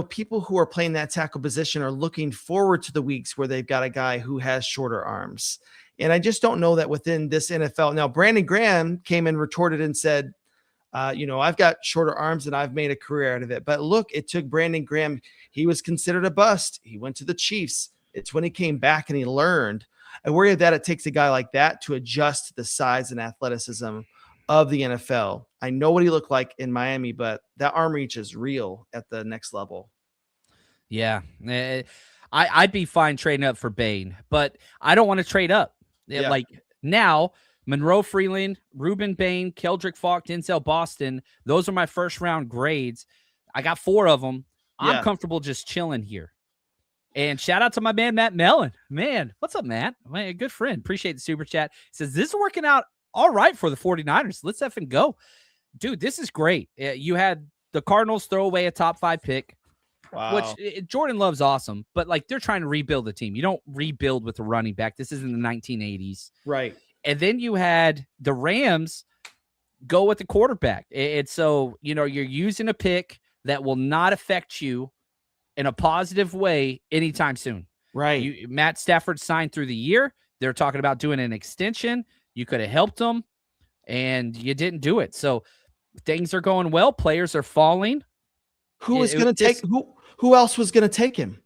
people who are playing that tackle position are looking forward to the weeks where they've got a guy who has shorter arms. And I just don't know that within this NFL. Now, Brandon Graham came and retorted and said, I've got shorter arms and I've made a career out of it. But look, it took Brandon Graham. He was considered a bust. He went to the Chiefs. It's when he came back and he learned. I worry that it takes a guy like that to adjust to the size and athleticism of the NFL. I know what he looked like in Miami, but that arm reach is real at the next level. Yeah. I'd be fine trading up for Bain, but I don't want to trade up. Yeah. Like now, Monroe Freeling, Ruben Bain, Keldrick Faulk, Denzel Boston. Those are my first round grades. I got 4 of them. I'm comfortable just chilling here. And shout out to my man, Matt Mellon. Man, what's up, Matt? My good friend. Appreciate the super chat. He says, this is working out all right for the 49ers. Let's effing go. Dude, this is great. You had the Cardinals throw away a top 5 pick. Wow. Which Jordan Love's awesome, but like they're trying to rebuild the team. You don't rebuild with a running back. This is in the 1980s. Right. And then you had the Rams go with the quarterback. And so, you're using a pick that will not affect you in a positive way anytime soon. Right. Matt Stafford signed through the year. They're talking about doing an extension. You could have helped them, and you didn't do it. So things are going well. Players are falling. Who was going to take who else was going to take him?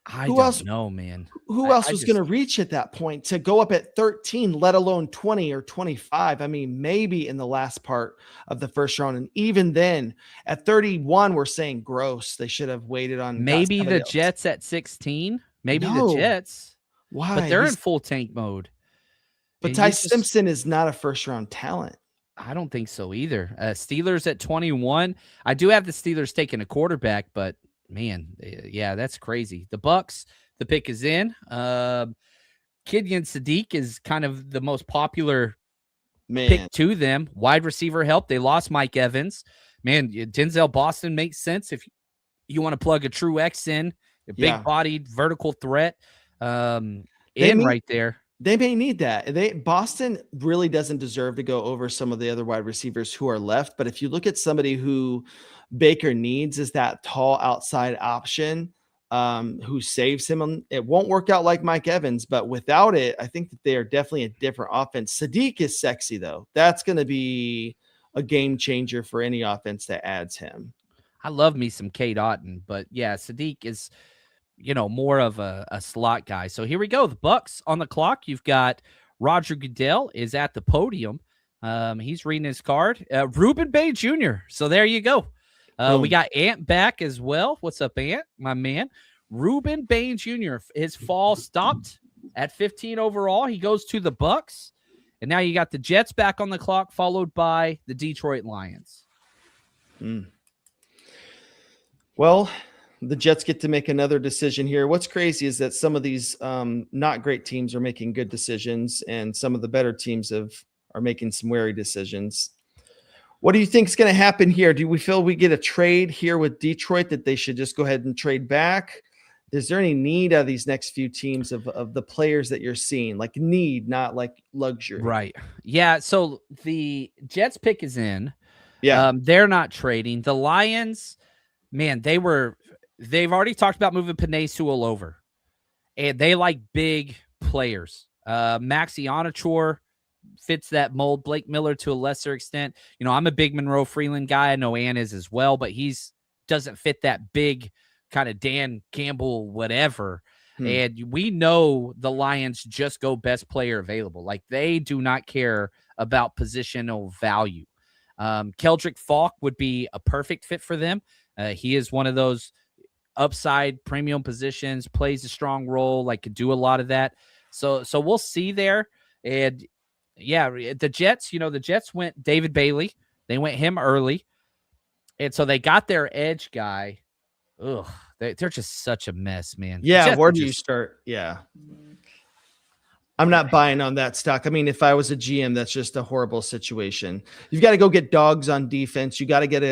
I don't know, man. Who else was going to reach at that point to go up at 13, let alone 20 or 25? I mean, maybe in the last part of the first round. And even then at 31, we're saying gross. They should have waited on maybe the else. Jets at 16. Maybe the Jets. Why? But they're in full tank mode. But Ty Simpson is not a first round talent. I don't think so either. Steelers at 21. I do have the Steelers taking a quarterback, but man, yeah, that's crazy. The Bucks, the pick is in. Kidyan Sadiq is kind of the most popular pick to them. Wide receiver help. They lost Mike Evans. Man, Denzel Boston makes sense if you want to plug a true X in, a big-bodied vertical threat right there. They may need that. Boston really doesn't deserve to go over some of the other wide receivers who are left. But if you look at somebody who Baker needs is that tall outside option who saves him. It won't work out like Mike Evans, but without it, I think that they are definitely a different offense. Sadiq is sexy, though. That's going to be a game changer for any offense that adds him. I love me some Cade Otton, but yeah, Sadiq is more of a slot guy. So here we go. The Bucks on the clock. You've got Roger Goodell is at the podium. He's reading his card. Ruben Bay Jr. So there you go. We got Ant back as well. What's up, Ant, my man? Ruben Bay Jr. His fall stopped at 15 overall. He goes to the Bucks. And now you got the Jets back on the clock, followed by the Detroit Lions. Well, the Jets get to make another decision here. What's crazy is that some of these not great teams are making good decisions, and some of the better teams are making some wary decisions. What do you think is going to happen here? Do we feel we get a trade here with Detroit that they should just go ahead and trade back? Is there any need out of these next few teams of the players that you're seeing? Like need, not like luxury. Right. Yeah. So the Jets pick is in. Yeah. They're not trading. The Lions, man, they've already talked about moving Penei Sewell over. And they like big players. Max Iheanachor fits that mold. Blake Miller to a lesser extent. You know, I'm a big Monroe Freeling guy. I know Ann is as well, but doesn't fit that big kind of Dan Campbell, whatever. And we know the Lions just go best player available. Like they do not care about positional value. Keldrick Faulk would be a perfect fit for them. He is one of those upside premium positions, plays a strong role, like could do a lot of that. So we'll see there. And yeah, the Jets, the Jets went David Bailey. They went him early. And so they got their edge guy. Ugh, they're just such a mess, man. Yeah, where do you start? Yeah. I'm not buying on that stock. I mean, if I was a GM, that's just a horrible situation. You've got to go get dogs on defense. You got to get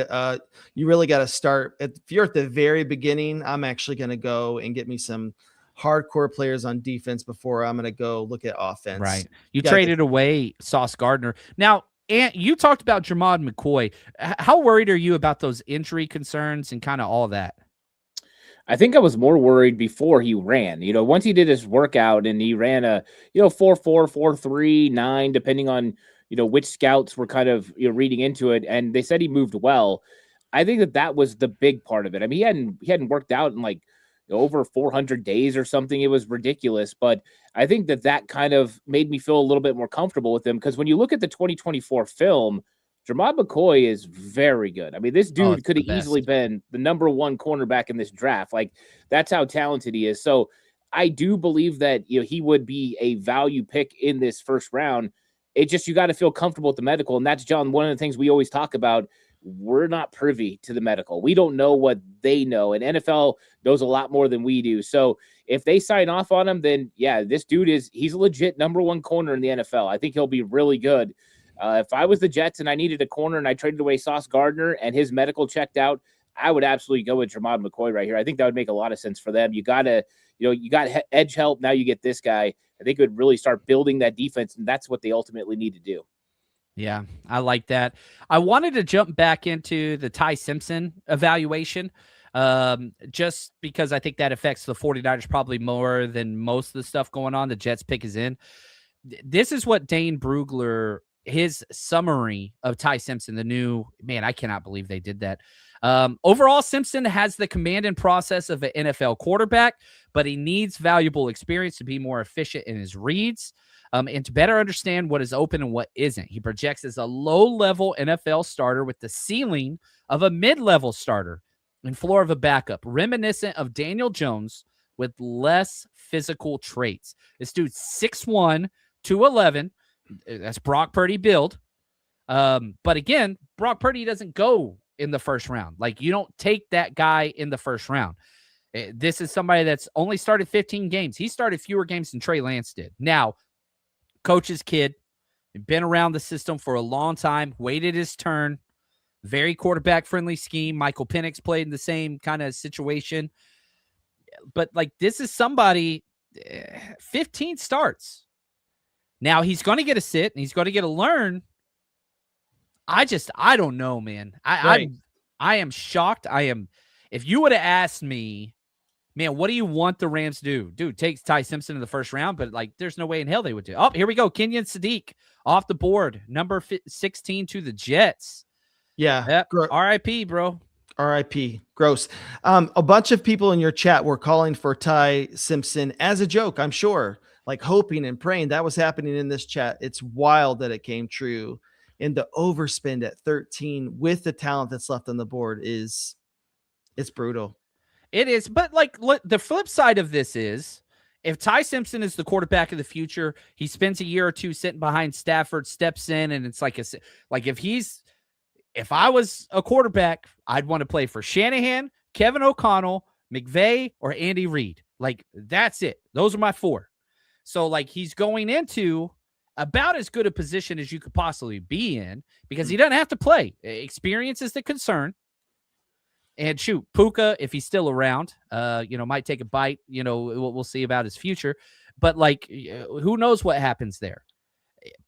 you really got to start. If you're at the very beginning, I'm actually going to go and get me some hardcore players on defense before I'm going to go look at offense. Right. You traded away Sauce Gardner. Now, and you talked about Jermod McCoy. How worried are you about those injury concerns and kind of all that? I think I was more worried before he ran. Once he did his workout and he ran a 4.4, 4.3, 9, depending on which scouts were kind of reading into it, and they said he moved well. I think that was the big part of it. I mean, he hadn't worked out in like over 400 days or something. It was ridiculous, but I think that kind of made me feel a little bit more comfortable with him, because when you look at the 2024 film, Jermod McCoy is very good. I mean, this dude could have easily been the number one cornerback in this draft. Like, that's how talented he is. So I do believe that he would be a value pick in this first round. It just, you got to feel comfortable with the medical. And that's, John, one of the things we always talk about. We're not privy to the medical. We don't know what they know. And NFL knows a lot more than we do. So if they sign off on him, then yeah, this dude he's a legit number one corner in the NFL. I think he'll be really good. If I was the Jets and I needed a corner and I traded away Sauce Gardner and his medical checked out, I would absolutely go with Jermod McCoy right here. I think that would make a lot of sense for them. You got edge help. Now you get this guy. I think it would really start building that defense, and that's what they ultimately need to do. Yeah, I like that. I wanted to jump back into the Ty Simpson evaluation, just because I think that affects the 49ers probably more than most of the stuff going on. The Jets pick is in. This is what Dane Brugler, his summary of Ty Simpson, the new man. I cannot believe they did that. Overall, Simpson has the command and process of an NFL quarterback, but he needs valuable experience to be more efficient in his reads, and to better understand what is open and what isn't. He projects as a low-level NFL starter with the ceiling of a mid-level starter and floor of a backup, reminiscent of Daniel Jones with less physical traits. This dude's 6'1", 211. That's Brock Purdy build. But again, Brock Purdy doesn't go in the first round. Like, you don't take that guy in the first round. This is somebody that's only started 15 games. He started fewer games than Trey Lance did. Now, coach's kid, been around the system for a long time, waited his turn, very quarterback-friendly scheme. Michael Penix played in the same kind of situation. But, like, this is somebody, 15 starts. Now, he's going to get a sit, and he's going to get a learn. I don't know, man. I am shocked. If you would have asked me, man, what do you want the Rams to do? Dude, takes Ty Simpson in the first round, but like, there's no way in hell they would do. Oh, here we go. Kenyon Sadiq off the board, number 16 to the Jets. Yeah. Yep. R.I.P., bro. R.I.P. Gross. A bunch of people in your chat were calling for Ty Simpson as a joke, I'm sure. like hoping and praying. That was happening in this chat. It's wild that it came true. And the overspend at 13 with the talent that's left on the board it's brutal. It is. But like the flip side of this is, if Ty Simpson is the quarterback of the future, he spends a year or two sitting behind Stafford, steps in, and it's like if I was a quarterback, I'd want to play for Shanahan, Kevin O'Connell, McVay, or Andy Reid. Like, that's it. Those are my 4. So, like, he's going into about as good a position as you could possibly be in because he doesn't have to play. Experience is the concern. And shoot, Puka, if he's still around, might take a bite. We'll see about his future. But, like, who knows what happens there.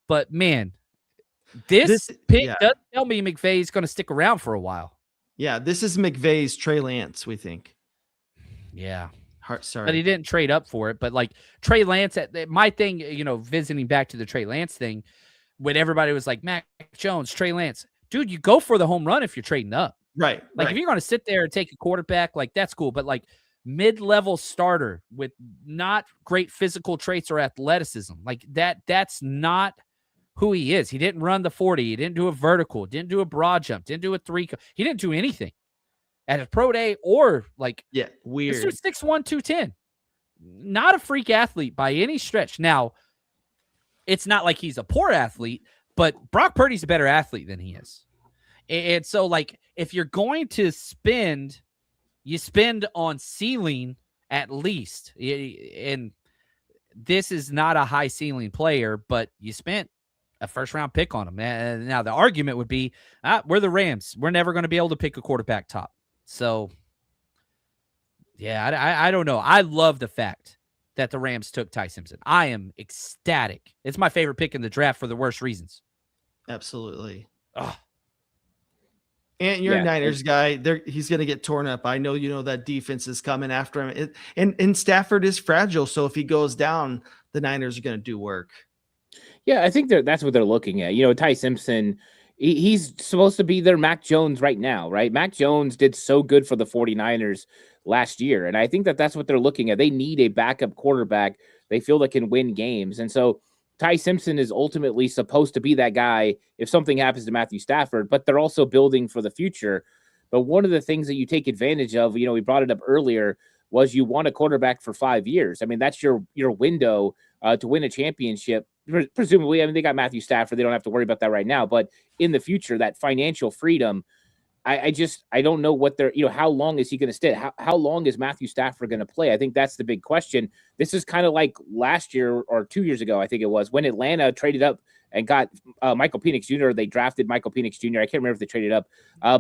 But, man, this pick does tell me McVay's going to stick around for a while. Yeah, this is McVay's Trey Lance, we think. Yeah. Sorry. But he didn't trade up for it. But, like, Trey Lance, my thing, visiting back to the Trey Lance thing, when everybody was like, Mac Jones, Trey Lance. Dude, you go for the home run if you're trading up. Right. Like, if you're going to sit there and take a quarterback, like, that's cool. But, like, mid-level starter with not great physical traits or athleticism, like, that's not who he is. He didn't run the 40. He didn't do a vertical, didn't do a broad jump, didn't do a 3. He didn't do anything at a pro day or, like, weird. This dude's 6'1", 210. Not a freak athlete by any stretch. Now, it's not like he's a poor athlete, but Brock Purdy's a better athlete than he is. And so, like, if you're going to spend, you spend on ceiling at least. And this is not a high ceiling player, but you spent a first-round pick on him. And now the argument would be, we're the Rams. We're never going to be able to pick a quarterback top. So, yeah, I don't know. I love the fact that the Rams took Ty Simpson. I am ecstatic. It's my favorite pick in the draft for the worst reasons. Absolutely. Ugh. And you're a Niners guy. He's going to get torn up. I know that defense is coming after him. And Stafford is fragile, so if he goes down, the Niners are going to do work. Yeah, I think that's what they're looking at. Ty Simpson, he's supposed to be their Mac Jones right now, right? Mac Jones did so good for the 49ers last year, and I think that's what they're looking at. They need a backup quarterback they feel that can win games. And so Ty Simpson is ultimately supposed to be that guy if something happens to Matthew Stafford, but they're also building for the future. But one of the things that you take advantage of, we brought it up earlier, was you want a quarterback for 5 years. I mean, that's your window to win a championship. Presumably, I mean, they got Matthew Stafford. They don't have to worry about that right now. But in the future, that financial freedom, I don't know what they're, how long is he going to stay? How long is Matthew Stafford going to play? I think that's the big question. This is kind of like last year or 2 years ago, I think it was, when Atlanta traded up and got Michael Penix Jr. They drafted Michael Penix Jr. I can't remember if they traded up,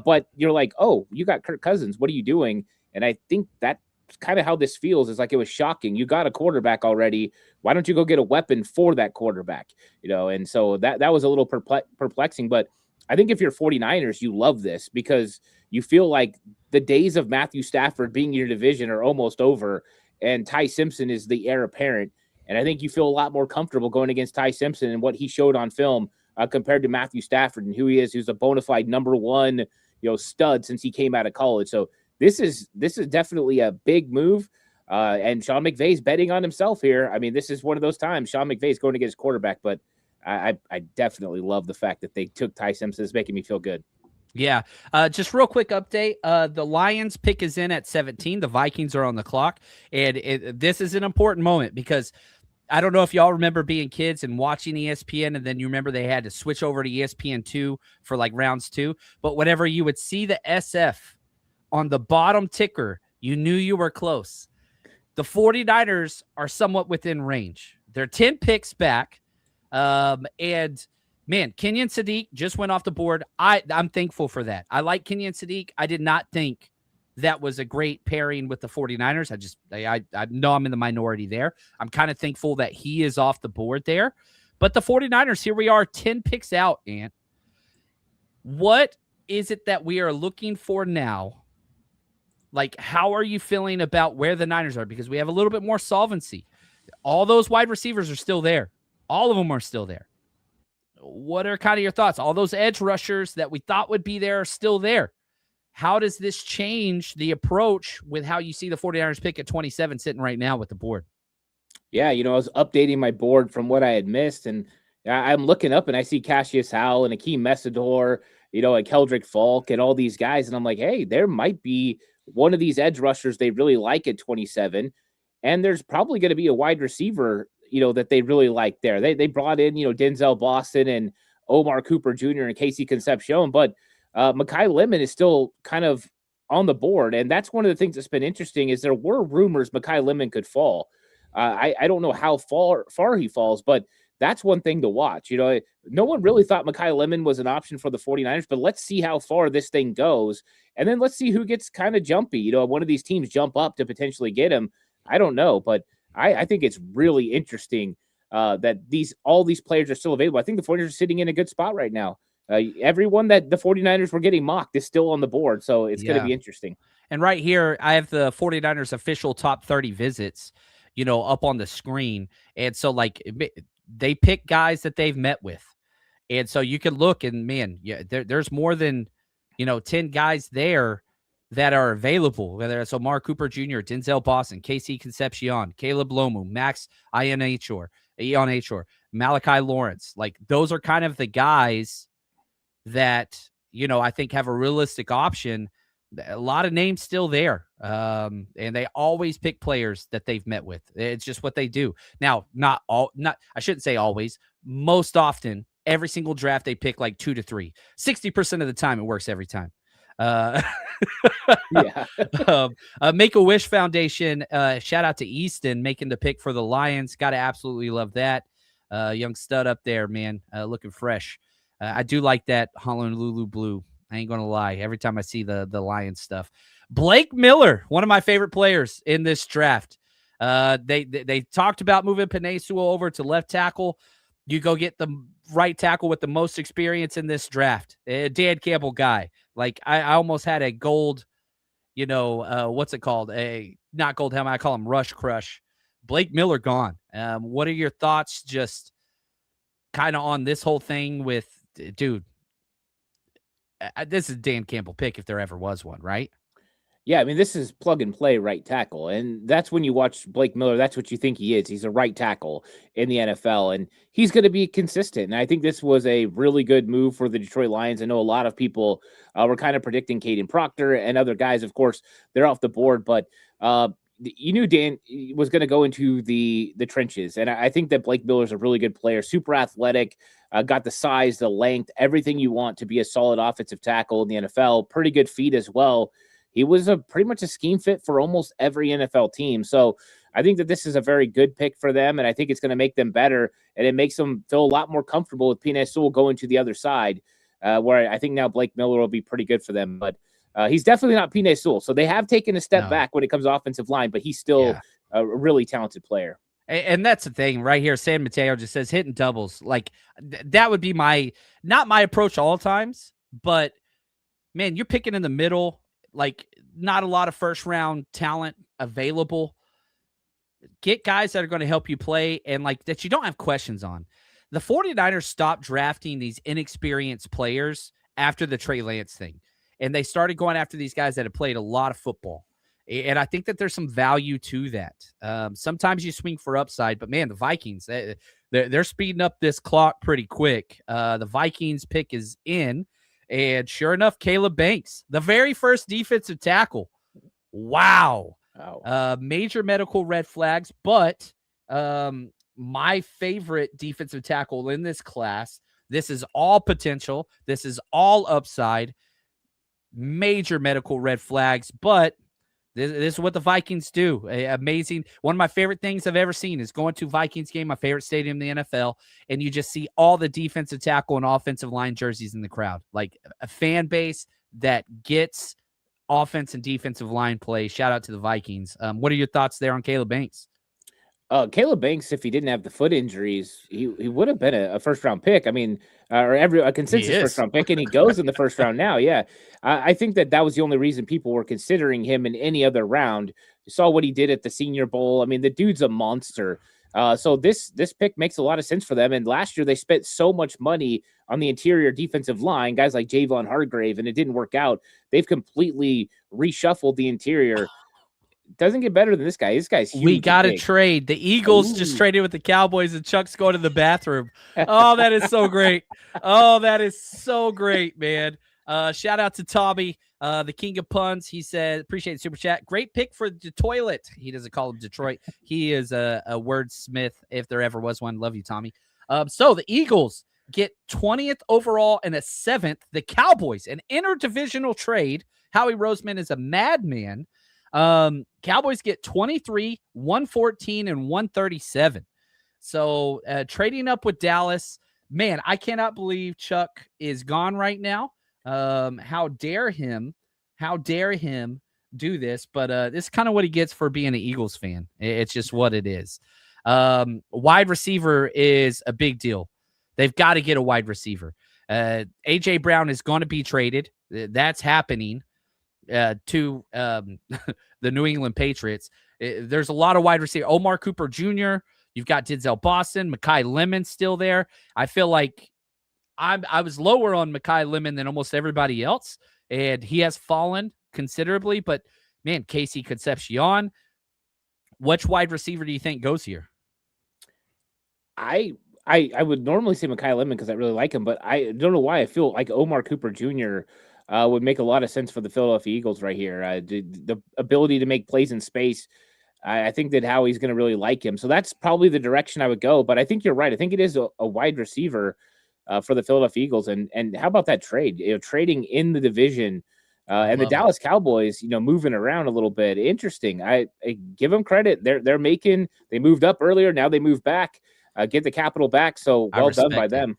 but you're like, oh, you got Kirk Cousins. What are you doing? And I think that's kind of how this feels. Is like, it was shocking. You got a quarterback already. Why don't you go get a weapon for that quarterback? And so that was a little perplexing, but I think if you're 49ers, you love this because you feel like the days of Matthew Stafford being in your division are almost over, and Ty Simpson is the heir apparent. And I think you feel a lot more comfortable going against Ty Simpson and what he showed on film compared to Matthew Stafford and who he is, who's a bona fide number one, stud since he came out of college. So this is definitely a big move. And Sean McVay's betting on himself here. I mean, this is one of those times Sean McVay's going to get his quarterback, but I definitely love the fact that they took Ty Simpson. It's making me feel good. Yeah. Just real quick update. The Lions pick is in at 17. The Vikings are on the clock. And this is an important moment because I don't know if y'all remember being kids and watching ESPN, and then you remember they had to switch over to ESPN2 for like rounds 2. But whenever you would see the SF on the bottom ticker, you knew you were close. The 49ers are somewhat within range. They're 10 picks back. And man, Kenyon Sadiq just went off the board. I'm thankful for that. I like Kenyon Sadiq. I did not think that was a great pairing with the 49ers. I know I'm in the minority there. I'm kind of thankful that he is off the board there. But the 49ers, here we are, 10 picks out, Ant. What is it that we are looking for now? Like, how are you feeling about where the Niners are? Because we have a little bit more solvency. All those wide receivers are still there. All of them are still there. What are kind of your thoughts? All those edge rushers that we thought would be there are still there. How does this change the approach with how you see the 49ers pick at 27 sitting right now with the board? Yeah, I was updating my board from what I had missed, and I'm looking up and I see Cassius Howell and Akeem Messidor, and Keldrick Faulk and all these guys, and I'm like, hey, there might be one of these edge rushers they really like at 27, and there's probably going to be a wide receiver, that they really like there. They brought in, Denzel Boston and Omar Cooper Jr. and Casey Concepcion, but Mekhi Lemon is still kind of on the board, and that's one of the things that's been interesting is there were rumors Mekhi Lemon could fall. I don't know how far he falls, but that's one thing to watch. No one really thought Mekhi Lemon was an option for the 49ers, but let's see how far this thing goes. And then let's see who gets kind of jumpy. One of these teams jump up to potentially get him. I don't know, but I think it's really interesting that all these players are still available. I think the 49ers are sitting in a good spot right now. Everyone that the 49ers were getting mocked is still on the board, so it's going to be interesting. And right here, I have the 49ers official top 30 visits, up on the screen. And so, they pick guys that they've met with. And so you can look and, man, there's more than, 10 guys there that are available, whether it's Omar Cooper Jr., Denzel Boston, Casey Concepcion, Caleb Lomu, Max Iheanachor, Malachi Lawrence. Those are kind of the guys that, I think have a realistic option. A lot of names still there. And they always pick players that they've met with. It's just what they do. Now, I shouldn't say always, most often, every single draft, they pick 2 to 3, 60% of the time. It works every time. Make-A-Wish Foundation. Shout out to Easton making the pick for the Lions. Got to absolutely love that. Young stud up there, man. Looking fresh. I do like that Honolulu blue. I ain't going to lie. Every time I see the Lions stuff. Blake Miller, one of my favorite players in this draft. They talked about moving Penei Sewell over to left tackle. You go get the right tackle with the most experience in this draft. Dan Campbell guy. I almost had a gold, what's it called? Not gold helmet. I call him Rush Crush. Blake Miller gone. What are your thoughts just kind of on this whole thing with, dude, this is Dan Campbell pick if there ever was one, right? Yeah, I mean, this is plug and play right tackle. And that's when you watch Blake Miller, that's what you think he is. He's a right tackle in the NFL, and he's going to be consistent. And I think this was a really good move for the Detroit Lions. I know a lot of people were kind of predicting Caden Proctor and other guys. Of course, they're off the board, but you knew Dan was going to go into the trenches. And I think that Blake Miller is a really good player, super athletic, got the size, the length, everything you want to be a solid offensive tackle in the NFL. Pretty good feet as well. He was pretty much a scheme fit for almost every NFL team. So I think that this is a very good pick for them, and I think it's going to make them better, and it makes them feel a lot more comfortable with Penei Sewell going to the other side, where I think now Blake Miller will be pretty good for them. But he's definitely not Penei Sewell. So they have taken a step back when it comes to offensive line, but he's still a really talented player. And that's the thing right here. San Mateo just says hitting doubles. That would be not my approach all times, but man, you're picking in the middle. Not a lot of first round talent available. Get guys that are going to help you play and that you don't have questions on. The 49ers stopped drafting these inexperienced players after the Trey Lance thing. And they started going after these guys that have played a lot of football. And I think that there's some value to that. Sometimes you swing for upside, but man, the Vikings, they're speeding up this clock pretty quick. The Vikings pick is in. And sure enough, Caleb Banks, the very first defensive tackle. Wow. Major medical red flags, but my favorite defensive tackle in this class. This is all potential. This is all upside. Major medical red flags, but this is what the Vikings do. Amazing. One of my favorite things I've ever seen is going to Vikings game, my favorite stadium in the NFL, and you just see all the defensive tackle and offensive line jerseys in the crowd. A fan base that gets offense and defensive line play. Shout out to the Vikings. What are your thoughts there on Caleb Banks? Caleb Banks, if he didn't have the foot injuries, he would have been a first-round pick. I mean, or a consensus first-round pick, and he goes in the first round now. Yeah, I think that was the only reason people were considering him in any other round. You saw what he did at the Senior Bowl. I mean, the dude's a monster. So this pick makes a lot of sense for them. And last year they spent so much money on the interior defensive line, guys like Javon Hargrave, and it didn't work out. They've completely reshuffled the interior. doesn't get better than this guy. This guy's huge. We got to trade. The Eagles just traded with the Cowboys, and Chuck's going to the bathroom. Oh, that is so great. Oh, that is so great, man. Shout out to Tommy, the king of puns. He said, appreciate the super chat. Great pick for the toilet. He doesn't call him Detroit. He is a wordsmith if there ever was one. Love you, Tommy. So the Eagles get 20th overall and a 7th. The Cowboys, an interdivisional trade. Howie Roseman is a madman. Cowboys get 23, 114, and 137. So trading up with Dallas, man, I cannot believe Chuck is gone right now. How dare him do this? But this is kind of what he gets for being an Eagles fan. It's just what it is. Wide receiver is a big deal. They've got to get a wide receiver. AJ Brown is going to be traded. That's happening to the New England Patriots. There's a lot of wide receiver. Omar Cooper Jr., you've got Denzel Boston, Mekhi Lemon still there. I feel like I was lower on Mekhi Lemon than almost everybody else, and he has fallen considerably. But, man, Casey Concepcion, which wide receiver do you think goes here? I would normally say Mekhi Lemon because I really like him, but I don't know why I feel like Omar Cooper Jr. Would make a lot of sense for the Philadelphia Eagles right here. The ability to make plays in space, I think that Howie's going to really like him. So that's probably the direction I would go. But I think you're right. I think it is a wide receiver for the Philadelphia Eagles. And how about that trade? Trading in the division and the Dallas Cowboys, moving around a little bit. Interesting. I give them credit. They moved up earlier. Now they move back. Get the capital back. So well done by them.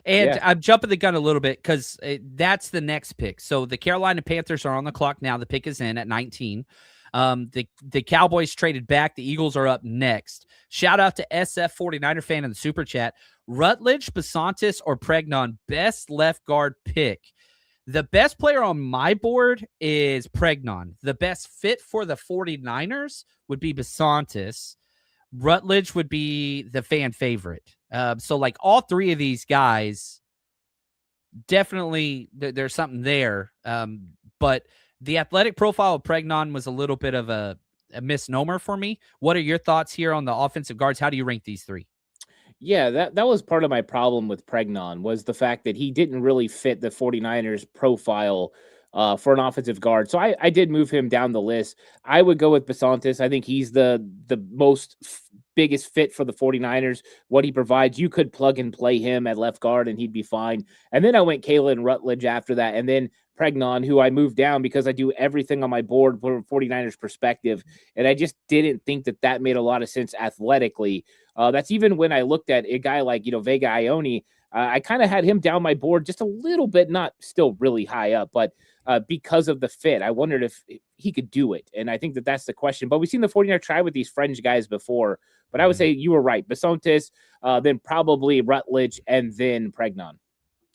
And I'm jumping the gun a little bit because that's the next pick. So the Carolina Panthers are on the clock now. The pick is in at 19. The Cowboys traded back. The Eagles are up next. Shout out to SF 49er fan in the super chat. Rutledge, Besantis, or Pregnon, best left guard pick. The best player on my board is Pregnon. The best fit for the 49ers would be Besantis. Rutledge would be the fan favorite. So like all three of these guys, definitely there's something there. But the athletic profile of Pregnon was a little bit of a misnomer for me. What are your thoughts here on the offensive guards? How do you rank these three? Yeah, that was part of my problem with Pregnon was the fact that he didn't really fit the 49ers profile for an offensive guard. So I did move him down the list. I would go with Besantis. I think he's the most biggest fit for the 49ers. What he provides, you could plug and play him at left guard and he'd be fine. And then I went Kalen Rutledge after that. And then Pregnon, who I moved down because I do everything on my board from a 49ers perspective. And I just didn't think that made a lot of sense athletically. That's even when I looked at a guy like, Vega Ione. I kind of had him down my board just a little bit, not still really high up, but because of the fit, I wondered if he could do it. And I think that's the question. But we've seen the 49ers try with these French guys before. But I would say you were right. Besantis, then probably Rutledge, and then Pregnon.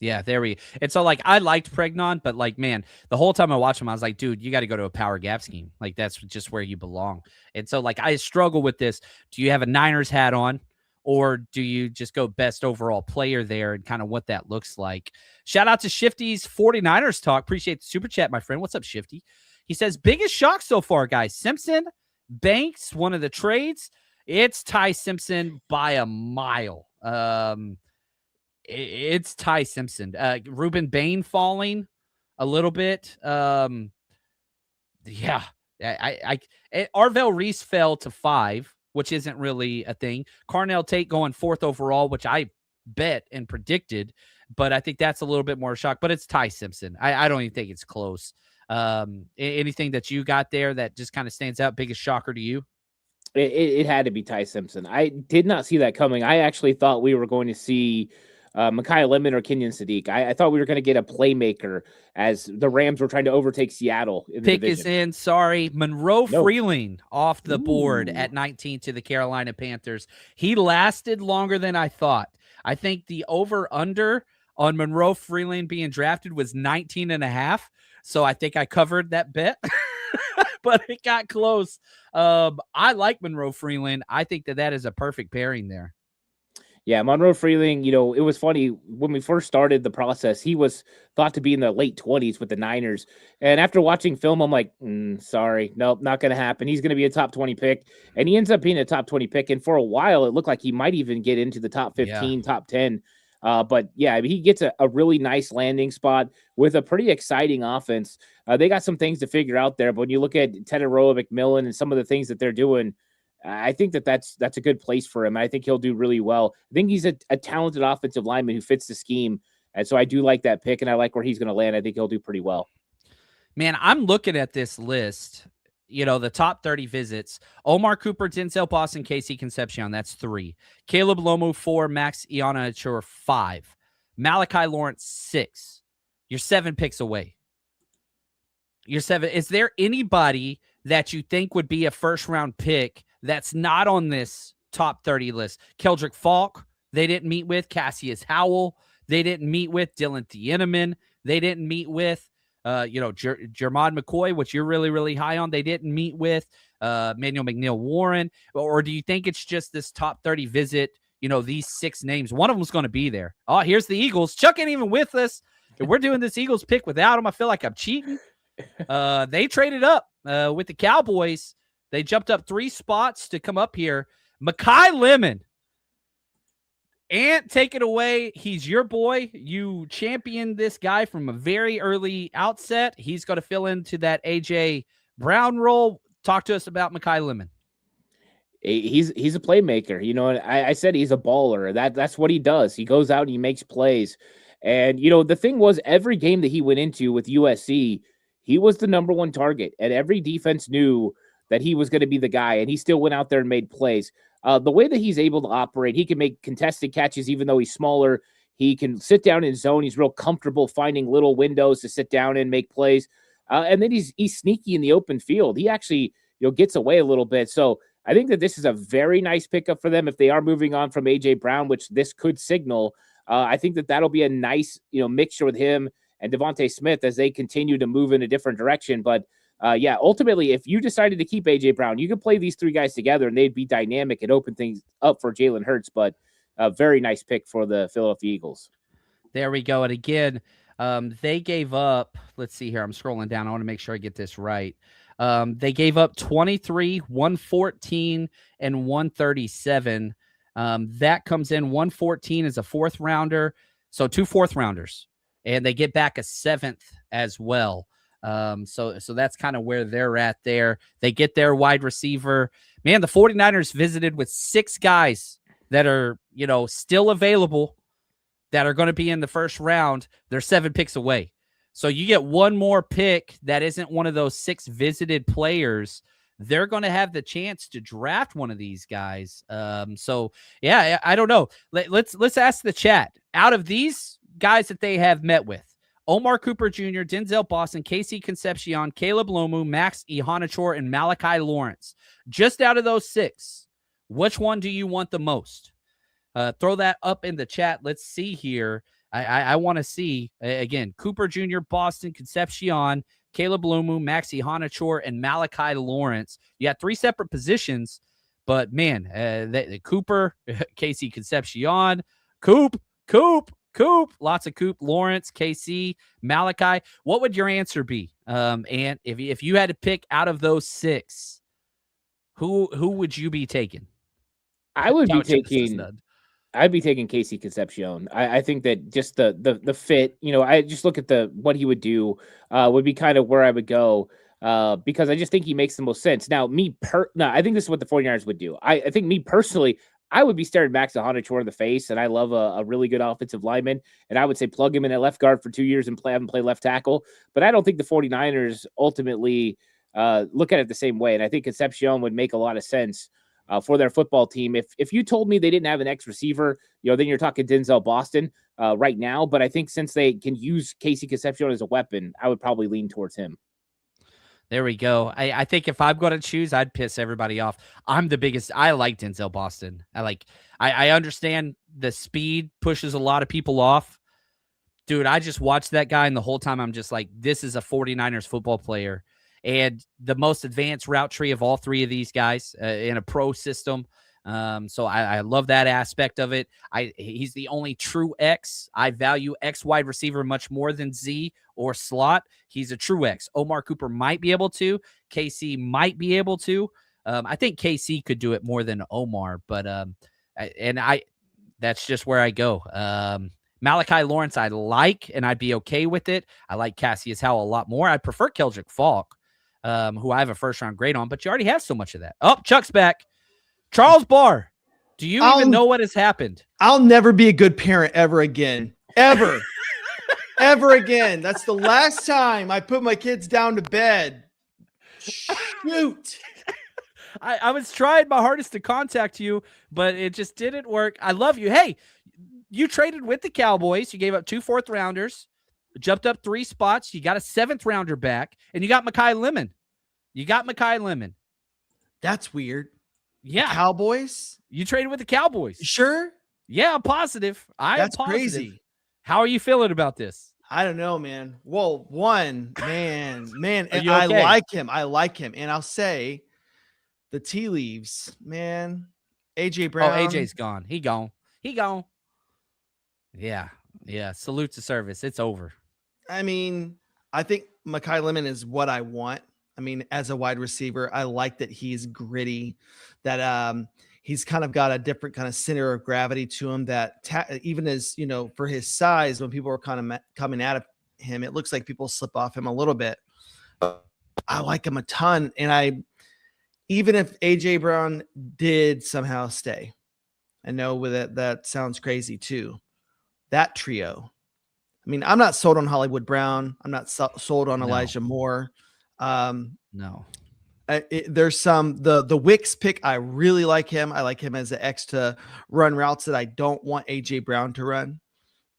Yeah, there we. And so, I liked Pregnon, but, man, the whole time I watched him, I was like, dude, you got to go to a power gap scheme. That's just where you belong. And so, I struggle with this. Do you have a Niners hat on, or do you just go best overall player there and kind of what that looks like? Shout out to Shifty's 49ers talk. Appreciate the super chat, my friend. What's up, Shifty? He says, biggest shock so far, guys. Simpson, Banks, one of the trades. It's Ty Simpson by a mile. It's Ty Simpson. Ruben Bain falling a little bit. Arvell Reese fell to 5, which isn't really a thing. Carnell Tate going 4th overall, which I bet and predicted, but I think that's a little bit more shock. But it's Ty Simpson. I don't even think it's close. Anything that you got there that just kind of stands out? Biggest shocker to you? It had to be Ty Simpson. I did not see that coming. I actually thought we were going to see Mekhi Lemon or Kenyon Sadiq. I thought we were going to get a playmaker as the Rams were trying to overtake Seattle. Pick is in. Sorry. Monroe Freeling off the board at 19 to the Carolina Panthers. He lasted longer than I thought. I think the over-under on Monroe Freeling being drafted was 19.5. So I think I covered that bet. But it got close. I like Monroe Freeling. I think that is a perfect pairing there. Yeah, Monroe Freeling, it was funny when we first started the process, he was thought to be in the late 20s with the Niners. And after watching film, I'm like, sorry, nope, not going to happen. He's going to be a top 20 pick. And he ends up being a top 20 pick. And for a while, it looked like he might even get into the top 15, top 10. But yeah, he gets a really nice landing spot with a pretty exciting offense. They got some things to figure out there. But when you look at Teteroa, McMillan, and some of the things that they're doing, I think that's a good place for him. I think he'll do really well. I think he's a talented offensive lineman who fits the scheme. And so I do like that pick, and I like where he's going to land. I think he'll do pretty well. Man, I'm looking at this list, the top 30 visits. Omar Cooper, Denzel Boston, Casey Concepcion, that's 3. Caleb Lomu, 4. Max Iheanachor, 5. Malachi Lawrence, 6. You're 7 picks away. You're 7. Is there anybody that you think would be a first-round pick that's not on this top 30 list? Keldrick Faulk, they didn't meet with. Cassius Howell, they didn't meet with. Dylan Thieneman, they didn't meet with. Jermod McCoy, which you're really, really high on, they didn't meet with. Manuel McNeil Warren. Or do you think it's just this top 30 visit, these 6 names? One of them's going to be there. Oh, here's the Eagles. Chuck ain't even with us. We're doing this Eagles pick without him. I feel like I'm cheating. They traded up with the Cowboys. They jumped up 3 spots to come up here. Mekhi Lemon. Ant, take it away. He's your boy. You championed this guy from a very early outset. He's going to fill into that A.J. Brown role. Talk to us about Mekhi Lemon. He's a playmaker. I said he's a baller. That's what he does. He goes out and he makes plays. And, the thing was, every game that he went into with USC, he was the number 1 target. And every defense knew that he was going to be the guy, and he still went out there and made plays. The way that he's able to operate, he can make contested catches even though he's smaller. He can sit down in zone. He's real comfortable finding little windows to sit down and make plays. And then he's sneaky in the open field. He actually gets away a little bit. So I think that this is a very nice pickup for them if they are moving on from A.J. Brown, which this could signal. I think that that'll be a nice mixture with him and Devontae Smith as they continue to move in a different direction. But ultimately, if you decided to keep A.J. Brown, you could play these 3 guys together and they'd be dynamic and open things up for Jalen Hurts. But a very nice pick for the Philadelphia Eagles. There we go. And again, they gave up, let's see here. I'm scrolling down. I want to make sure I get this right. They gave up 23, 114, and 137. That comes in 114 as a 4th rounder. So 2 4th rounders. And they get back a 7th as well. So that's kind of where they're at there. They get their wide receiver. Man, the 49ers visited with 6 guys that are, still available that are going to be in the first round. They're 7 picks away. So you get one more pick that isn't one of those 6 visited players. They're going to have the chance to draft one of these guys. So yeah, I don't know. Let's ask the chat. Out of these guys that they have met with, Omar Cooper Jr., Denzel Boston, Casey Concepcion, Caleb Lomu, Max Iheanachor, and Malachi Lawrence. Just out of those 6, which one do you want the most? Throw that up in the chat. Let's see here. I want to see, again, Cooper Jr., Boston, Concepcion, Caleb Lomu, Max Iheanachor, and Malachi Lawrence. You got 3 separate positions, but man, the Cooper, Casey Concepcion, Coop, lots of Coop, Lawrence, KC, Malachi. What would your answer be? And if you had to pick out of those 6, who would you be taking? I'd be taking Casey Concepcion. I think that just the fit, I just look at what he would do would be kind of where I would go because I just think he makes the most sense. Now, I think this is what the 49ers would do. I think me personally, I would be staring Max Iheanachor in the face, and I love a really good offensive lineman, and I would say plug him in at left guard for 2 years and have him play left tackle. But I don't think the 49ers ultimately look at it the same way, and I think Concepcion would make a lot of sense for their football team. If you told me they didn't have an X receiver, then you're talking Denzel Boston right now. But I think since they can use Casey Concepcion as a weapon, I would probably lean towards him. There we go. I think if I'm going to choose, I'd piss everybody off. I like Denzel Boston. I understand the speed pushes a lot of people off. Dude, I just watched that guy, and the whole time I'm just like, this is a 49ers football player. And the most advanced route tree of all 3 of these guys in a pro system. So I love that aspect of it. He's the only true X. I value X wide receiver much more than Z or slot. He's a true X. Omar Cooper might be able to. KC might be able to. I think KC could do it more than Omar, but that's just where I go. Malachi Lawrence I like, and I'd be okay with it. I like Cassius Howell a lot more. I prefer Keldrick Faulk, who I have a first-round grade on, but you already have so much of that. Oh, Chuck's back. Charles Barr, do you even know what has happened? I'll never be a good parent ever again. Ever. Ever again. That's the last time I put my kids down to bed. Shoot. I was trying my hardest to contact you, but it just didn't work. I love you. Hey, you traded with the Cowboys. You gave up 2 4th-rounders, jumped up 3 spots. You got a 7th-rounder back, and you got Mekhi Lemon. That's weird. Yeah. The Cowboys? You traded with the Cowboys. You sure? Yeah, I'm positive. That's crazy. How are you feeling about this? I don't know, man. Well, man, and I like him. And I'll say the tea leaves, man. AJ Brown. Oh, AJ's gone. He gone. Yeah. Salute to service. It's over. I mean, I think Mekhi Lemon is what I want. I mean, as a wide receiver, I like that he's gritty, that he's kind of got a different kind of center of gravity to him that even as, for his size, when people are kind of coming at him, it looks like people slip off him a little bit. I like him a ton. And even if AJ Brown did somehow stay, I know with it, that sounds crazy too. That trio. I mean, I'm not sold on Hollywood Brown. I'm not sold on Elijah Moore. No. There's the Wicks pick. I really like him. I like him as an X to run routes that I don't want AJ Brown to run.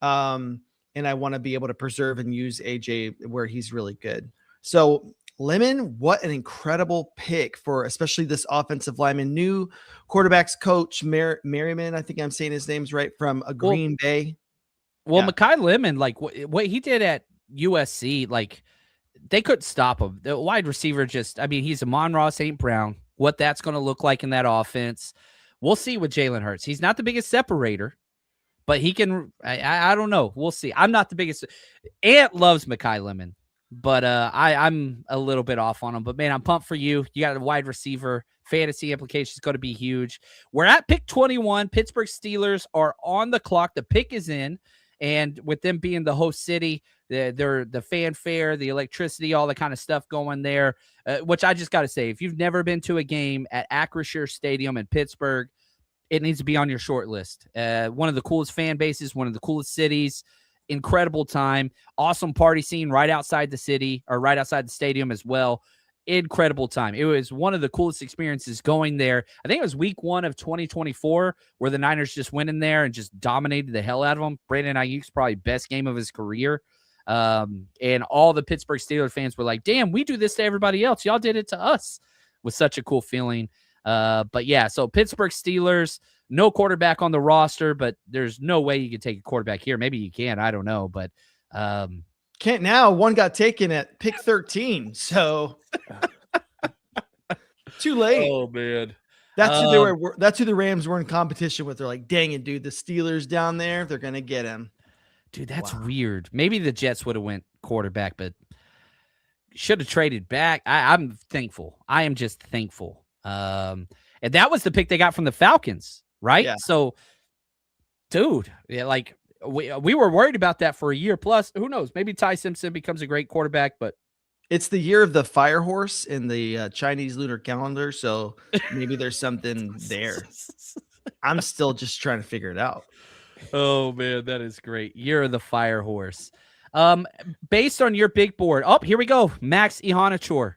And I want to be able to preserve and use AJ where he's really good. So Lemon, what an incredible pick for especially this offensive lineman. New quarterbacks coach Merriman, I think I'm saying his name's right, from Green Bay. Well, Mekhi Lemon, like what he did at USC, like they couldn't stop him. The wide receiver he's a Amon-Ra St. Brown. What that's going to look like in that offense, we'll see with Jalen Hurts. He's not the biggest separator, but he can. I don't know. We'll see. I'm not the biggest. Ant loves Mekhi Lemon, but I'm a little bit off on him. But man, I'm pumped for you. You got a wide receiver. Fantasy implications going to be huge. We're at pick 21. Pittsburgh Steelers are on the clock. The pick is in. And with them being the host city, the fanfare, the electricity, all the kind of stuff going there, which I just got to say, if you've never been to a game at Acrisure Stadium in Pittsburgh, it needs to be on your short list. One of the coolest fan bases, one of the coolest cities, incredible time, awesome party scene right outside the city or right outside the stadium as well. Incredible time. It was one of the coolest experiences going there. I think it was week 1 of 2024 where the Niners just went in there and just dominated the hell out of them. Brandon Ayuk's probably best game of his career. And all the Pittsburgh Steelers fans were like, damn, we do this to everybody else. Y'all did it to us. With such a cool feeling. But yeah, so Pittsburgh Steelers, no quarterback on the roster, but there's no way you can take a quarterback here. Maybe you can. I don't know. But can't now. One got taken at pick 13. So too late. Oh man. That's who they were. That's who the Rams were in competition with. They're like, dang it, dude. The Steelers down there, they're gonna get him. Dude, that's weird. Maybe the Jets would have went quarterback, but should have traded back. I'm thankful. I am just thankful. And that was the pick they got from the Falcons, right? Yeah. So, dude, like we were worried about that for a year plus. Who knows? Maybe Ty Simpson becomes a great quarterback, but it's the year of the fire horse in the Chinese lunar calendar, so maybe there's something there. I'm still just trying to figure it out. Oh man, that is great. Year of the fire horse. Based on your big board. Oh, here we go. Max Iheanachor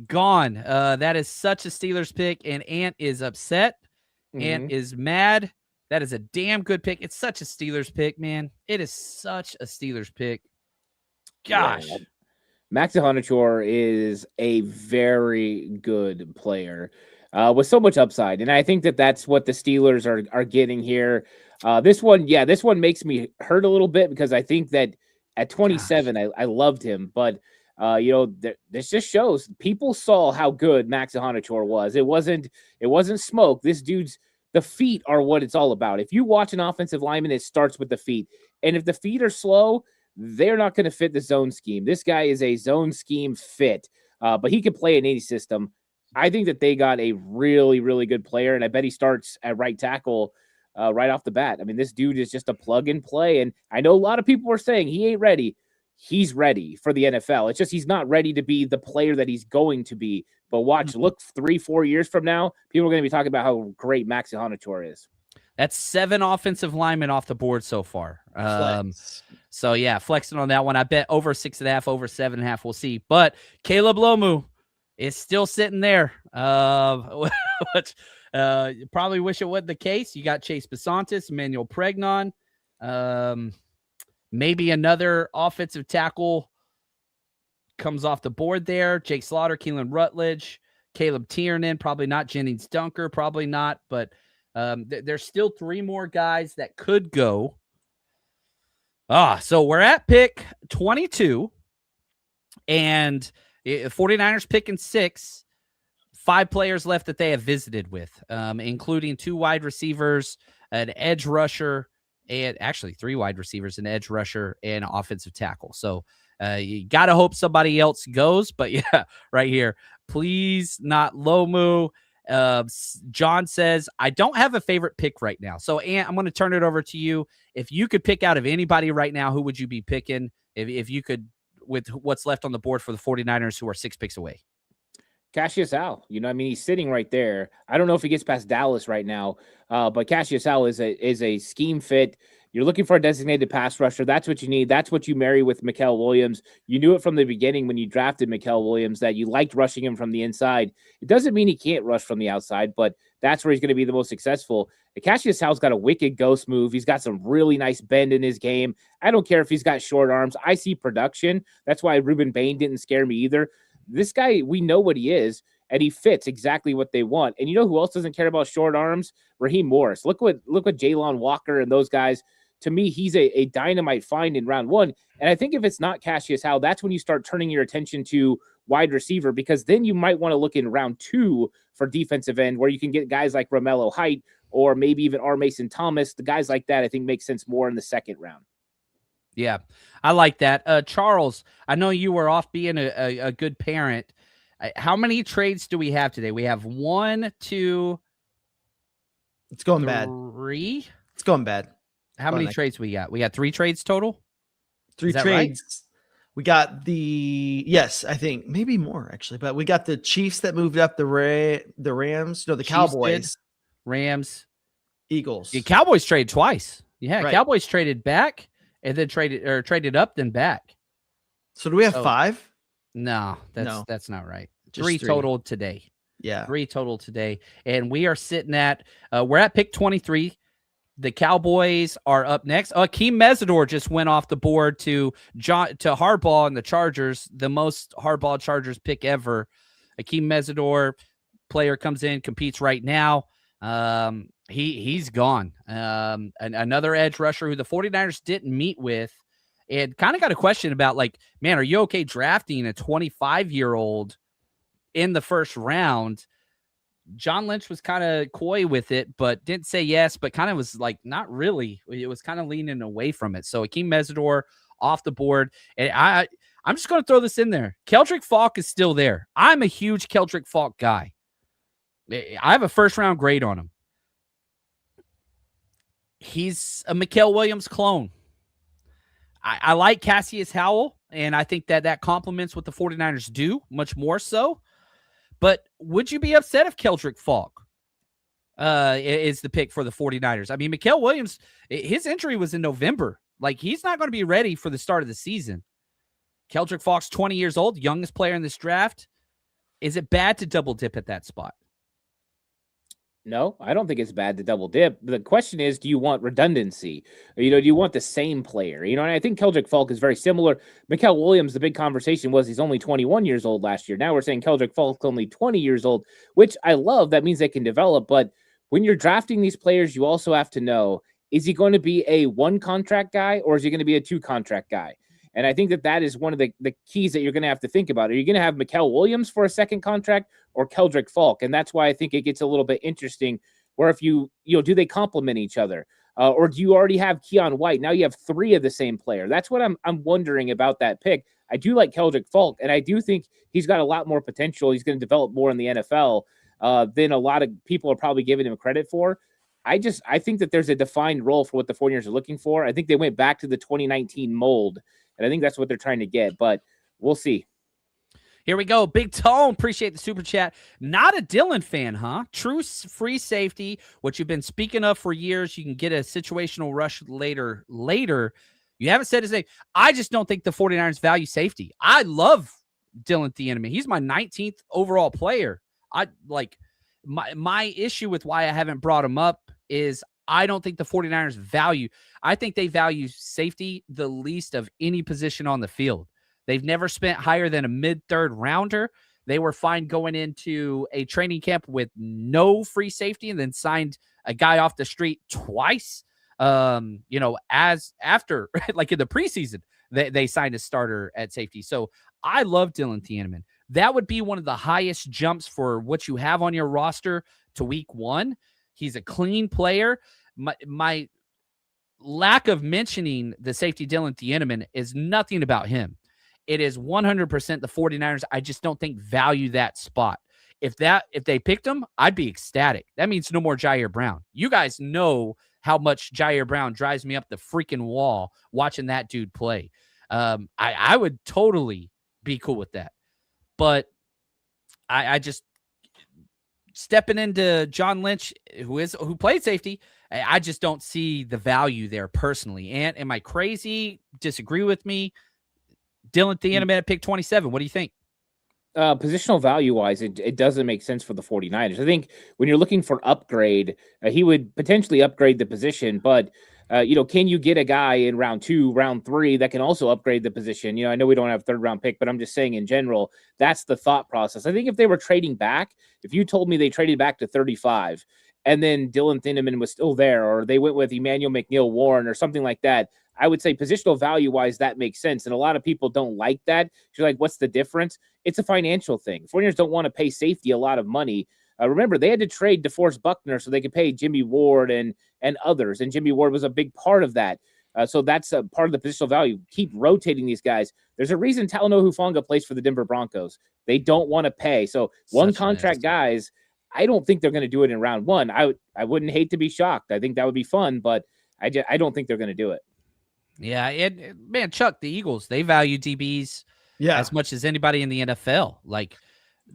gone. That is such a Steelers pick, and Ant is upset. Ant is mad. That is a damn good pick. It's such a Steelers pick, man. It is such a Steelers pick. Gosh. Yeah. Max Iheanachor is a very good player with so much upside. And I think that's what the Steelers are getting here. This one makes me hurt a little bit because I think that at 27, I loved him. But, this just shows people saw how good Max Iheanachor was. It wasn't smoke. This dude's The feet are what it's all about. If you watch an offensive lineman, it starts with the feet. And if the feet are slow, they're not going to fit the zone scheme. This guy is a zone scheme fit, but he can play in any system. I think that they got a really, really good player, and I bet he starts at right tackle right off the bat. I mean, this dude is just a plug and play, and I know a lot of people are saying he ain't ready. He's ready for the NFL. It's just he's not ready to be the player that he's going to be. But watch, look 3-4 years from now, people are going to be talking about how great Max Iheanachor is. That's 7 offensive linemen off the board so far. So, yeah, flexing on that one. I bet over 6.5, over 7.5. We'll see. But Caleb Lomu is still sitting there. Which, you probably wish it wasn't the case. You got Chase Besantis, Emmanuel Pregnon, maybe another offensive tackle comes off the board there. Jake Slaughter, Keelan Rutledge, Caleb Tiernan, probably not. Jennings Dunker, probably not. But there's still 3 more guys that could go. So we're at pick 22, and 49ers picking 6. 5 players left that they have visited with, including 2 wide receivers, an edge rusher, and actually 3 wide receivers, an edge rusher, and an offensive tackle. So you got to hope somebody else goes. But yeah, right here, please not Lomu. John says, I don't have a favorite pick right now. So, Ant, I'm going to turn it over to you. If you could pick out of anybody right now, who would you be picking if you could, with what's left on the board for the 49ers, who are 6 picks away? Cassius Al, he's sitting right there. I don't know if he gets past Dallas right now, but Cassius Al is a scheme fit. You're looking for a designated pass rusher. That's what you need. That's what you marry with Mikael Williams. You knew it from the beginning when you drafted Mikael Williams that you liked rushing him from the inside. It doesn't mean he can't rush from the outside, but that's where he's going to be the most successful. Cassius Al's got a wicked ghost move. He's got some really nice bend in his game. I don't care if he's got short arms. I see production. That's why Ruben Bain didn't scare me either. This guy, we know what he is, and he fits exactly what they want. And you know who else doesn't care about short arms? Raheem Morris. Look what Jalen Walker and those guys. To me, he's a dynamite find in round 1. And I think if it's not Cassius Howe, that's when you start turning your attention to wide receiver, because then you might want to look in round 2 for defensive end, where you can get guys like Romello Height or maybe even R. Mason Thomas. The guys like that, I think, make sense more in the 2nd round. Yeah, I like that. Charles, I know you were off being a good parent. How many trades do we have today? We have 1, 2. It's going bad. 3. It's going bad. How many trades we got? We got 3 trades total? 3 trades. Right? We got I think maybe more actually, but we got the Chiefs that moved up, the Rams, the Chiefs Cowboys, Rams, Eagles. The Cowboys traded twice. Yeah, right. Cowboys traded back and then traded up, then back. So do we have 5? No, that's not right. Just 3 total today. Yeah. 3 total today. And we are sitting at we're at pick 23. The Cowboys are up next. Akeem Mesidor just went off the board to Harbaugh and the Chargers, the most Harbaugh Chargers pick ever. Akeem Mesidor, player comes in, competes right now. He's gone. Another edge rusher who the 49ers didn't meet with, and kind of got a question about, like, man, are you okay drafting a 25-year-old in the first round? John Lynch was kind of coy with it, but didn't say yes, but kind of was like, not really. It was kind of leaning away from it. So Akeem Mesidor off the board. And I'm just going to throw this in there. Keldrick Faulk is still there. I'm a huge Keldrick Faulk guy. I have a first-round grade on him. He's a Mikael Williams clone. I like Cassius Howell, and I think that complements what the 49ers do, much more so. But would you be upset if Keldrick Faulk is the pick for the 49ers? I mean, Mikael Williams, his injury was in November. Like, he's not going to be ready for the start of the season. Keldrick Faulk's 20 years old, youngest player in this draft. Is it bad to double dip at that spot? No, I don't think it's bad to double dip. The question is, do you want redundancy? Do you want the same player? And I think Keldrick Faulk is very similar. Mikael Williams, the big conversation was he's only 21 years old last year. Now we're saying Keldrick Faulk's only 20 years old, which I love. That means they can develop. But when you're drafting these players, you also have to know, is he going to be a 1 contract guy or is he going to be a 2 contract guy? And I think that is one of the keys that you're going to have to think about. Are you going to have Mikael Williams for a 2nd contract or Keldrick Faulk? And that's why I think it gets a little bit interesting where if do they complement each other? Or do you already have Keon White? Now you have 3 of the same player. That's what I'm wondering about that pick. I do like Keldrick Faulk, and I do think he's got a lot more potential. He's going to develop more in the NFL than a lot of people are probably giving him credit for. I think that there's a defined role for what the 49ers are looking for. I think they went back to the 2019 mold, and I think that's what they're trying to get, but we'll see. Here we go. Big Tone. Appreciate the super chat. Not a Dillon fan, huh? True free safety, what you've been speaking of for years. You can get a situational rush later. You haven't said his name. I just don't think the 49ers value safety. I love Dillon Thieneman. He's my 19th overall player. My issue with why I haven't brought him up is I don't think the 49ers value. I think they value safety the least of any position on the field. They've never spent higher than a mid-third rounder. They were fine going into a training camp with no free safety and then signed a guy off the street twice. As after, like in the preseason, they signed a starter at safety. So I love Dillon Thieneman. That would be one of the highest jumps for what you have on your roster to week 1. He's a clean player. My lack of mentioning the safety Dillon Thieneman is nothing about him. It is 100% the 49ers. I just don't think value that spot. If they picked him, I'd be ecstatic. That means no more Jair Brown. You guys know how much Jair Brown drives me up the freaking wall watching that dude play. I would totally be cool with that. But I just stepping into John Lynch, who played safety, I just don't see the value there personally. And am I crazy? Disagree with me? Dillon Thieneman at pick 27. What do you think? Positional value-wise, it doesn't make sense for the 49ers. I think when you're looking for upgrade, he would potentially upgrade the position, but can you get a guy in round 2, round 3 that can also upgrade the position? I know we don't have 3rd-round pick, but I'm just saying in general, that's the thought process. I think if they were trading back, if you told me they traded back to 35 and then Dillon Thieneman was still there, or they went with Emmanuel McNeil-Warren or something like that, I would say positional value-wise, that makes sense. And a lot of people don't like that. You're like, what's the difference? It's a financial thing. 49ers don't want to pay safety a lot of money. Remember, they had to trade DeForest Buckner so they could pay Jimmy Ward and others. And Jimmy Ward was a big part of that. So that's a part of the positional value. Keep rotating these guys. There's a reason Talanoa Hufanga plays for the Denver Broncos. They don't want to pay. So one contract guys, I don't think they're going to do it in round 1. I wouldn't hate to be shocked. I think that would be fun, but I don't think they're going to do it. Yeah, man, Chuck, the Eagles, they value DBs as much as anybody in the NFL. Like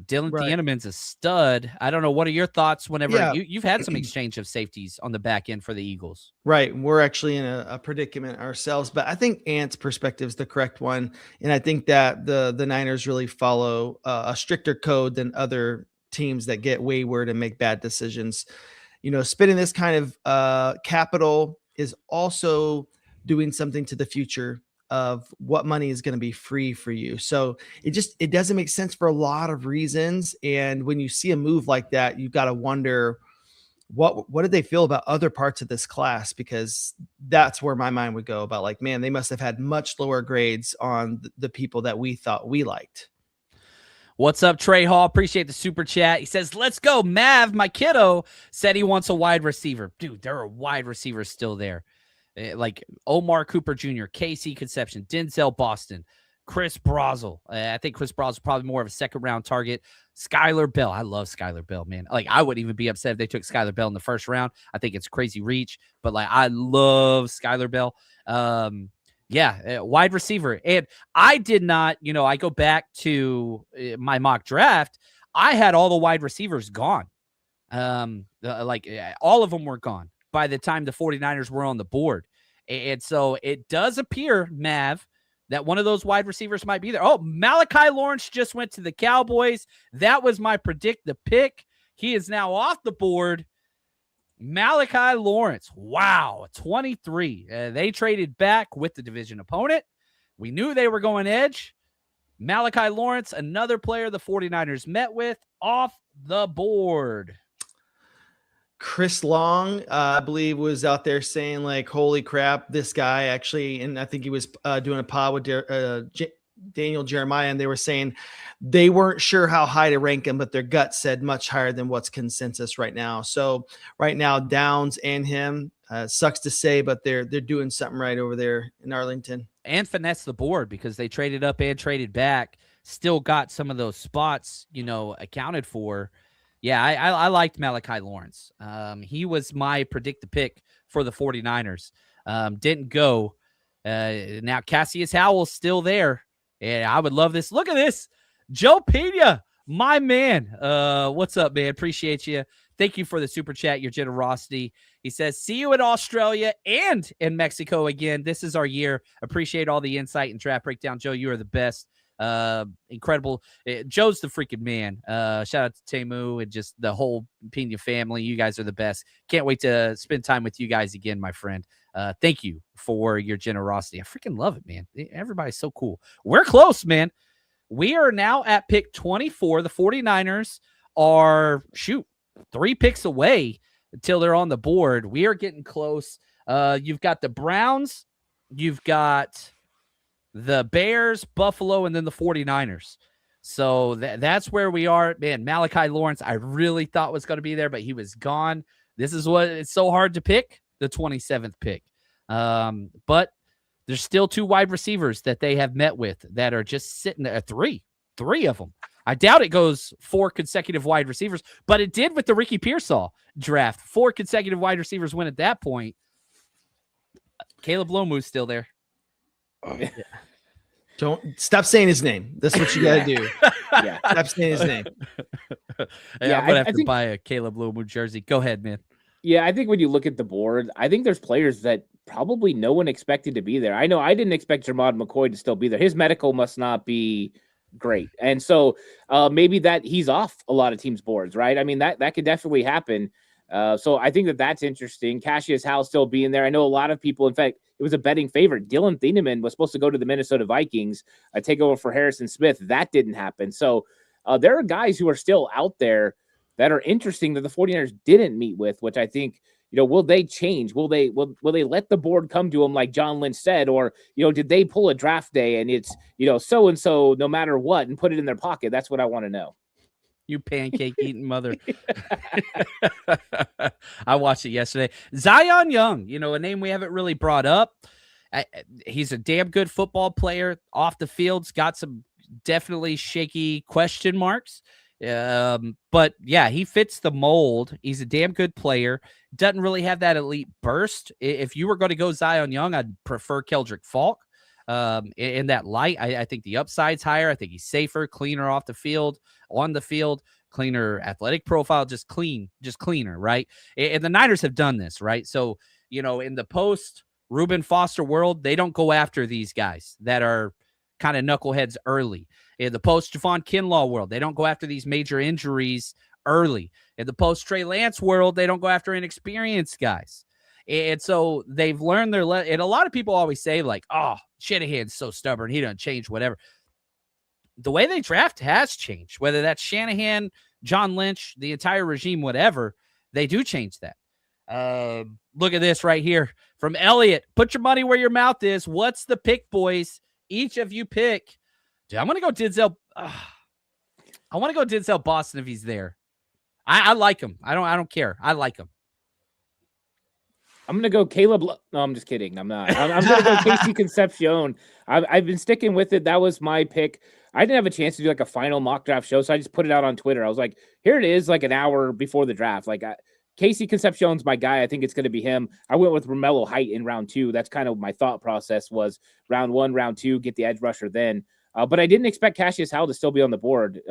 Dillon Thieneman's a stud. I don't know. What are your thoughts whenever you've had some exchange of safeties on the back end for the Eagles? Right. We're actually in a predicament ourselves, but I think Ant's perspective is the correct one. And I think that the Niners really follow a stricter code than other teams that get wayward and make bad decisions. Spending this kind of capital is also doing something to the future of what money is going to be free for you. So it doesn't make sense for a lot of reasons. And when you see a move like that, you've got to wonder what did they feel about other parts of this class? Because that's where my mind would go about, like, man, they must have had much lower grades on the people that we thought we liked. What's up, Trey Hall? Appreciate the super chat. He says, let's go. Mav, my kiddo, said he wants a wide receiver. Dude, there are wide receivers still there. Like Omar Cooper Jr., KC Conception, Denzel Boston, Chris Brazel. I think Chris Brazel is probably more of a 2nd-round target. Skylar Bell. I love Skylar Bell, man. Like, I wouldn't even be upset if they took Skylar Bell in the 1st round. I think it's crazy reach, but like, I love Skylar Bell. Wide receiver. And I did not, I go back to my mock draft. I had all the wide receivers gone. All of them were gone by the time the 49ers were on the board. And so it does appear, Mav, that one of those wide receivers might be there. Oh, Malachi Lawrence just went to the Cowboys. That was my the pick. He is now off the board. Malachi Lawrence. Wow, 23. They traded back with the division opponent. We knew they were going edge. Malachi Lawrence, another player the 49ers met with, off the board. Chris Long, I believe, was out there saying, like, holy crap, this guy actually, and I think he was doing a pod with Daniel Jeremiah, and they were saying they weren't sure how high to rank him, but their gut said much higher than what's consensus right now. So right now, Downs and him, sucks to say, but they're doing something right over there in Arlington. And finesse the board because they traded up and traded back, still got some of those spots, accounted for. Yeah, I liked Malachi Lawrence. He was my predicted pick for the 49ers. Didn't go. Now Cassius Howell's still there. And I would love this. Look at this. Joe Pena, my man. What's up, man? Appreciate you. Thank you for the super chat, your generosity. He says, see you in Australia and in Mexico again. This is our year. Appreciate all the insight and draft breakdown. Joe, you are the best. Incredible. Joe's the freaking man. Shout out to Temu and just the whole Pena family. You guys are the best. Can't wait to spend time with you guys again, my friend. Thank you for your generosity. I freaking love it, man. Everybody's so cool. We're close, man. We are now at pick 24. The 49ers are 3 picks away until they're on the board. We are getting close. You've got the Browns, you've got the Bears, Buffalo, and then the 49ers. So that's where we are. Man, Malachi Lawrence, I really thought was going to be there, but he was gone. This is what it's so hard to pick, the 27th pick. But there's still 2 wide receivers that they have met with that are just sitting there. 3 of them. I doubt it goes 4 consecutive wide receivers, but it did with the Ricky Pearsall draft. 4 consecutive wide receivers went at that point. Caleb Lomu's still there. Oh, yeah. Don't stop saying his name. That's what you got to do. Yeah, stop saying his name. I'm gonna have to buy a Caleb Lomu jersey. Go ahead, man. Yeah, I think when you look at the board, I think there's players that probably no one expected to be there. I know I didn't expect Jermod McCoy to still be there. His medical must not be great. And so maybe that he's off a lot of teams' boards, right? I mean, that could definitely happen. So I think that's interesting. Cassius Howell still being there. I know a lot of people, in fact, it was a betting favorite. Dylan Thieneman was supposed to go to the Minnesota Vikings, take over for Harrison Smith. That didn't happen. So there are guys who are still out there that are interesting that the 49ers didn't meet with, which I think, will they change? Will they let the board come to them like John Lynch said? Or, did they pull a draft day and it's, so-and-so no matter what and put it in their pocket? That's what I want to know. You pancake eating mother. I watched it yesterday. Zion Young, a name we haven't really brought up. He's a damn good football player. Off the field's got some definitely shaky question marks. But yeah, he fits the mold. He's a damn good player. Doesn't really have that elite burst. If you were going to go Zion Young, I'd prefer Keldrick Faulk. In that light, I think the upside's higher. I think he's safer, cleaner off the field, on the field, cleaner athletic profile, just cleaner, right? And the Niners have done this, right? So, in the post Reuben Foster world, they don't go after these guys that are kind of knuckleheads early. In the post Javon Kinlaw world, they don't go after these major injuries early. In the post Trey Lance world, they don't go after inexperienced guys. And so they've learned their and a lot of people always say like, oh, Shanahan's so stubborn. He doesn't change whatever. The way they draft has changed, whether that's Shanahan, John Lynch, the entire regime, whatever, they do change that. Look at this right here from Elliot. Put your money where your mouth is. What's the pick, boys? Each of you pick. Dude, I'm going to go Denzel. I want to go Denzel Boston if he's there. I like him. I don't care. I like him. I'm going to go Caleb. No, I'm just kidding. I'm not. I'm going to go Casey Concepcion. I've been sticking with it. That was my pick. I didn't have a chance to do like a final mock draft show, so I just put it out on Twitter. I was like, here it is, like an hour before the draft. Like Casey Concepcion's my guy. I think it's going to be him. I went with Romello Height in round 2. That's kind of my thought process was round 1, round 2, get the edge rusher then. But I didn't expect Cassius Howell to still be on the board,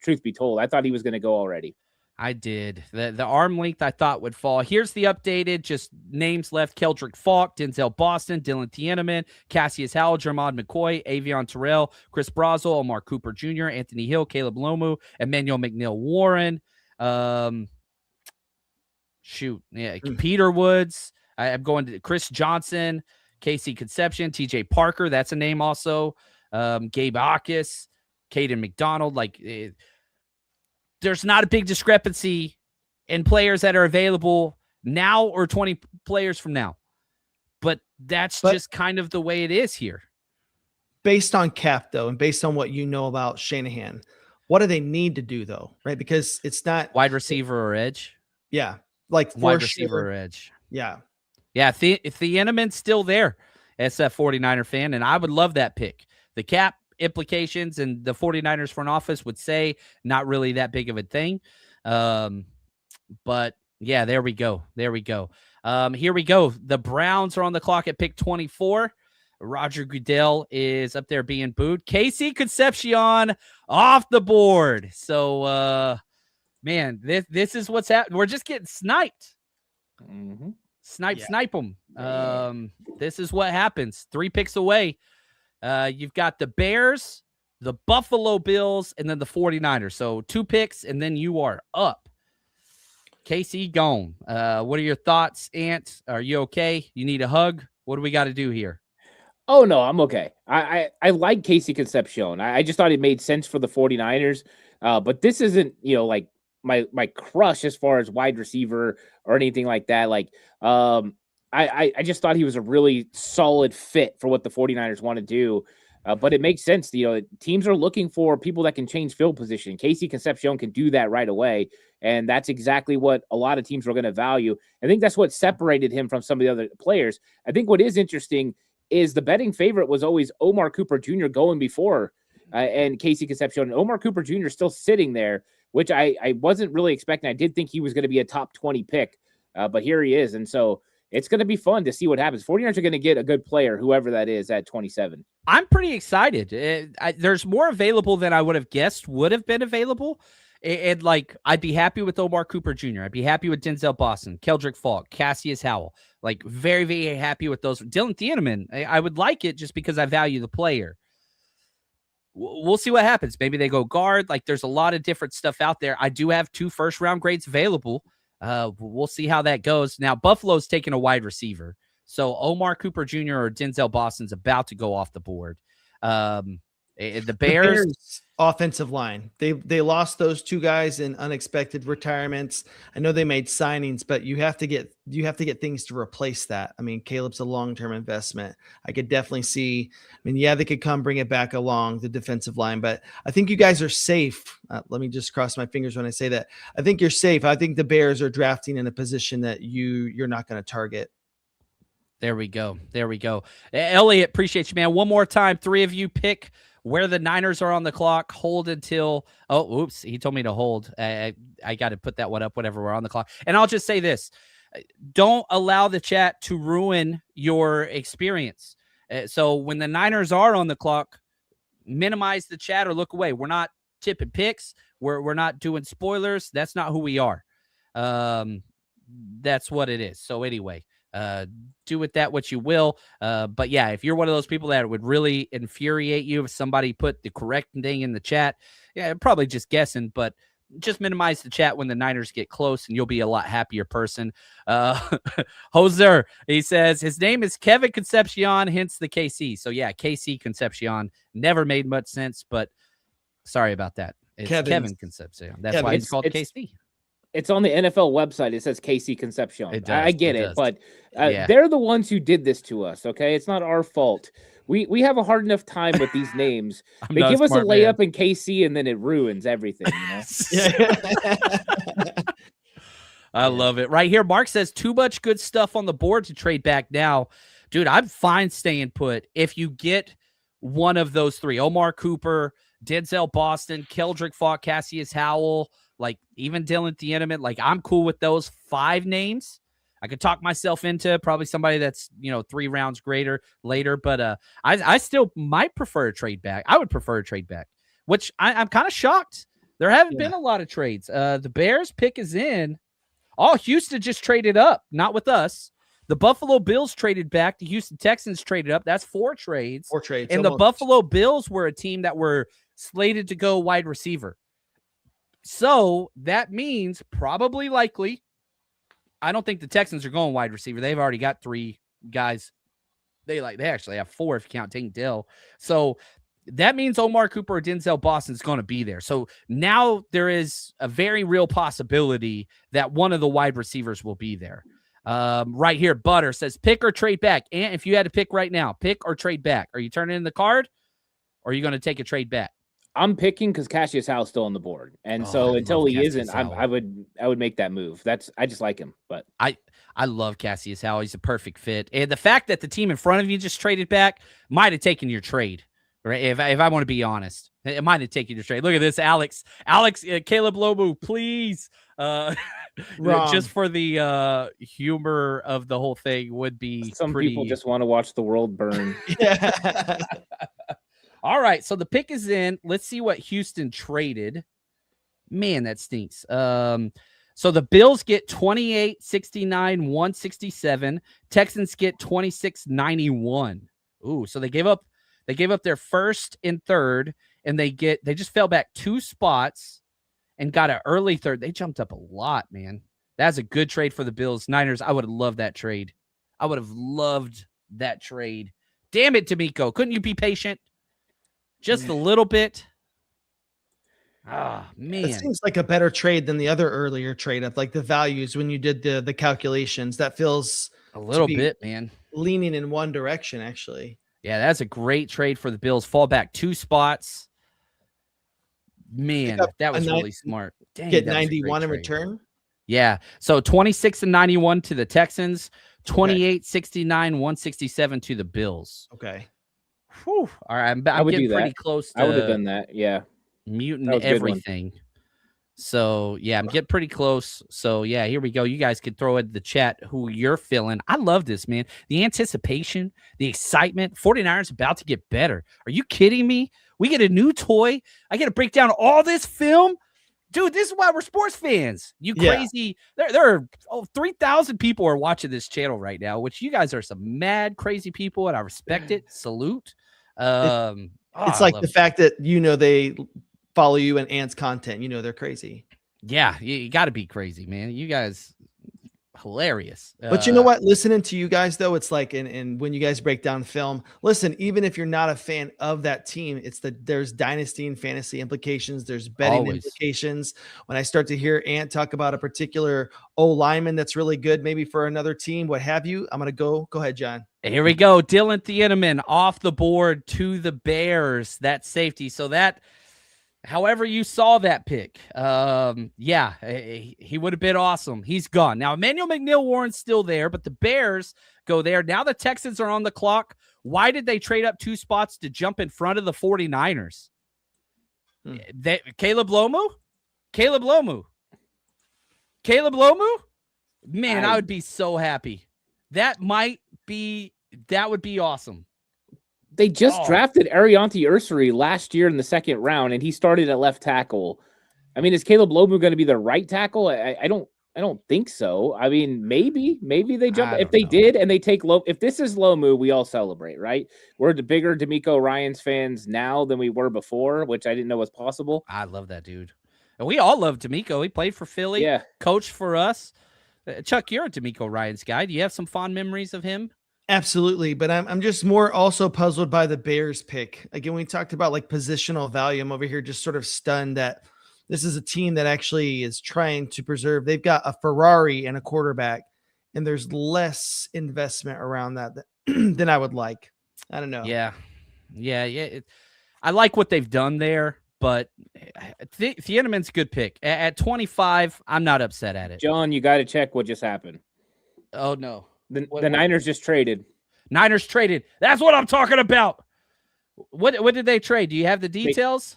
truth be told. I thought he was going to go already. I did. The arm length I thought would fall. Here's the updated, just names left. Keldrick Faulk, Denzel Boston, Dylan Thieneman, Cassius Howell, Jermod McCoy, Avion Terrell, Chris Brazel, Omar Cooper Jr., Anthony Hill, Caleb Lomu, Emmanuel McNeil-Warren. Peter Woods. I'm going to Chris Johnson, Casey Concepcion, TJ Parker. That's a name also. Gabe Akis, Caden McDonald. There's not a big discrepancy in players that are available now or 20 players from now. But that's just kind of the way it is here. based on cap though, and based on what you know about Shanahan, what do they need to do though? Right. Because it's not wide receiver or edge. Yeah. Like Wide receiver or edge. Yeah. Yeah. If the Enemans still there as that 49er fan, and I would love that pick. The cap implications and the 49ers front office would say not really that big of a thing. But yeah, there we go. Here we go. The Browns are on the clock at pick 24. Roger Goodell is up there being booed. Casey Concepcion off the board. So, man, this is what's happening. We're just getting sniped. Mm-hmm. Snipe them. This is what happens. 3 picks away. You've got the Bears, the Buffalo Bills, and then the 49ers. So 2 picks, and then you are up. Casey gone. What are your thoughts, Ant? Are you okay? You need a hug? What do we got to do here? Oh, no, I'm okay. I like Casey Concepcion. I just thought it made sense for the 49ers. But this isn't, like my crush as far as wide receiver or anything like that. Like, I just thought he was a really solid fit for what the 49ers want to do. But it makes sense. Teams are looking for people that can change field position. Casey Concepcion can do that right away. And that's exactly what a lot of teams are going to value. I think that's what separated him from some of the other players. I think what is interesting is the betting favorite was always Omar Cooper Jr. going before and Casey Concepcion. Omar Cooper Jr. still sitting there, which I wasn't really expecting. I did think he was going to be a top 20 pick, but here he is. And so it's going to be fun to see what happens. 49ers are going to get a good player, whoever that is, at 27. I'm pretty excited. There's more available than I would have guessed would have been available. And I'd be happy with Omar Cooper Jr. I'd be happy with Denzel Boston, Keldrick Faulk, Cassius Howell. Very, very happy with those. Dylan Thieneman, I would like it just because I value the player. We'll see what happens. Maybe they go guard. There's a lot of different stuff out there. I do have 2 first-round grades available. We'll see how that goes. Now, Buffalo's taking a wide receiver. So Omar Cooper Jr. or Denzel Boston's about to go off the board. The Bears offensive line. They lost those 2 guys in unexpected retirements. I know they made signings, but you have to get things to replace that. I mean, Caleb's a long-term investment. I could definitely see. They could come bring it back along the defensive line, but I think you guys are safe. Let me just cross my fingers when I say that. I think you're safe. I think the Bears are drafting in a position that you're not going to target. There we go. Elliot, appreciate you, man. One more time, 3 of you pick where the Niners are on the clock. Hold until he told me to hold. I got to put that one up whenever we're on the clock. And I'll just say this. Don't allow the chat to ruin your experience. So when the Niners are on the clock, minimize the chat or look away. We're not tipping picks. We're not doing spoilers. That's not who we are. That's what it is. So anyway, do with that what you will. But yeah, if you're one of those people that would really infuriate you if somebody put the correct thing in the chat, yeah, probably just guessing, but just minimize the chat when the Niners get close and you'll be a lot happier person. Hoser, he says his name is Kevin Concepcion, hence the KC. So yeah, KC Concepcion never made much sense, but sorry about that. It's Kevin Concepcion. That's why he's called KC. It's on the NFL website. It says Casey Concepcion. I get it, but Yeah. they're the ones who did this to us, okay? It's not our fault. We have a hard enough time with these names. They give us a layup in KC, and then it ruins everything. I love it. Right here, Mark says, too much good stuff on the board to trade back now. Dude, I'm fine staying put if you get one of those 3. Omar Cooper, Denzel Boston, Keldrick Faulk, Cassius Howell, even Dylan Thieneman. I'm cool with those 5 names. I could talk myself into probably somebody that's 3 rounds greater later, but I still might prefer a trade back. I would prefer a trade back, which I'm kind of shocked. There haven't been a lot of trades. The Bears pick is in. Houston just traded up, not with us. The Buffalo Bills traded back. The Houston Texans traded up. That's 4 trades. 4 trades. And the Buffalo Bills were a team that were slated to go wide receiver. So that means probably likely, I don't think the Texans are going wide receiver. They've already got 3 guys. They actually have 4 if you count Tank Dell. So that means Omar Cooper or Denzel Boston is going to be there. So now there is a very real possibility that one of the wide receivers will be there. Right here, Butter says pick or trade back. And if you had to pick right now, pick or trade back. Are you turning in the card? Or are you going to take a trade back? I'm picking because Cassius Howe's still on the board, and so until he isn't, I would make that move. I just like him, but I love Cassius Howe. He's a perfect fit, and the fact that the team in front of you just traded back might have taken your trade. Right? If I want to be honest, it might have taken your trade. Look at this, Alex, Caleb Lobu, please. Just for the humor of the whole thing would be some people just want to watch the world burn. Yeah. All right, so the pick is in. Let's see what Houston traded. Man, that stinks. So the Bills get 28, 69, 167. Texans get 26, 91. Ooh, so they gave up their first and third, and they just fell back 2 spots and got an early third. They jumped up a lot, man. That's a good trade for the Bills. Niners, I would have loved that trade. Damn it, D'Amico. Couldn't you be patient? Just a little bit. Ah, man. It seems like a better trade than the other earlier trade of like the values when you did the calculations. That feels a little bit, man. Leaning in one direction, actually. Yeah, that's a great trade for the Bills. Fall back 2 spots. Man, that was really smart. Dang, get 91 in return. Yeah. So 26 and 91 to the Texans, 28, 69, 167 to the Bills. Okay. Whew. All right. I'm getting pretty close to I would have done that. Yeah. Mutant everything. So yeah, I'm getting pretty close. So yeah, here we go. You guys can throw in the chat who you're feeling. I love this, man. The anticipation, the excitement. 49ers about to get better. Are you kidding me? We get a new toy. I get to break down all this film. Dude, this is why we're sports fans. You crazy. Yeah. There are 3,000 people are watching this channel right now, which you guys are some mad, crazy people, and I respect it. Salute. It's like the fact that, they follow you and Ant's content. They're crazy. Yeah, you got to be crazy, man. You guys, hilarious. But you know what? Listening to you guys, though, it's like, and when you guys break down film, listen, even if you're not a fan of that team, there's dynasty and fantasy implications. There's betting implications. When I start to hear Ant talk about a particular lineman that's really good, maybe for another team, what have you, I'm going to go ahead, John. Here we go. Dylan Thieneman off the board to the Bears. That's safety. So that, however you saw that pick, he would have been awesome. He's gone. Now, Emmanuel McNeil-Warren's still there, but the Bears go there. Now the Texans are on the clock. Why did they trade up 2 spots to jump in front of the 49ers? Caleb Lomu? Man, I would be so happy. That would be awesome. They just drafted Arianti Ursary last year in the 2nd round, and he started at left tackle. I mean, is Caleb Lomu going to be the right tackle? I don't think so. I mean, maybe they jump. If they did, and they take if this is Lomu, we all celebrate, right? We're the bigger D'Amico Ryans fans now than we were before, which I didn't know was possible. I love that dude. And we all love D'Amico. He played for Philly, coached for us. Chuck, you're a D'Amico Ryans guy. Do you have some fond memories of him? Absolutely, but I'm just more also puzzled by the Bears pick. Again, we talked about like positional value. I'm over here just sort of stunned that this is a team that actually is trying to preserve. They've got a Ferrari and a quarterback, and there's less investment around that than I would like. I don't know. Yeah. I like what they've done there, but Thieneman's a good pick. At 25, I'm not upset at it. John, you got to check what just happened. Oh, no. The Niners just traded. That's what I'm talking about. What did they trade? Do you have the details?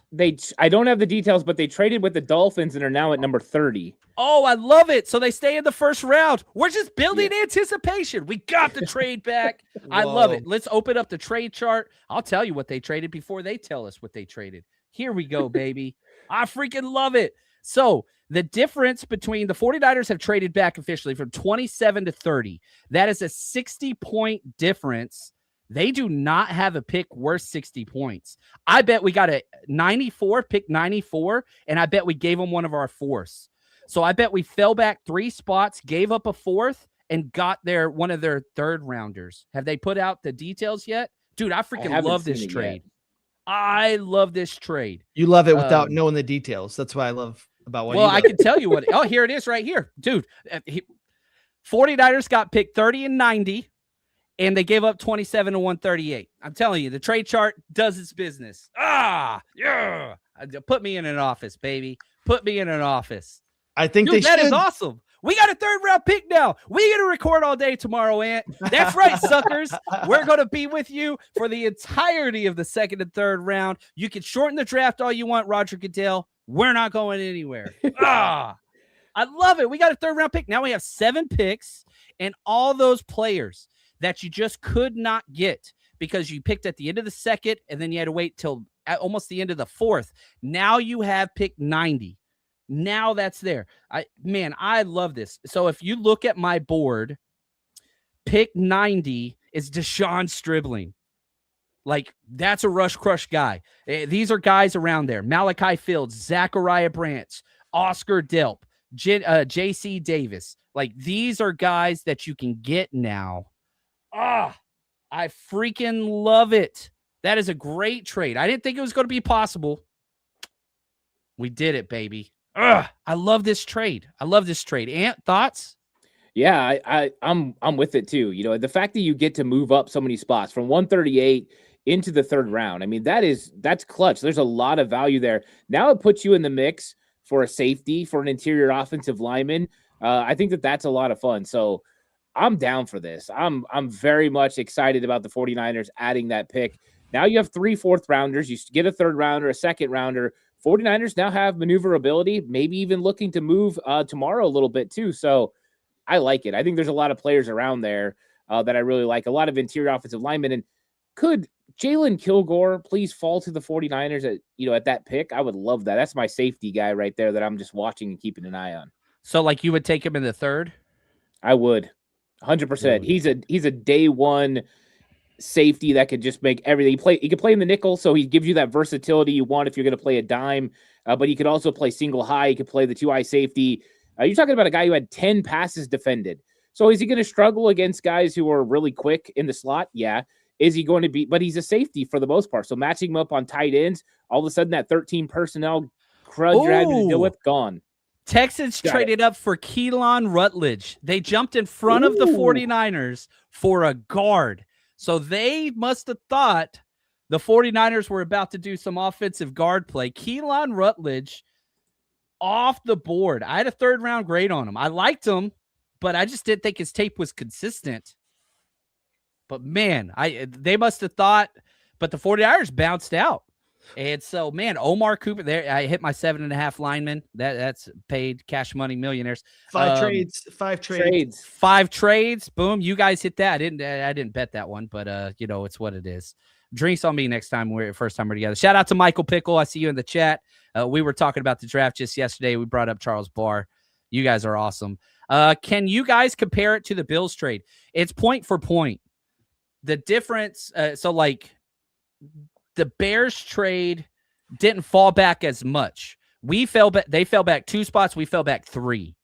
I don't have the details, but they traded with the Dolphins and are now at number 30. Oh, I love it. So they stay in the first round. We're just building anticipation. We got the trade back. I love it. Let's open up the trade chart. I'll tell you what they traded before they tell us what they traded. Here we go, baby. I freaking love it. So the difference between the 49ers have traded back officially from 27 to 30. That is a 60-point difference. They do not have a pick worth 60 points. I bet we got a 94, pick 94, and I bet we gave them one of our fourths. So I bet we fell back 3 spots, gave up a 4th, and got one of their 3rd rounders. Have they put out the details yet? Dude, I freaking love this trade. I love this trade. You love it without knowing the details. That's what I love about what. Well, I can tell you what. Oh, here it is right here, dude. 49ers got picked 30 and 90, and they gave up 27 to 138. I'm telling you, the trade chart does its business. Yeah. Put me in an office, baby. Put me in an office. I think Dude, they that should. is awesome. We got a 3rd round pick now. We get to record all day tomorrow, Ant. That's right, suckers. We're going to be with you for the entirety of the 2nd and 3rd round. You can shorten the draft all you want, Roger Goodell. We're not going anywhere. I love it. We got a 3rd round pick. Now we have 7 picks, and all those players that you just could not get because you picked at the end of the 2nd, and then you had to wait till almost the end of the 4th. Now you have pick 90. Now that's there. I love this. So if you look at my board, pick 90 is Deshaun Stribling. Like, that's a rush crush guy. These are guys around there. Malachi Fields, Zachariah Branch, Oscar Delp, J.C. Davis. Like, these are guys that you can get now. I freaking love it. That is a great trade. I didn't think it was going to be possible. We did it, baby. I love this trade. Ant, thoughts? Yeah, I'm with it too. You know, the fact that you get to move up so many spots from 138 into the 3rd round. I mean, that's clutch. There's a lot of value there. Now it puts you in the mix for a safety, for an interior offensive lineman. I think that's a lot of fun. So I'm down for this. I'm very much excited about the 49ers adding that pick. Now you have 3 4th rounders. You get a 3rd rounder, a 2nd rounder. 49ers now have maneuverability, maybe even looking to move tomorrow a little bit too. So I like it. I think there's a lot of players around there that I really like, a lot of interior offensive linemen. And could Jalen Kilgore please fall to the 49ers at that pick? I would love that. That's my safety guy right there that I'm just watching and keeping an eye on. So like you would take him in the 3rd? I would. 100%. He's a day one safety that could just make everything. He could play in the nickel, so he gives you that versatility you want if you're going to play a dime. But he could also play single high. He could play the 2-eye safety. You're talking about a guy who had 10 passes defended. So is he going to struggle against guys who are really quick in the slot? Yeah. Is he going to be? But he's a safety for the most part. So matching him up on tight ends, all of a sudden that 13 personnel crud you're having to deal with, gone. Texans traded up for Keelan Rutledge. They jumped in front of the 49ers for a guard. So they must have thought the 49ers were about to do some offensive guard play. Keelan Rutledge off the board. I had a 3rd round grade on him. I liked him, but I just didn't think his tape was consistent. But man, they must have thought, but the 49ers bounced out. And so, man, Omar Cooper there. I hit my 7.5 linemen. That's paid cash money millionaires. 5 trades. 5 trades. Boom. You guys hit that. I didn't bet that one, but it's what it is. Drinks on me next time first time we're together. Shout out to Michael Pickle. I see you in the chat. We were talking about the draft just yesterday. We brought up Charles Barr. You guys are awesome. Can you guys compare it to the Bills trade? It's point for point. The difference, the Bears trade didn't fall back as much. They fell back 2 spots. We fell back 3.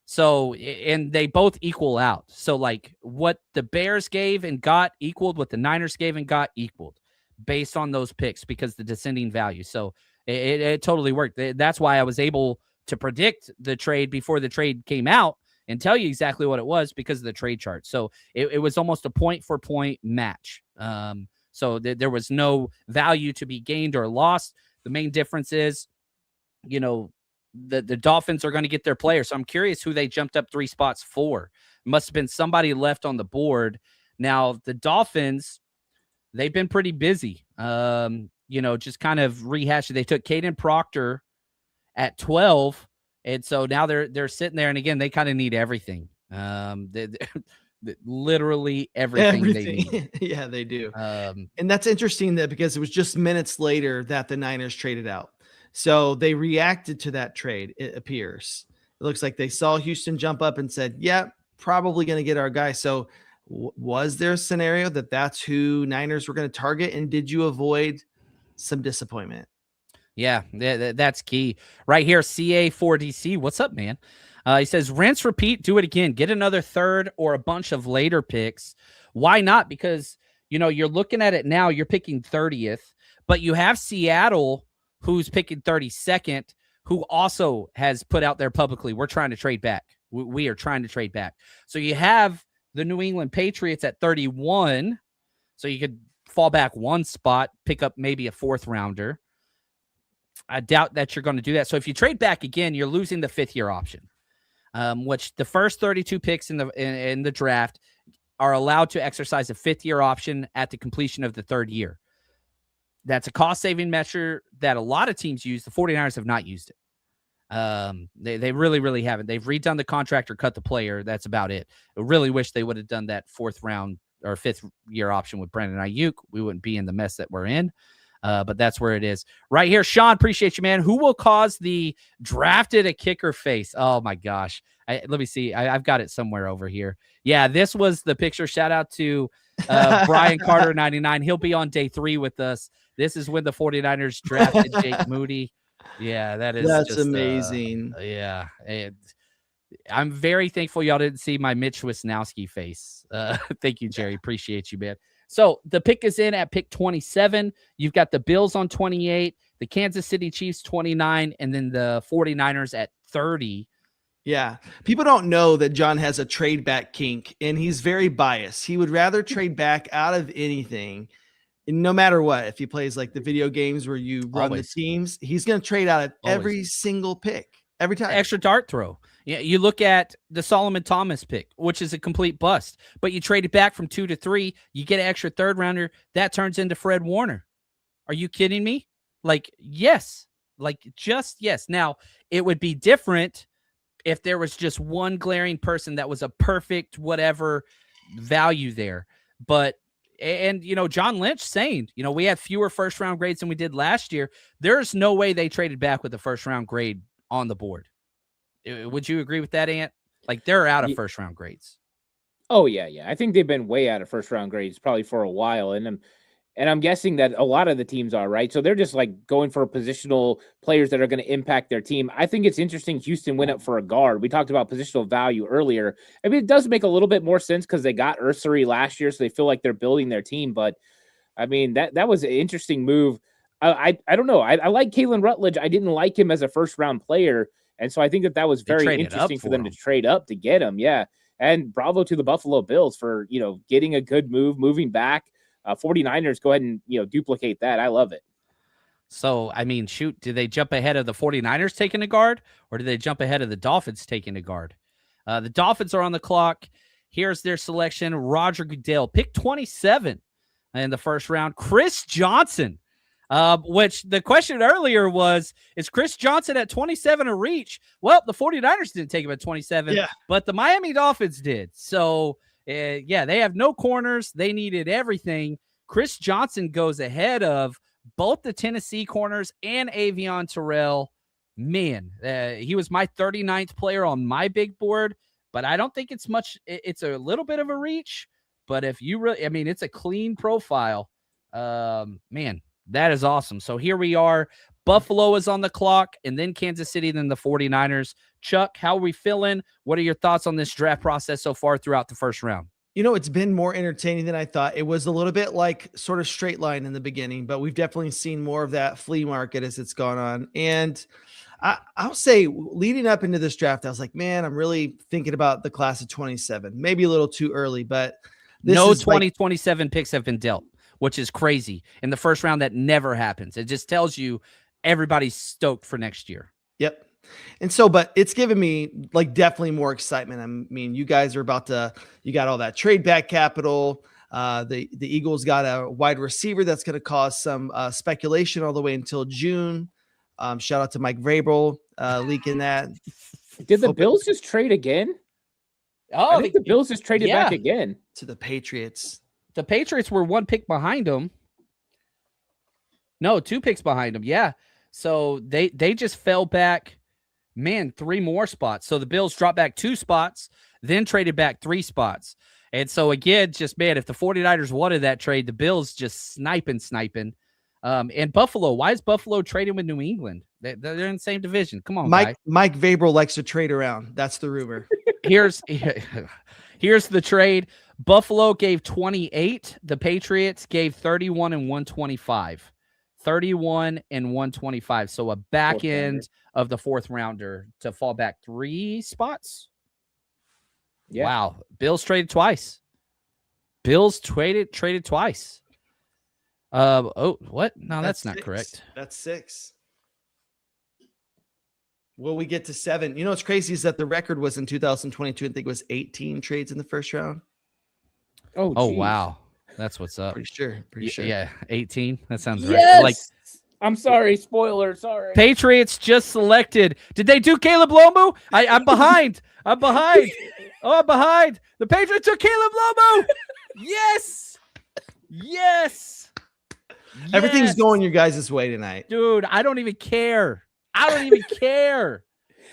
So, and they both equal out. So like what the Bears gave and got equaled, what the Niners gave and got equaled based on those picks because the descending value. So it totally worked. That's why I was able to predict the trade before the trade came out and tell you exactly what it was because of the trade chart. So it was almost a point for point match. So there was no value to be gained or lost. The main difference is, the Dolphins are going to get their player. So I'm curious who they jumped up 3 spots for. It must have been somebody left on the board. Now, the Dolphins, they've been pretty busy. Just kind of rehashing. They took Caden Proctor at 12. And so now they're sitting there. And again, they kind of need everything. Literally everything they need. Yeah, they do. And that's interesting because it was just minutes later that the Niners traded out. So they reacted to that trade, it appears. It looks like they saw Houston jump up and said, yeah, probably going to get our guy. So was there a scenario that's who Niners were going to target? And did you avoid some disappointment? Yeah, that's key. Right here, CA4DC. What's up, man? He says, rinse, repeat, do it again. Get another 3rd or a bunch of later picks. Why not? Because, you're looking at it now. You're picking 30th, but you have Seattle who's picking 32nd, who also has put out there publicly, we're trying to trade back. We are trying to trade back. So you have the New England Patriots at 31. So you could fall back one spot, pick up maybe a 4th rounder. I doubt that you're going to do that. So if you trade back again, you're losing the 5th-year option, which the first 32 picks in the draft are allowed to exercise a 5th-year option at the completion of the 3rd year. That's a cost-saving measure that a lot of teams use. The 49ers have not used it. They really, really haven't. They've redone the contract or cut the player. That's about it. I really wish they would have done that 4th round or 5th-year option with Brandon Ayuk. We wouldn't be in the mess that we're in. But that's where it is. Right here, Sean, appreciate you, man. Who will cause the drafted a kicker face? Oh, my gosh. Let me see. I've got it somewhere over here. Yeah, this was the picture. Shout out to Brian Carter, 99. He'll be on day 3 with us. This is when the 49ers drafted Jake Moody. Yeah, that's just amazing. Yeah. I'm very thankful y'all didn't see my Mitch Wisnowski face. Thank you, Jerry. Appreciate you, man. So the pick is in at pick 27. You've got the Bills on 28, the Kansas City Chiefs 29, and then the 49ers at 30. Yeah. People don't know that John has a trade back kink, and he's very biased. He would rather trade back out of anything, no matter what. If he plays like the video games where you run the teams, he's going to trade out of every single pick, every time. Extra dart throw. Yeah, you look at the Solomon Thomas pick, which is a complete bust, but you trade it back from 2 to 3. You get an extra 3rd rounder. That turns into Fred Warner. Are you kidding me? Like, yes. Like, just yes. Now, it would be different if there was just one glaring person that was a perfect whatever value there. But, and, John Lynch saying, we had fewer 1st-round grades than we did last year. There's no way they traded back with a 1st-round grade on the board. Would you agree with that, Ant? Like, they're out of 1st-round grades. Oh, yeah. I think they've been way out of 1st-round grades probably for a while, and I'm guessing that a lot of the teams are, right? So they're just like going for positional players that are going to impact their team. I think it's interesting Houston went up for a guard. We talked about positional value earlier. I mean, it does make a little bit more sense because they got Ursary last year, so they feel like they're building their team. But, I mean, that was an interesting move. I don't know. I like Kalen Rutledge. I didn't like him as a 1st-round player. And so I think that was very interesting for them to trade up to get him. Yeah. And bravo to the Buffalo Bills for, getting a good move, moving back. 49ers, go ahead and, duplicate that. I love it. So, I mean, shoot, did they jump ahead of the 49ers taking a guard, or did they jump ahead of the Dolphins taking a guard? The Dolphins are on the clock. Here's their selection. Roger Goodell, pick 27 in the 1st round. Chris Johnson. Which the question earlier was, is Chris Johnson at 27 a reach? Well, the 49ers didn't take him at 27, but the Miami Dolphins did. So, they have no corners. They needed everything. Chris Johnson goes ahead of both the Tennessee corners and Avion Terrell. Man, he was my 39th player on my big board, but I don't think it's much. It's a little bit of a reach, but if you really, it's a clean profile. Man. That is awesome. So here we are. Buffalo is on the clock, and then Kansas City, then the 49ers. Chuck, how are we feeling? What are your thoughts on this draft process so far throughout the 1st round? It's been more entertaining than I thought. It was a little bit like sort of straight line in the beginning, but we've definitely seen more of that flea market as it's gone on. And I'll say leading up into this draft, I was like, man, I'm really thinking about the class of 27, maybe a little too early, but no 2027 picks have been dealt, which is crazy. In the 1st round, that never happens. It just tells you everybody's stoked for next year. Yep. And so, but it's given me like definitely more excitement. I mean, you guys are you got all that trade back capital. The Eagles got a wide receiver that's going to cause some speculation all the way until June. Shout out to Mike Vrabel leaking that. Did the Bills just trade again? Oh, I think the Bills just traded back again to the Patriots. The Patriots were 1 pick behind them. No, 2 picks behind them. Yeah. So they just fell back, 3 more spots. So the Bills dropped back 2 spots, then traded back 3 spots. And so again, just if the 49ers wanted that trade, the Bills just sniping. And Buffalo, why is Buffalo trading with New England? They're in the same division. Come on, Mike Vrabel likes to trade around. That's the rumor. Here's the trade. Buffalo gave 28. The Patriots gave 31 and 125. 31 and 125. So a back end of the 4th rounder to fall back 3 spots. Yeah. Wow. Bills traded twice. Bills traded twice. Oh, what? No, that's not 6. correct. That's 6. Will we get to 7? You know what's crazy is that the record was in 2022. I think it was 18 trades in the first round. Oh, Oh, geez. wow. That's what's up. Pretty sure. Yeah, 18. That sounds right. Yes. Like, I'm sorry. Spoiler. Sorry. Patriots just selected. Did they do Caleb Lomu? I'm behind. I'm behind. Oh, I'm behind. The Patriots took Caleb Lomu. Yes. Yes. Everything's Yes. going your guys' way tonight. Dude, I don't even care. I don't even care.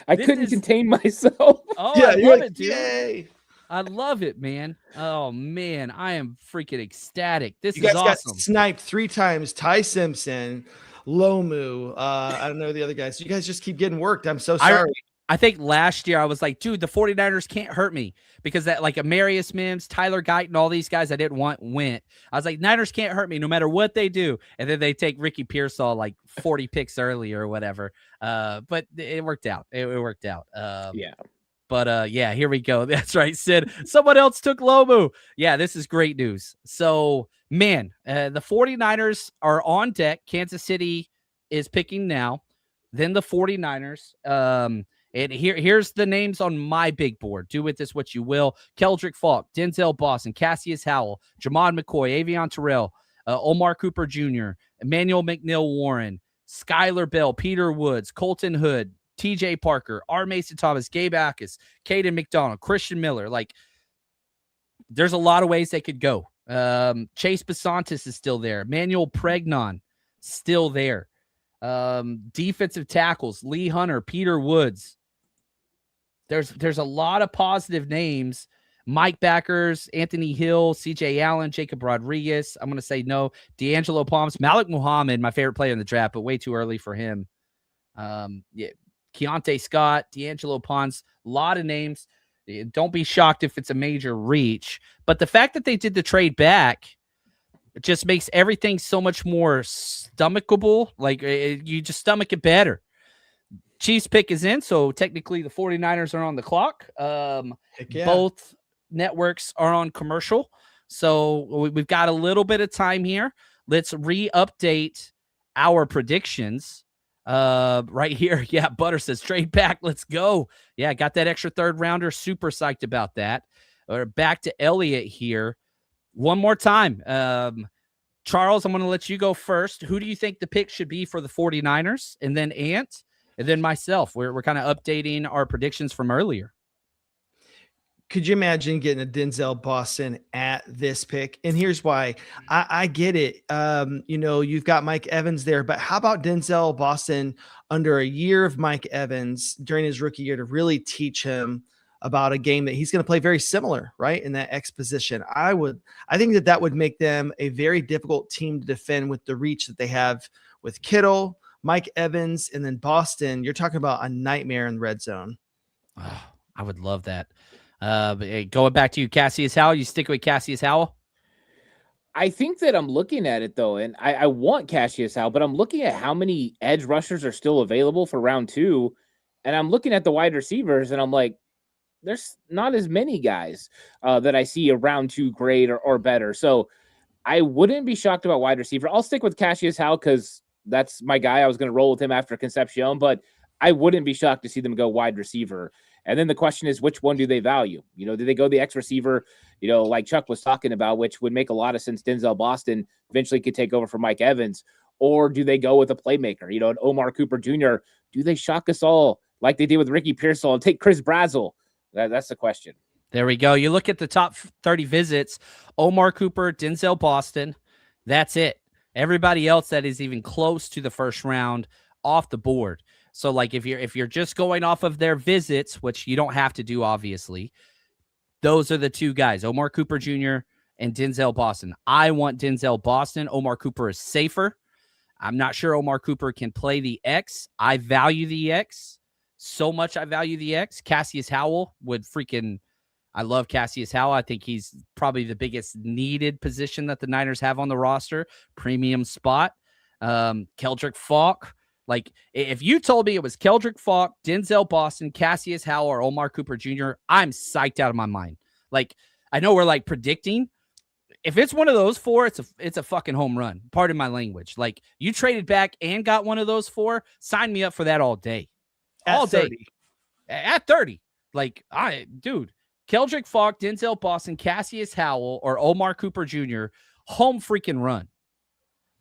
I This couldn't is- contain myself. Oh, Yeah, I you're love like, it, dude. yay. I love it, man. Oh, man. I am freaking ecstatic. This You guys is got awesome. sniped 3 times. Ty Simpson, Lomu. I don't know the other guys. You guys just keep getting worked. I'm so sorry. I think last year I was like, dude, the 49ers can't hurt me because that like Amarius Mims, Tyler Guyton, all these guys I didn't want went. I was like, Niners can't hurt me no matter what they do. And then they take Ricky Pearsall like 40 picks early or whatever. But it worked out. It worked out. Yeah. But yeah, here we go. That's right, Sid. Someone else took Lomu. Yeah, this is great news. So, man, the 49ers are on deck. Kansas City is picking now. Then the 49ers. And here's the names on my big board. Do with this what you will. Keldrick Faulk, Denzel Boston, Cassius Howell, Jamon McCoy, Avion Terrell, Omar Cooper Jr., Emmanuel McNeil Warren, Skylar Bell, Peter Woods, Colton Hood, TJ Parker, R. Mason Thomas, Gabe Akis, Caden McDonald, Christian Miller. Like, there's a lot of ways they could go. Chase Basantis is still there. Manuel Pregnon, still there. Defensive tackles, Lee Hunter, Peter Woods. There's a lot of positive names. Mike Backers, Anthony Hill, CJ Allen, Jacob Rodriguez. I'm going to say no. D'Angelo Palms, Malik Muhammad, my favorite player in the draft, but way too early for him. Yeah, Keontae Scott, D'Angelo Pons, a lot of names. Don't be shocked if it's a major reach. But the fact that they did the trade back, it just makes everything so much more stomachable. Like, you just stomach it better. Chiefs pick is in, so technically the 49ers are on the clock. Yeah. Both networks are on commercial, so we've got a little bit of time here. Let's re-update our predictions. Right here. Yeah, Butter says trade back. Let's go. Yeah, got that extra third rounder. Super psyched about that. Back to Elliot here. One more time. Charles, I'm going to let you go first. Who do you think the pick should be for the 49ers? And then Ant, and then myself. We're kind of updating our predictions from earlier. Could you imagine getting a Denzel Boston at this pick? And here's why. I get it. You've got Mike Evans there, but how about Denzel Boston under a year of Mike Evans during his rookie year to really teach him about a game that he's going to play very similar, right? In that X position. I think that would make them a very difficult team to defend with the reach that they have with Kittle, Mike Evans, and then Boston. You're talking about a nightmare in the red zone. Oh, I would love that. But going back to you, Cassius Howell, you stick with Cassius Howell? I think that I'm looking at it, though, and I want Cassius Howell, but I'm looking at how many edge rushers are still available for round 2, and I'm looking at the wide receivers, and I'm like, there's not as many guys that I see a round 2 grade or better. So I wouldn't be shocked about wide receiver. I'll stick with Cassius Howell because that's my guy. I was going to roll with him after Concepcion, but I wouldn't be shocked to see them go wide receiver. And then the question is, which one do they value? Do they go the X receiver, like Chuck was talking about, which would make a lot of sense. Denzel Boston eventually could take over for Mike Evans. Or do they go with a playmaker, an Omar Cooper Jr.? Do they shock us all like they did with Ricky Pearsall and take Chris Brazzell? That's the question. There we go. You look at the top 30 visits, Omar Cooper, Denzel Boston. That's it. Everybody else that is even close to the first round off the board. So like if you're just going off of their visits, which you don't have to do, obviously, those are the two guys, Omar Cooper Jr. and Denzel Boston. I want Denzel Boston. Omar Cooper is safer. I'm not sure Omar Cooper can play the X. I value the X so much. I value the X. Cassius Howell would I love Cassius Howell. I think he's probably the biggest needed position that the Niners have on the roster. Premium spot. Keldrick Faulk. Like, if you told me it was Keldrick Faulk, Denzel Boston, Cassius Howell, or Omar Cooper Jr., I'm psyched out of my mind. Like, I know we're like predicting. If it's one of those four, it's a fucking home run. Pardon my language. Like, you traded back and got one of those four, sign me up for that all day. All day. 30. At 30. Like, dude, Keldrick Faulk, Denzel Boston, Cassius Howell, or Omar Cooper Jr., home freaking run.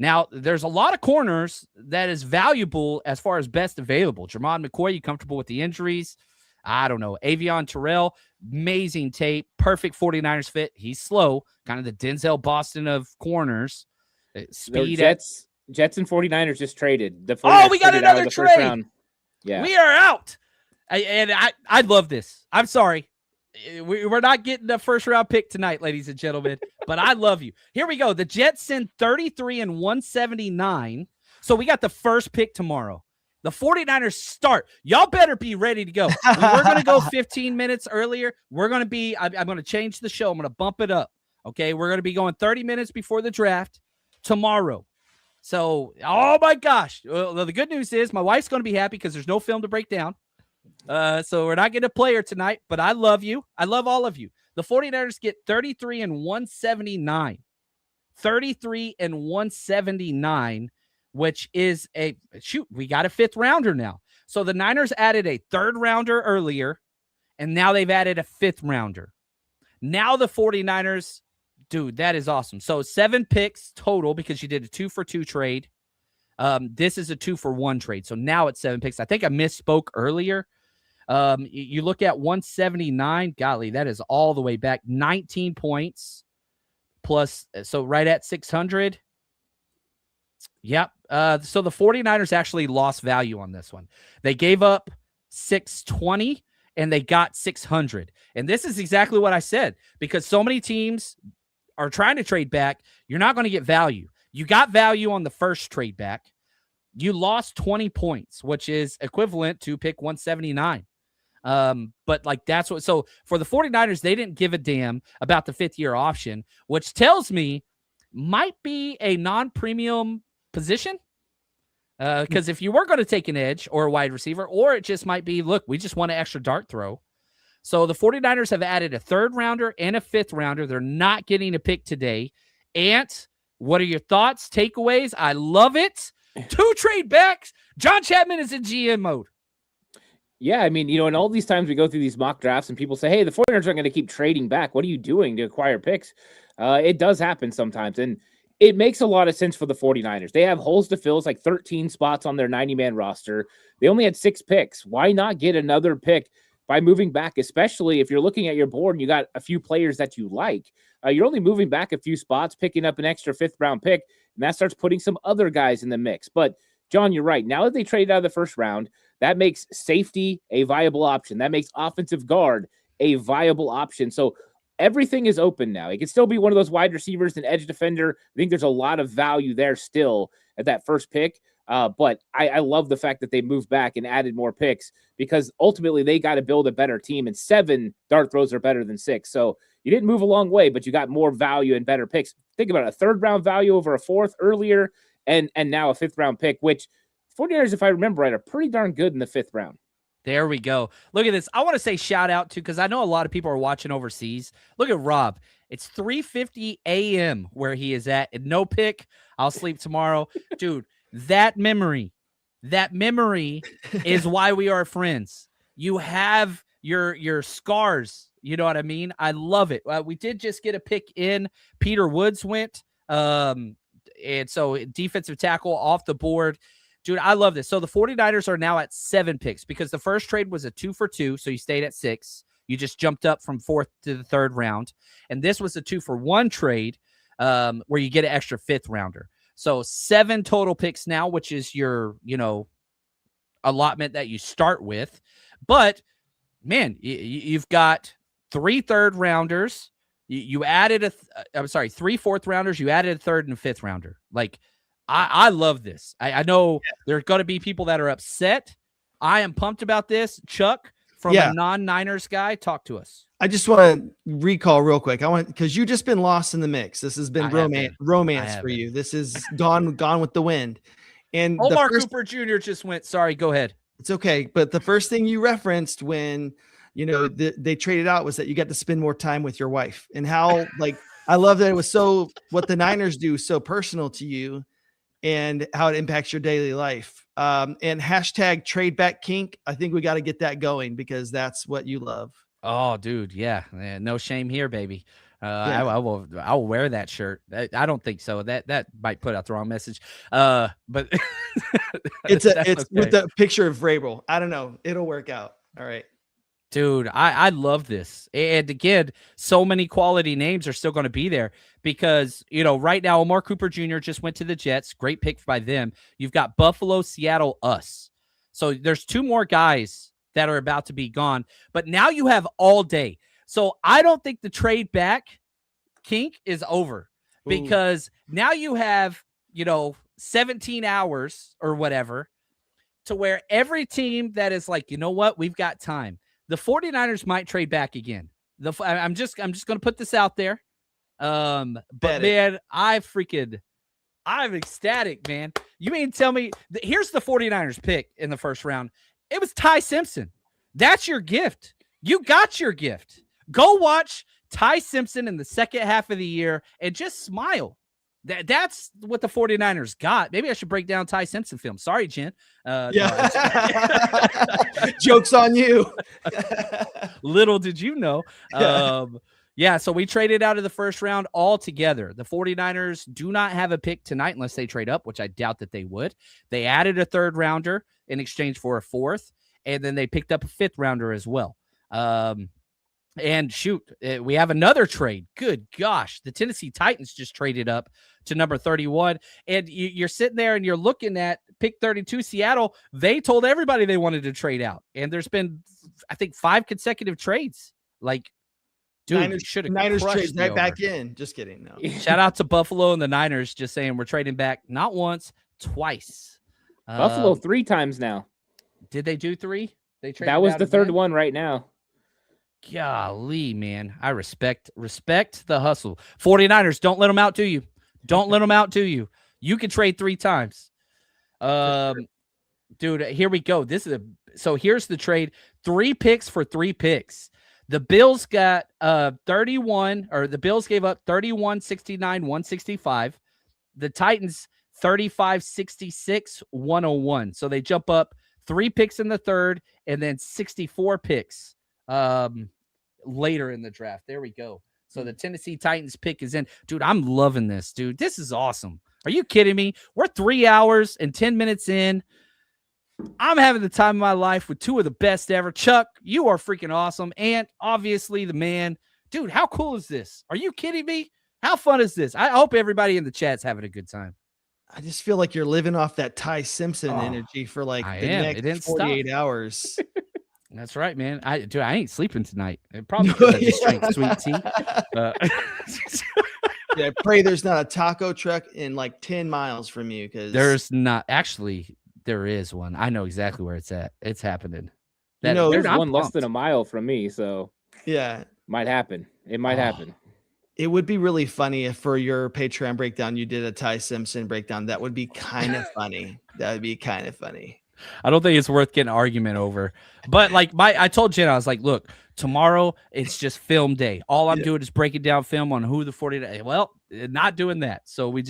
Now, there's a lot of corners that is valuable as far as best available. Jermon McCoy, you comfortable with the injuries? I don't know. Avion Terrell, amazing tape, perfect 49ers fit. He's slow, kind of the Denzel Boston of corners. Speed. Jets and 49ers just traded. The 49ers Oh, we got traded out of another the first trade. round. Yeah. We are out. I love this. I'm sorry. We're not getting the first round pick tonight, ladies and gentlemen, but I love you. Here we go. The Jets send 33 and 179. So we got the first pick tomorrow. The 49ers start. Y'all better be ready to go. We're going to go 15 minutes earlier. We're going to be, I'm going to change the show. I'm going to bump it up. Okay. We're going to be going 30 minutes before the draft tomorrow. So, oh my gosh. Well, the good news is my wife's going to be happy because there's no film to break down. So we're not getting a player tonight, but I love you. I love all of you. The 49ers get 33 and 179. 33 and 179. Which is we got a 5th rounder now. So the Niners added a 3rd rounder earlier, and now they've added a 5th rounder. Now the 49ers, dude, that is awesome. So 7 picks total because you did a 2-for-2 trade. This is a 2-for-1 trade. So now it's 7 picks. I think I misspoke earlier. You look at 179. Golly, that is all the way back. 19 points plus, so right at 600. Yep. So the 49ers actually lost value on this one. They gave up 620 and they got 600. And this is exactly what I said, because so many teams are trying to trade back. You're not going to get value. You got value on the first trade back. You lost 20 points, which is equivalent to pick 179. But like that's what, so for the 49ers, they didn't give a damn about the 5th year option, which tells me might be a non-premium position. Because if you were going to take an edge or a wide receiver, or it just might be, look, we just want an extra dart throw. So the 49ers have added a 3rd rounder and a 5th rounder. They're not getting a pick today. Ant, what are your thoughts, takeaways? I love it. 2 trade backs. John Chapman is in GM mode. Yeah, I mean, and all these times we go through these mock drafts and people say, hey, the 49ers aren't going to keep trading back. What are you doing to acquire picks? It does happen sometimes. And it makes a lot of sense for the 49ers. They have holes to fill. It's like 13 spots on their 90-man roster. They only had 6 picks. Why not get another pick by moving back, especially if you're looking at your board and you got a few players that you like? You're only moving back a few spots, picking up an extra 5th-round pick, and that starts putting some other guys in the mix. But, John, you're right. Now that they traded out of the 1st round, that makes safety a viable option. That makes offensive guard a viable option. So everything is open now. It can still be one of those wide receivers and edge defender. I think there's a lot of value there still at that first pick. But I love the fact that they moved back and added more picks, because ultimately they got to build a better team, and 7 dart throws are better than 6. So you didn't move a long way, but you got more value and better picks. Think about it, a 3rd round value over a 4th earlier, and now a 5th round pick, which 49ers, if I remember right, are pretty darn good in the 5th round. There we go. Look at this. I want to say shout out to, because I know a lot of people are watching overseas. Look at Rob. It's 3:50 a.m. where he is at. And no pick. I'll sleep tomorrow. Dude, that memory is why we are friends. You have your scars. You know what I mean? I love it. We did just get a pick in. Peter Woods went. And so defensive tackle off the board. Dude, I love this. So the 49ers are now at 7 picks, because the first trade was a 2-for-2. So you stayed at 6. You just jumped up from 4th to the 3rd round. And this was a 2-for-1 trade where you get an extra 5th rounder. So 7 total picks now, which is your, allotment that you start with. But man, you've got 3 3rd rounders. You added 3 4th rounders. You added a 3rd and 5th rounder. Like, I love this. I know there are going to be people that are upset. I am pumped about this. Chuck, from a non-Niners guy, talk to us. I just want to recall real quick. Because you just been lost in the mix. This has been romance for you. This is gone with the wind. And Omar Cooper Jr. just went. Sorry, go ahead. It's okay. But the first thing you referenced when, they traded out was that you got to spend more time with your wife, and how, I love that it was what the Niners do so personal to you and how it impacts your daily life. And hashtag trade back kink. I think we got to get that going because that's what you love. Oh, dude. Yeah. No shame here, baby. I will wear that shirt. I don't think so. That might put out the wrong message. But it's with the picture of Vrabel. I don't know. It'll work out. All right. Dude, I love this. And again, so many quality names are still going to be there because, right now, Omar Cooper Jr. just went to the Jets. Great pick by them. You've got Buffalo, Seattle, us. So there's 2 more guys that are about to be gone. But now you have all day. So I don't think the trade back kink is over because now you have, 17 hours or whatever to where every team that is like, you know what, we've got time. The 49ers might trade back again. I'm just going to put this out there. But man, I'm ecstatic, man. You mean tell me here's the 49ers pick in the first round. It was Ty Simpson. That's your gift. You got your gift. Go watch Ty Simpson in the second half of the year and just smile. That's what the 49ers got. Maybe I should break down Ty Simpson film. Sorry, Jen. Joke's on you. Little did you know. So we traded out of the first round altogether. The 49ers do not have a pick tonight unless they trade up, which I doubt that they would. They added a 3rd rounder in exchange for a 4th, and then they picked up a 5th rounder as well. And shoot, we have another trade. Good gosh. The Tennessee Titans just traded up to number 31. And you're sitting there and you're looking at pick 32, Seattle. They told everybody they wanted to trade out. And there's been, I think, 5 consecutive trades. Dude, Niners trade right back in. Just kidding. No. Shout out to Buffalo and the Niners just saying we're trading back not once, twice. Buffalo 3 times now. Did they do 3? That was the 3rd one right now. Golly, man. I respect the hustle. 49ers, don't let them outdo you. Don't let them outdo you. You can trade 3 times. Dude, here we go. So here's the trade. 3 picks for 3 picks. The Bills got 31, or the Bills gave up 31, 69, 165. The Titans 35, 66, 101. So they jump up 3 picks in the 3rd and then 64 picks later in the draft. There we go. So the Tennessee Titans pick is in. Dude, I'm loving this, dude. This is awesome. Are you kidding me? We're 3 hours and 10 minutes in. I'm having the time of my life with 2 of the best ever. Chuck, you are freaking awesome. And obviously the man. Dude, how cool is this? Are you kidding me? How fun is this? I hope everybody in the chat's having a good time. I just feel like you're living off that Ty Simpson energy for the next 48 hours. That's right, man. I ain't sleeping tonight. Probably because I just drank sweet tea. I pray there's not a taco truck in 10 miles from you, because there's not. Actually, there is one. I know exactly where it's at. It's happening. There's one less than a mile from me, so yeah, might happen. It might happen. It would be really funny if for your Patreon breakdown you did a Ty Simpson breakdown. That would be kind of funny. That would be kind of funny. I don't think it's worth getting an argument over. But I told Jen, I was like, look, tomorrow it's just film day. All I'm doing is breaking down film on who the 49. Well, not doing that. So we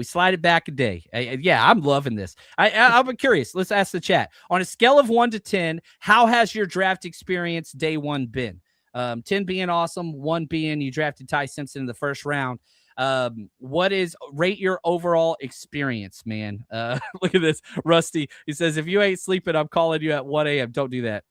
slide it back a day. Yeah, I'm loving this. I'm curious. Let's ask the chat. On a scale of 1 to 10, how has your draft experience day 1 been? 10 being awesome, 1 being you drafted Ty Simpson in the first round. Rate your overall experience, man. Look at this. Rusty, he says, if you ain't sleeping, I'm calling you at 1 a.m. Don't do that.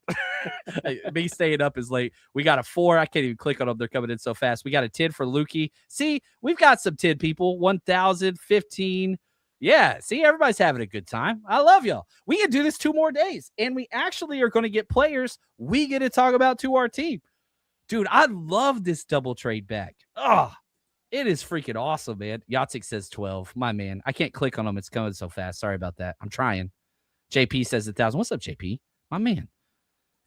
Me staying up is late. We got a 4. I can't even click on them. They're coming in so fast. We got a 10 for Lukey. See, we've got some 10 people. 1,000, 15. Yeah, see, everybody's having a good time. I love y'all. We can do this 2 more days, and we actually are going to get players we get to talk about to our team. Dude, I love this double trade back. Oh, it is freaking awesome, man. Yatsik says 12. My man. I can't click on them. It's coming so fast. Sorry about that. I'm trying. JP says 1,000. What's up, JP? My man.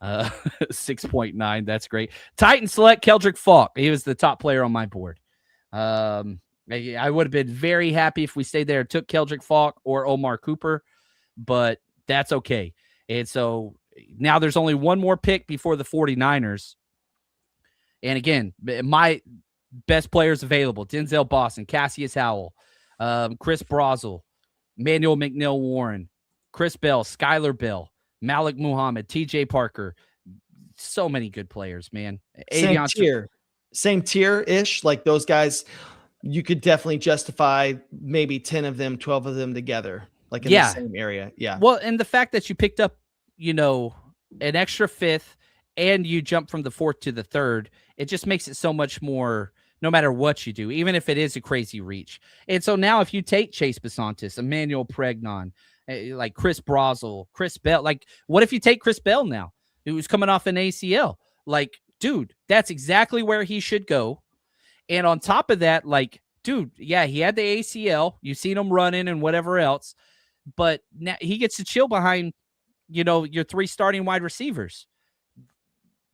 6.9. That's great. Titan select Keldrick Faulk. He was the top player on my board. I would have been very happy if we stayed there and took Keldrick Faulk or Omar Cooper, but that's okay. And so now there's only one more pick before the 49ers. And again, my best players available: Denzel Boston, Cassius Howell, Chris Brazel, Manuel McNeil-Warren, Chris Bell, Skylar Bell, Malik Muhammad, TJ Parker. So many good players, man. Same tier-ish. Like those guys, you could definitely justify maybe 10 of them, 12 of them together, like in the same area. Yeah. Well, and the fact that you picked up, an extra fifth and you jump from the fourth to the third, it just makes it so much more, no matter what you do, even if it is a crazy reach. And so now if you take Chase Besantis, Emmanuel Pregnon, like Chris Brazel, Chris Bell, like what if you take Chris Bell now, who's coming off an ACL? Like, dude, that's exactly where he should go. And on top of that, like, dude, yeah, he had the ACL. You've seen him running and whatever else, but now he gets to chill behind, your 3 starting wide receivers.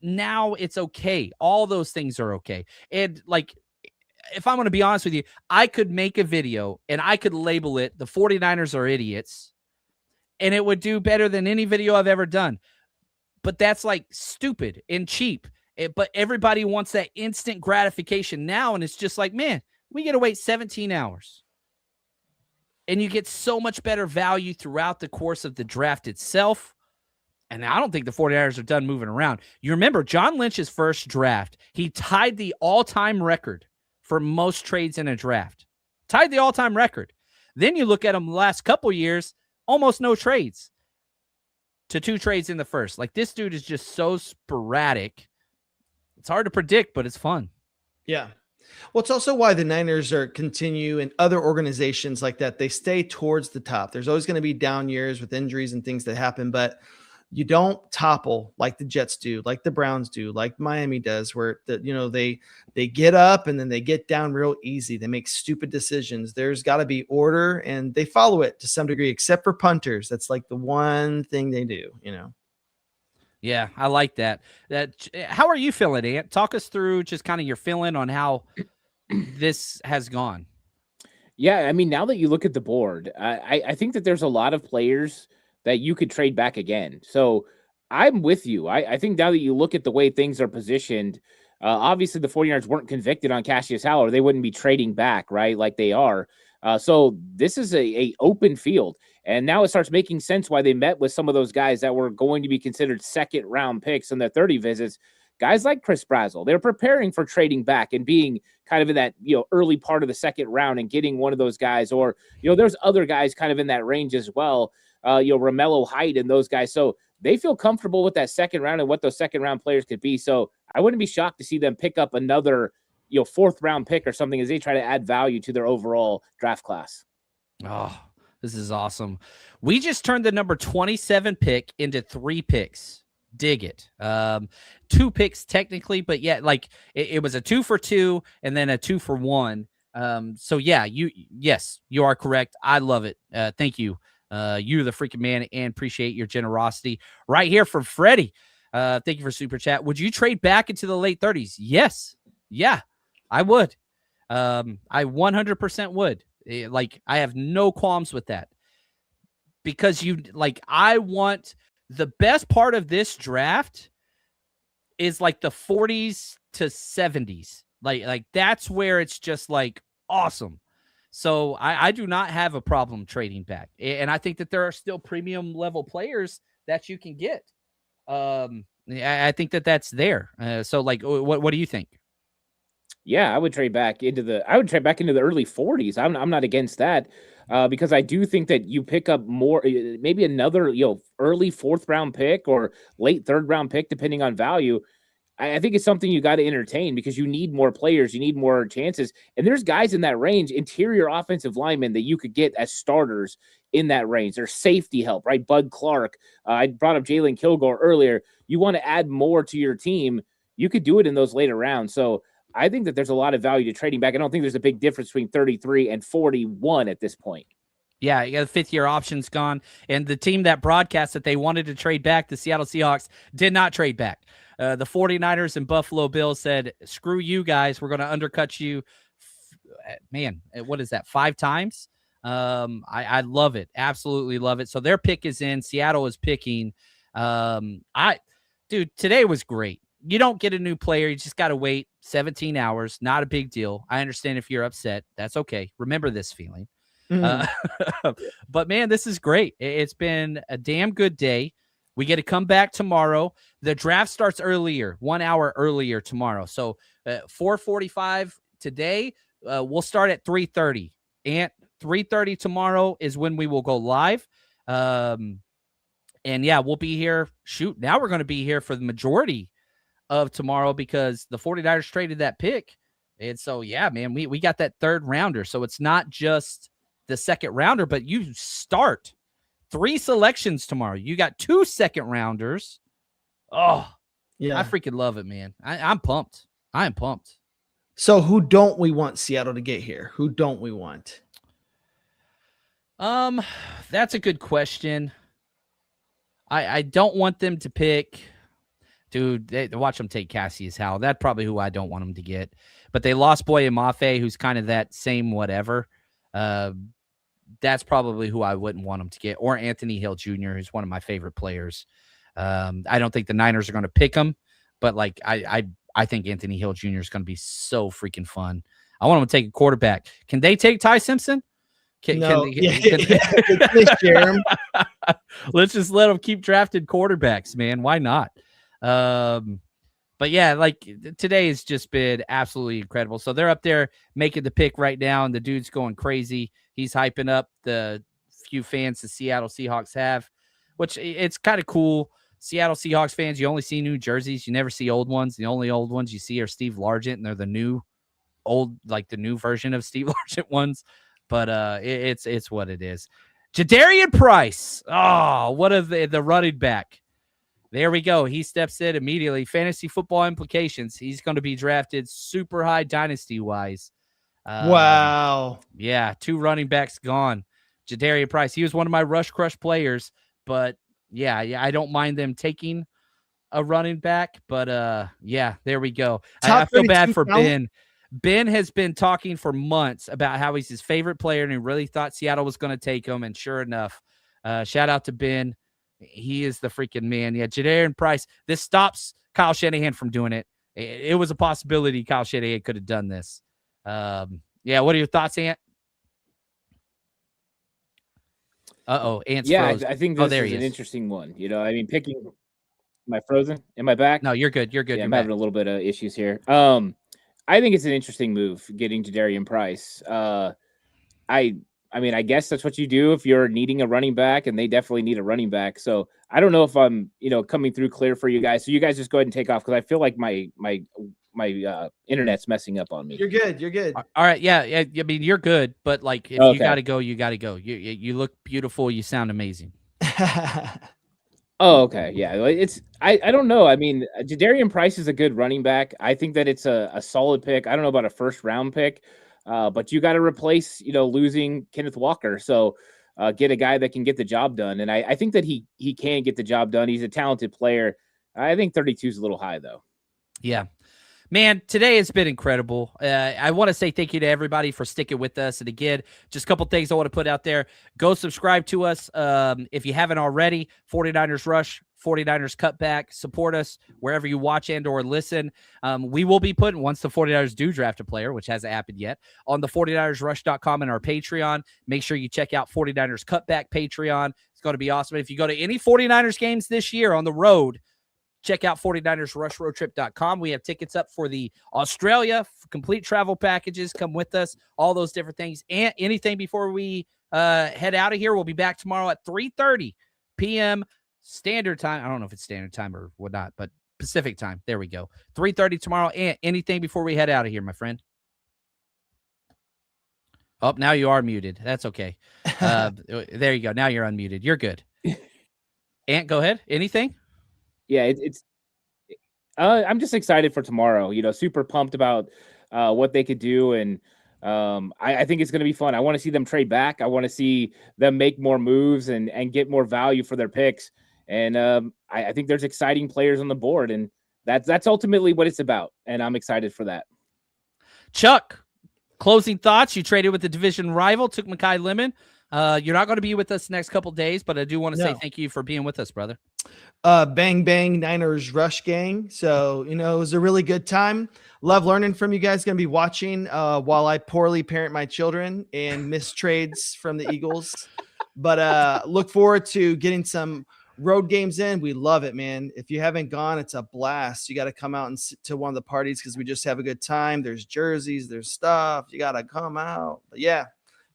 Now it's okay. All those things are okay. And like, if I'm going to be honest with you, I could make a video and I could label it "The 49ers are idiots," and it would do better than any video I've ever done. But that's like stupid and cheap. But everybody wants that instant gratification now. And it's just like, man, we got to wait 17 hours. And you get so much better value throughout the course of the draft itself. And I don't think the 49ers are done moving around. You remember John Lynch's first draft, he tied the all-time record for most trades in a draft. Tied the all-time record. Then you look at him the last couple years, almost no trades to 2 trades in the first. Like, this dude is just so sporadic. It's hard to predict, but it's fun. Yeah. Well, it's also why the Niners continue, and other organizations like that, they stay towards the top. There's always going to be down years with injuries and things that happen, but you don't topple like the Jets do, like the Browns do, like Miami does, where they get up and then they get down real easy. They make stupid decisions. There's got to be order, and they follow it to some degree, except for punters. That's like the one thing they do, Yeah, I like that. How are you feeling, Ant? Talk us through just kind of your feeling on how this has gone. Yeah, I mean, now that you look at the board, I think that there's a lot of players that you could trade back again. So I'm with you. I think now that you look at the way things are positioned, obviously the 49ers weren't convicted on Cassius Howell, or they wouldn't be trading back, right, like they are. So this is a open field. And now it starts making sense why they met with some of those guys that were going to be considered second-round picks in their 30 visits. Guys like Chris Brazel, they're preparing for trading back and being kind of in that early part of the second round and getting one of those guys. Or there's other guys kind of in that range as well. Romello Height and those guys. So they feel comfortable with that second round and what those second-round players could be. So I wouldn't be shocked to see them pick up another 4th-round pick or something as they try to add value to their overall draft class. Oh, this is awesome. We just turned the number 27 pick into 3 picks. Dig it. 2 picks technically, but yeah, like it was a 2 for 2 and then a 2 for 1. So yeah, you are correct. I love it. Thank you. You're the freaking man, and appreciate your generosity right here from Freddie. Thank you for super chat. Would you trade back into the late 30s? Yes. Yeah, I would. I 100% would. Like, I have no qualms with that, because I want the best part of this draft is like the 40s to 70s. Like that's where it's just like awesome. So I do not have a problem trading back. And I think that there are still premium level players that you can get. I think that that's there. So like, what do you think? Yeah, I would trade back into the early 40s. I'm not against that, because I do think that you pick up more, maybe another early 4th round pick or late 3rd round pick, depending on value. I think it's something you got to entertain, because you need more players, you need more chances, and there's guys in that range, interior offensive linemen, that you could get as starters in that range. There's safety help, right? Bud Clark. I brought up Jalen Kilgore earlier. You want to add more to your team, you could do it in those later rounds. So I think that there's a lot of value to trading back. I don't think there's a big difference between 33 and 41 at this point. Yeah, you got the 5th-year options gone. And the team that broadcast that they wanted to trade back, the Seattle Seahawks, did not trade back. The 49ers and Buffalo Bills said, screw you guys. We're going to undercut you man, what is that? 5 times. I love it. Absolutely love it. So their pick is in. Seattle is picking. Dude, today was great. You don't get a new player. You just got to wait 17 hours. Not a big deal. I understand if you're upset. That's okay. Remember this feeling. But man, this is great. It's been a damn good day. We get to come back tomorrow. The draft starts earlier, 1 hour earlier tomorrow. So 4:45 today. We'll start at 3:30. And 3:30 tomorrow is when we will go live. And yeah, we'll be here. Shoot, now we're going to be here for the majority of tomorrow because the 49ers traded that pick. And so, yeah, man, we got that 3rd rounder. So it's not just the 2nd rounder, but you start 3 selections tomorrow. You got 2 2nd rounders. Oh, yeah. I freaking love it, man. I'm pumped. I am pumped. So who don't we want Seattle to get here? Who don't we want? That's a good question. I don't want them to pick, dude. Watch them take Cassius Howell. That's probably who I don't want them to get. But they lost Boye Mafe, who's kind of that same whatever. That's probably who I wouldn't want them to get, or Anthony Hill Jr., who's one of my favorite players. I don't think the Niners are going to pick him, but like I think Anthony Hill Jr. is going to be so freaking fun. I want them to take a quarterback. Can they take Ty Simpson? No. Let's just let them keep drafting quarterbacks, man. Why not? But yeah, like today has just been absolutely incredible. So they're up there making the pick right now, and the dude's going crazy. He's hyping up the few fans the Seattle Seahawks have, which it's kind of cool. Seattle Seahawks fans, you only see new jerseys. You never see old ones. The only old ones you see are Steve Largent, and they're the new version of Steve Largent ones. But it's what it is. Jadarian Price. Oh, what are the running back? There we go. He steps in immediately. Fantasy football implications. He's going to be drafted super high dynasty-wise. Wow. Yeah, 2 running backs gone. Jadarian Price. He was one of my Rush Crush players, but yeah, I don't mind them taking a running back. But yeah, there we go. I feel bad for Ben. Ben has been talking for months about how he's his favorite player, and he really thought Seattle was going to take him. And sure enough, shout out to Ben. He is the freaking man. Yeah, Jadarian Price. This stops Kyle Shanahan from doing it. It was a possibility Kyle Shanahan could have done this. Yeah, what are your thoughts, Ant? Ant's froze. I think this is an interesting one. You know, I mean, picking. Am I frozen? Am I back? No, you're good. You're good. Yeah, you're I'm back. having a little bit of issues here. I think it's an interesting move getting Jadarian Price. I mean, I guess that's what you do if you're needing a running back, and they definitely need a running back. So I don't know if I'm, coming through clear for you guys. So you guys just go ahead and take off because I feel like my internet's messing up on me. You're good. You're good. All right. Yeah. I mean, you're good, but like if you got to go, you got to go. You look beautiful. You sound amazing. Oh, okay. Yeah. I don't know. I mean, Jadarian Price is a good running back. I think that it's a solid pick. I don't know about a 1st round pick, but you got to replace, losing Kenneth Walker. So get a guy that can get the job done. And I think that he can get the job done. He's a talented player. I think 32 is a little high though. Yeah. Man, today has been incredible. I want to say thank you to everybody for sticking with us. And again, just a couple things I want to put out there. Go subscribe to us if you haven't already. 49ers Rush, 49ers Cutback. Support us wherever you watch and or listen. We will be putting, once the 49ers do draft a player, which hasn't happened yet, on the 49ersrush.com and our Patreon. Make sure you check out 49ers Cutback Patreon. It's going to be awesome. And if you go to any 49ers games this year on the road, check out 49ersrushroadtrip.com. We have tickets up for the Australia complete travel packages. Come with us, all those different things. And anything before we head out of here, we'll be back tomorrow at 3:30 p.m. Standard Time. I don't know if it's Standard Time or whatnot, but Pacific Time. There we go. 3:30 tomorrow. And anything before we head out of here, my friend? Oh, now you are muted. That's okay. There you go. Now you're unmuted. You're good. Ant, go ahead. Anything? Yeah, I'm just excited for tomorrow. Super pumped about what they could do, and I think it's going to be fun. I want to see them trade back. I want to see them make more moves and get more value for their picks. And I think there's exciting players on the board, and that's ultimately what it's about. And I'm excited for that. Chuck, Closing thoughts. You traded with the division rival, took Mekhi Lemon. You're not going to be with us the next couple days, but I do want to say thank you for being with us, brother. Bang Bang Niners Rush Gang. So, it was a really good time. Love learning from you guys. Going to be watching while I poorly parent my children and miss trades from the Eagles. But look forward to getting some road games in. We love it, man. If you haven't gone, it's a blast. You got to come out and sit to one of the parties because we just have a good time. There's jerseys, there's stuff. You got to come out. But yeah,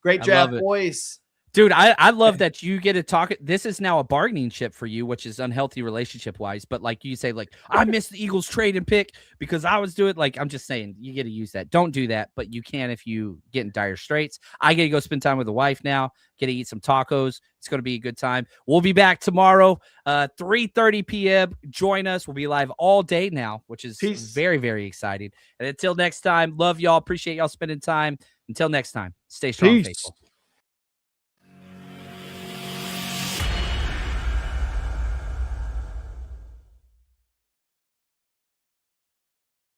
great draft, boys. Dude, I love that you get to talk. This is now a bargaining chip for you, which is unhealthy relationship wise. But like you say, like, I missed the Eagles trade and pick because I was doing, like, I'm just saying you get to use that. Don't do that, but you can if you get in dire straits. I get to go spend time with the wife now, get to eat some tacos. It's going to be a good time. We'll be back tomorrow, 3:30 p.m. Join us. We'll be live all day now, which is very, very exciting. And until next time, love y'all. Appreciate y'all spending time. Until next time, stay strong, faithful.